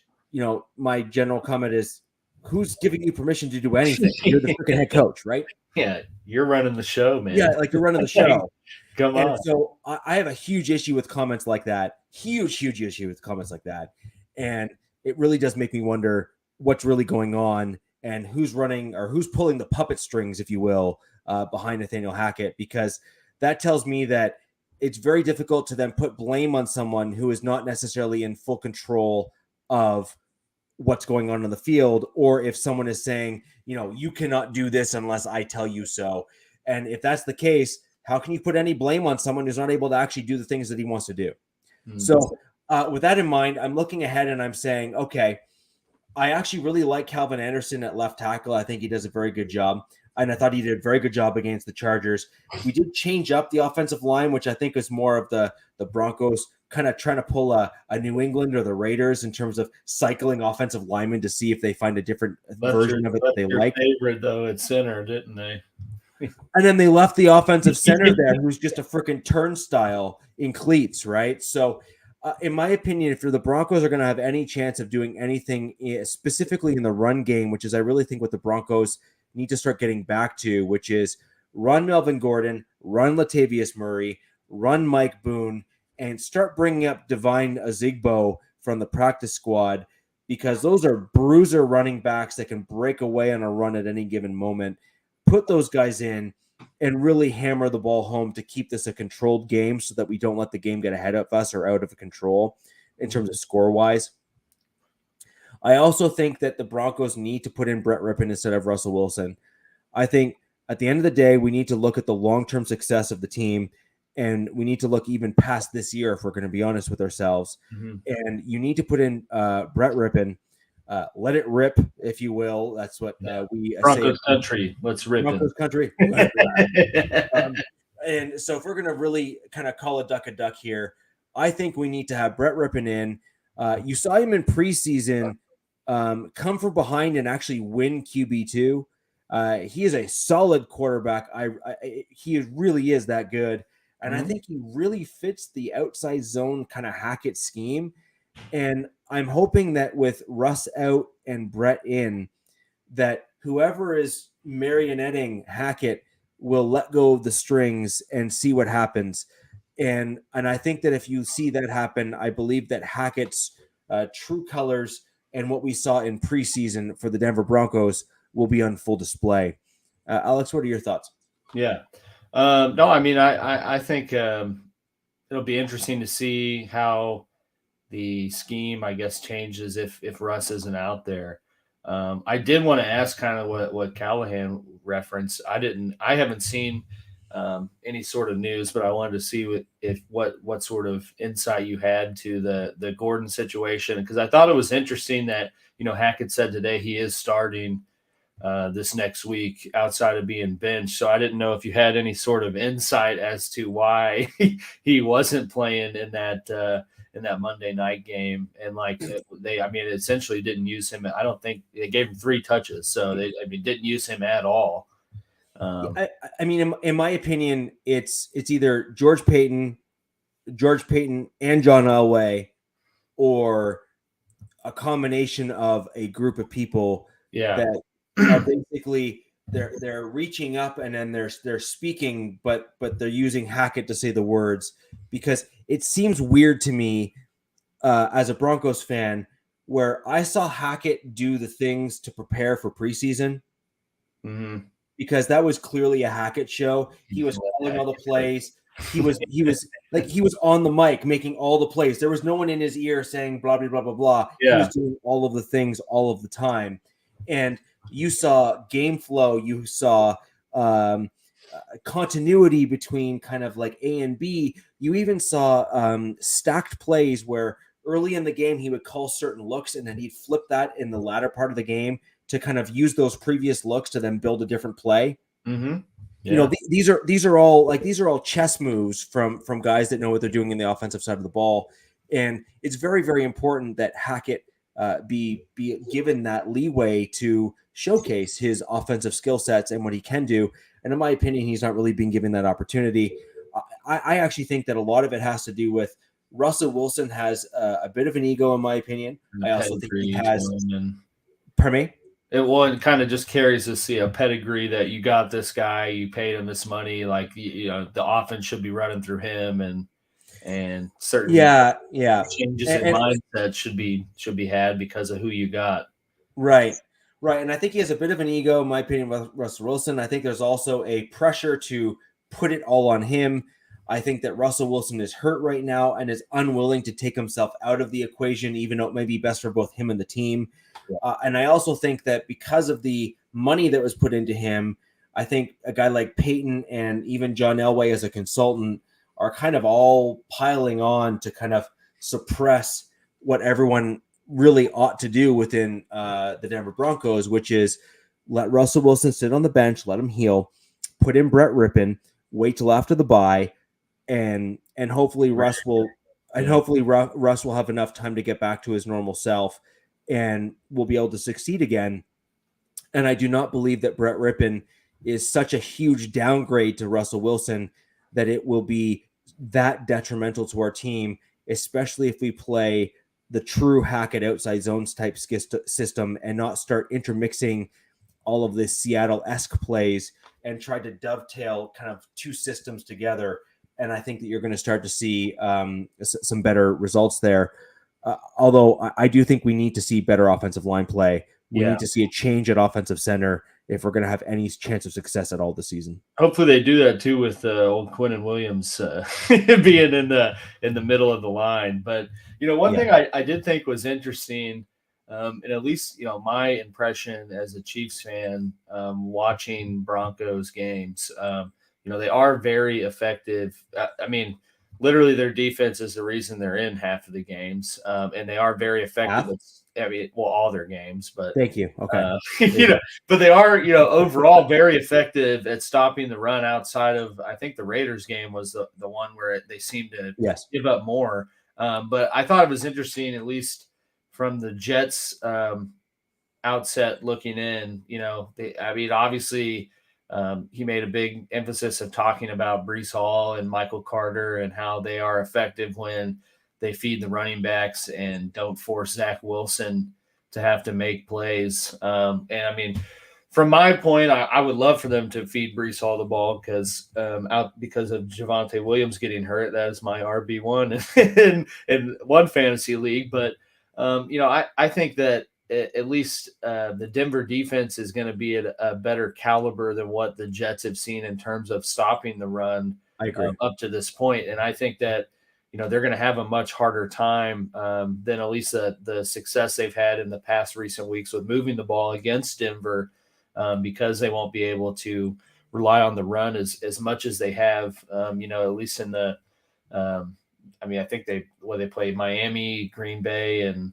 my general comment is, who's giving you permission to do anything? You're the freaking head coach, right? Yeah, you're running the show, man. Yeah, like you're running the show. Come on. So I have a huge issue with comments like that. Huge issue with comments like that. And it really does make me wonder what's really going on and who's running or who's pulling the puppet strings, if you will, behind Nathaniel Hackett, because that tells me that it's very difficult to then put blame on someone who is not necessarily in full control of what's going on the field, or if someone is saying, you cannot do this unless I tell you so. And if that's the case, how can you put any blame on someone who's not able to actually do the things that he wants to do? So with that in mind, I'm looking ahead and I'm saying, okay, I actually really like Calvin Anderson at left tackle. I think he does a very good job. And I thought he did a very good job against the Chargers. We did change up the offensive line, which I think is more of the Broncos kind of trying to pull a New England or the Raiders in terms of cycling offensive linemen to see if they find a different version of it that they like. Favorite, though, at center, didn't they? And then they left the offensive center there, who's just a freaking turnstile in cleats, right? So in my opinion, if the Broncos are going to have any chance of doing anything specifically in the run game, which is I really think what the Broncos need to start getting back to, which is run Melvin Gordon, run Latavius Murray, run Mike Boone, and start bringing up Divine Azigbo from the practice squad, because those are bruiser running backs that can break away on a run at any given moment. Put those guys in and really hammer the ball home to keep this a controlled game so that we don't let the game get ahead of us or out of control in terms of score-wise. I also think that the Broncos need to put in Brett Rippon instead of Russell Wilson. I think at the end of the day, we need to look at the long-term success of the team, and we need to look even past this year if we're going to be honest with ourselves. And you need to put in Brett Rippon. Let it rip, if you will. That's what we Broncos say. Country. Let's rip Broncos it. Country. And so if we're going to really kind of call a duck here, I think we need to have Brett Rippon in. You saw him in preseason come from behind and actually win QB2. He is a solid quarterback. He really is that good. And I think he really fits the outside zone kind of Hackett scheme. And I'm hoping that with Russ out and Brett in, that whoever is marionetting Hackett will let go of the strings and see what happens. And I think that if you see that happen, I believe that Hackett's true colors and what we saw in preseason for the Denver Broncos will be on full display. Alex, what are your thoughts? Yeah. No, I mean, I think it'll be interesting to see how the scheme, I guess, changes if Russ isn't out there. I did want to ask kind of what Callahan referenced. I haven't seen any sort of news, but I wanted to see what sort of insight you had to the Gordon situation, because I thought it was interesting that Hackett said today he is starting this next week outside of being benched. So I didn't know if you had any sort of insight as to why he wasn't playing in that Monday night game. And they essentially didn't use him. I don't think they gave him 3 touches. So they didn't use him at all. I mean, in my opinion, it's either George Payton and John Elway, or a combination of a group of people that are basically they're reaching up and then they're speaking, but they're using Hackett to say the words, because it seems weird to me as a Broncos fan, where I saw Hackett do the things to prepare for preseason. Because that was clearly a Hackett show. He was calling all the plays. He was on the mic making all the plays. There was no one in his ear saying blah blah blah blah blah. Yeah. He was doing all of the things all of the time. And you saw game flow. You saw continuity between kind of like A and B. You even saw stacked plays where early in the game, he would call certain looks, and then he'd flip that in the latter part of the game to kind of use those previous looks to then build a different play. Mm-hmm. Yeah. You know, these are all chess moves from guys that know what they're doing in the offensive side of the ball, and it's very, very important that Hackett be given that leeway to showcase his offensive skill sets and what he can do. And in my opinion, he's not really being given that opportunity. I actually think that a lot of it has to do with Russell Wilson has a bit of an ego, in my opinion. I also think he has. Pardon me? It kind of just carries this pedigree that you got this guy, you paid him this money, like the offense should be running through him, and certain changes in mindset should be had because of who you got. Right. And I think he has a bit of an ego, in my opinion, with Russell Wilson. I think there's also a pressure to put it all on him. I think that Russell Wilson is hurt right now and is unwilling to take himself out of the equation, even though it may be best for both him and the team. And I also think that because of the money that was put into him, I think a guy like Peyton and even John Elway as a consultant are kind of all piling on to kind of suppress what everyone really ought to do within the Denver Broncos, which is let Russell Wilson sit on the bench, let him heal, put in Brett Rippon, wait till after the bye, and hopefully Russ will have enough time to get back to his normal self and will be able to succeed again. And I do not believe that Brett Rippon is such a huge downgrade to Russell Wilson that it will be that detrimental to our team, especially if we play the true Hackett outside zones type system and not start intermixing all of this Seattle-esque plays and try to dovetail kind of two systems together. And I think that you're going to start to see some better results there. Although I do think we need to see better offensive line play. We need to see a change at offensive center if we're going to have any chance of success at all this season. Hopefully they do that too with old Quinnen Williams being in the middle of the line. But one thing I did think was interesting, and at least my impression as a Chiefs fan watching Broncos games, they are very effective. I mean, literally their defense is the reason they're in half of the games, and they are very effective. All their games, but thank you. Okay, but they are, overall very effective at stopping the run outside of, I think the Raiders game was the one where they seemed to give up more. But I thought it was interesting, at least from the Jets outset looking in, obviously he made a big emphasis of talking about Breece Hall and Michael Carter and how they are effective when they feed the running backs and don't force Zach Wilson to have to make plays. And I mean, from my point, I would love for them to feed Breece Hall the ball because of Javonte Williams getting hurt. That is my RB1 in one fantasy league. But, I think that at least the Denver defense is going to be at a better caliber than what the Jets have seen in terms of stopping the run. I agree. Up to this point. And I think that, they're going to have a much harder time than at least the success they've had in the past recent weeks with moving the ball against Denver because they won't be able to rely on the run as much as they have, at least in the I think they played Miami, Green Bay, and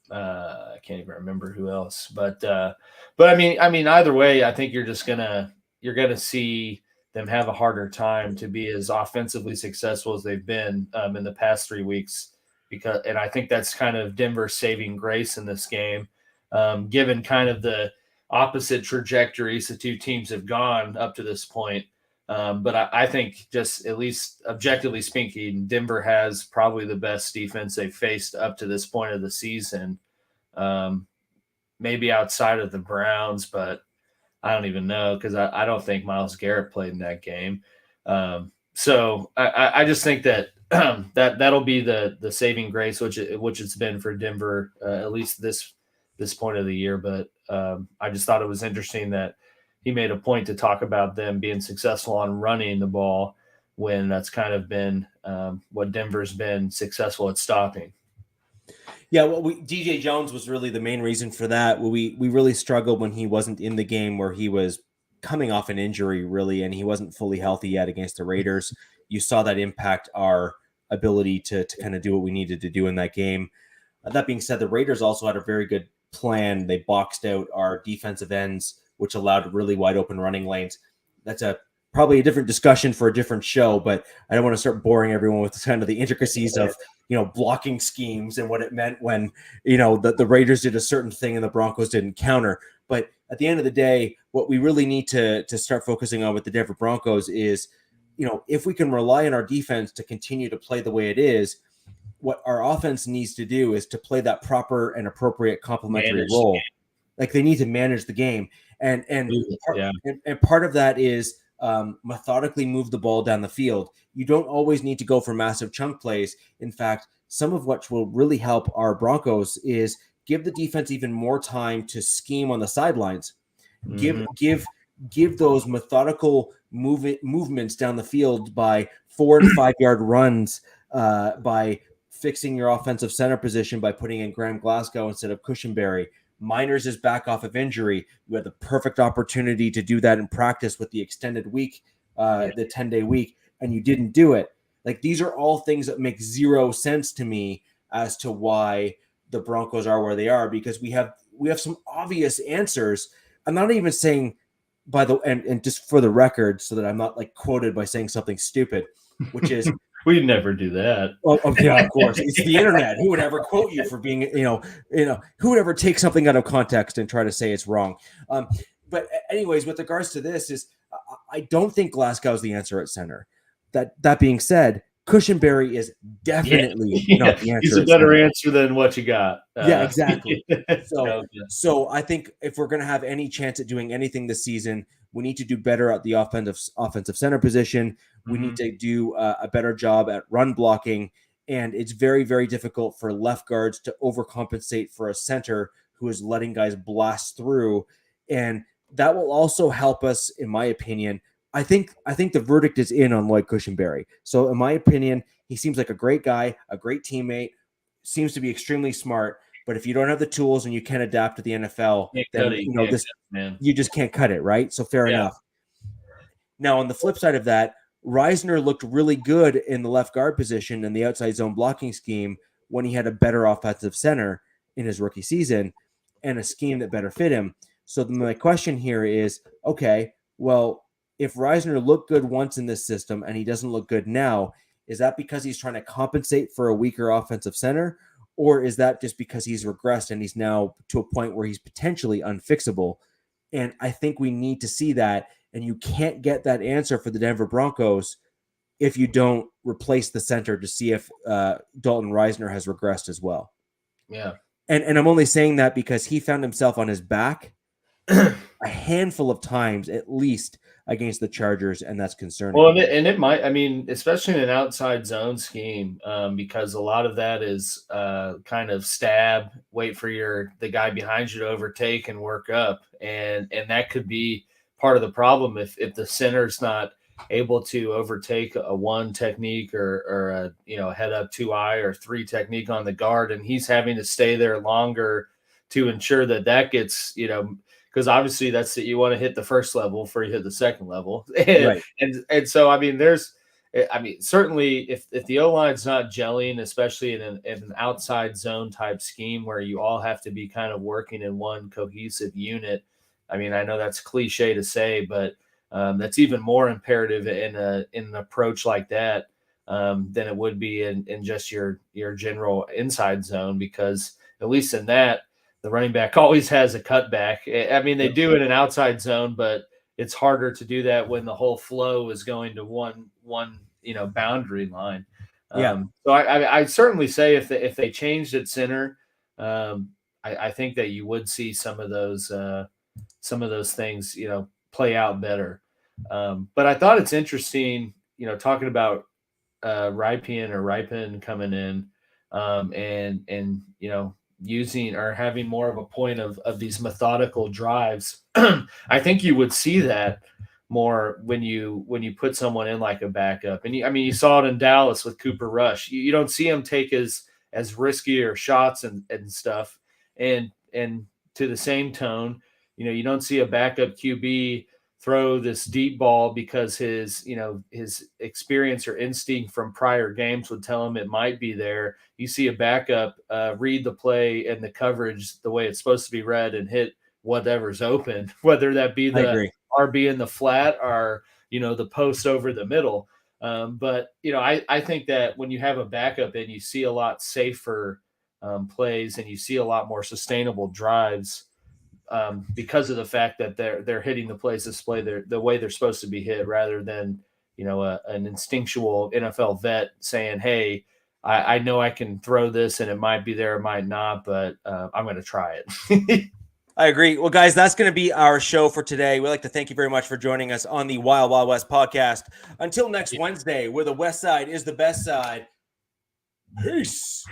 I can't even remember who else. But I mean, either way, I think you're gonna see them have a harder time to be as offensively successful as they've been in the past 3 weeks, and I think that's kind of Denver's saving grace in this game, given kind of the opposite trajectories the two teams have gone up to this point. But I think just at least objectively speaking, Denver has probably the best defense they've faced up to this point of the season, maybe outside of the Browns, but I don't even know because I don't think Myles Garrett played in that game. So I just think that that'll be the saving grace, which it's been for Denver, at least this point of the year. But I just thought it was interesting that he made a point to talk about them being successful on running the ball when that's kind of been what Denver's been successful at stopping. Yeah, well, DJ Jones was really the main reason for that. We really struggled when he wasn't in the game where he was coming off an injury, really, and he wasn't fully healthy yet against the Raiders. You saw that impact our ability to kind of do what we needed to do in that game. That being said, the Raiders also had a very good plan. They boxed out our defensive ends, which allowed really wide open running lanes. That's probably a different discussion for a different show, but I don't want to start boring everyone with kind of the intricacies of, blocking schemes and what it meant when, the Raiders did a certain thing and the Broncos didn't counter. But at the end of the day, what we really need to start focusing on with the Denver Broncos is, if we can rely on our defense to continue to play the way it is, what our offense needs to do is to play that proper and appropriate complementary role. Like they need to manage the game. And part of that is methodically move the ball down the field. You don't always need to go for massive chunk plays. In fact, some of what will really help our Broncos is give the defense even more time to scheme on the sidelines. Give those methodical movements down the field by 4 and 5 yard runs, by fixing your offensive center position by putting in Graham Glasgow instead of Cushenberry. Miners is back off of injury. You had the perfect opportunity to do that in practice with the extended week, the 10-day week, and you didn't do it. Like, these are all things that make zero sense to me as to why the Broncos are where they are, because we have some obvious answers. I'm not even saying and just for the record, so that I'm not like quoted by saying something stupid, which is we'd never do that. Oh, yeah, of course. It's the internet. Who would ever quote you for being, who would ever take something out of context and try to say it's wrong? But anyways, with regards to this, is I don't think Glasgow's the answer at center. That being said, Cushenberry is definitely not the answer. He's a better answer than what you got. Yeah, exactly. So I think if we're going to have any chance at doing anything this season, we need to do better at the offensive center position. We need to do a better job at run blocking. And it's very, very difficult for left guards to overcompensate for a center who is letting guys blast through. And that will also help us, in my opinion. I think the verdict is in on Lloyd Cushenberry. So in my opinion, he seems like a great guy, a great teammate, seems to be extremely smart. But if you don't have the tools and you can't adapt to the NFL, then you just can't cut it, right? So fair enough. Now, on the flip side of that, Reisner looked really good in the left guard position and the outside zone blocking scheme when he had a better offensive center in his rookie season and a scheme that better fit him. So my question here is, okay, well, if Reisner looked good once in this system and he doesn't look good now, is that because he's trying to compensate for a weaker offensive center? Or is that just because he's regressed and he's now to a point where he's potentially unfixable? And I think we need to see that. And you can't get that answer for the Denver Broncos if you don't replace the center to see if Dalton Reisner has regressed as well. Yeah. And I'm only saying that because he found himself on his back a handful of times at least against the Chargers, and that's concerning. Well, and it might, especially in an outside zone scheme, because a lot of that is kind of stab, wait for the guy behind you to overtake and work up, and that could be part of the problem if the center's not able to overtake a one technique or a head up 2-eye or 3 technique on the guard, and he's having to stay there longer to ensure that gets, because obviously that's you want to hit the first level before you hit the second level. Right. And so, certainly if the O-line's not gelling, especially in an outside zone type scheme where you all have to be kind of working in one cohesive unit. I know that's cliche to say, but that's even more imperative in an approach like that than it would be in just your general inside zone, because at least in that, the running back always has a cutback. They do in an outside zone, but it's harder to do that when the whole flow is going to one boundary line. So I certainly say if they changed at center, I think that you would see some of those things play out better. But I thought it's interesting, talking about Ripien coming in, and using or having more of a point of these methodical drives. I think you would see that more when you put someone in like a backup. And you saw it in Dallas with Cooper Rush. You don't see him take as riskier shots and stuff. And to the same tone, you don't see a backup QB throw this deep ball because his experience or instinct from prior games would tell him it might be there. You see a backup read the play and the coverage the way it's supposed to be read and hit whatever's open, whether that be the RB in the flat or, the post over the middle. But I think that when you have a backup in, you see a lot safer plays and you see a lot more sustainable drives because of the fact that they're hitting the plays display the way they're supposed to be hit, rather than an instinctual NFL vet saying, "Hey, I know I can throw this and it might be there, it might not, but I'm going to try it." I agree. Well, guys, that's going to be our show for today. We'd like to thank you very much for joining us on the Wild Wild West podcast. Until next Wednesday, where the West Side is the best side. Peace.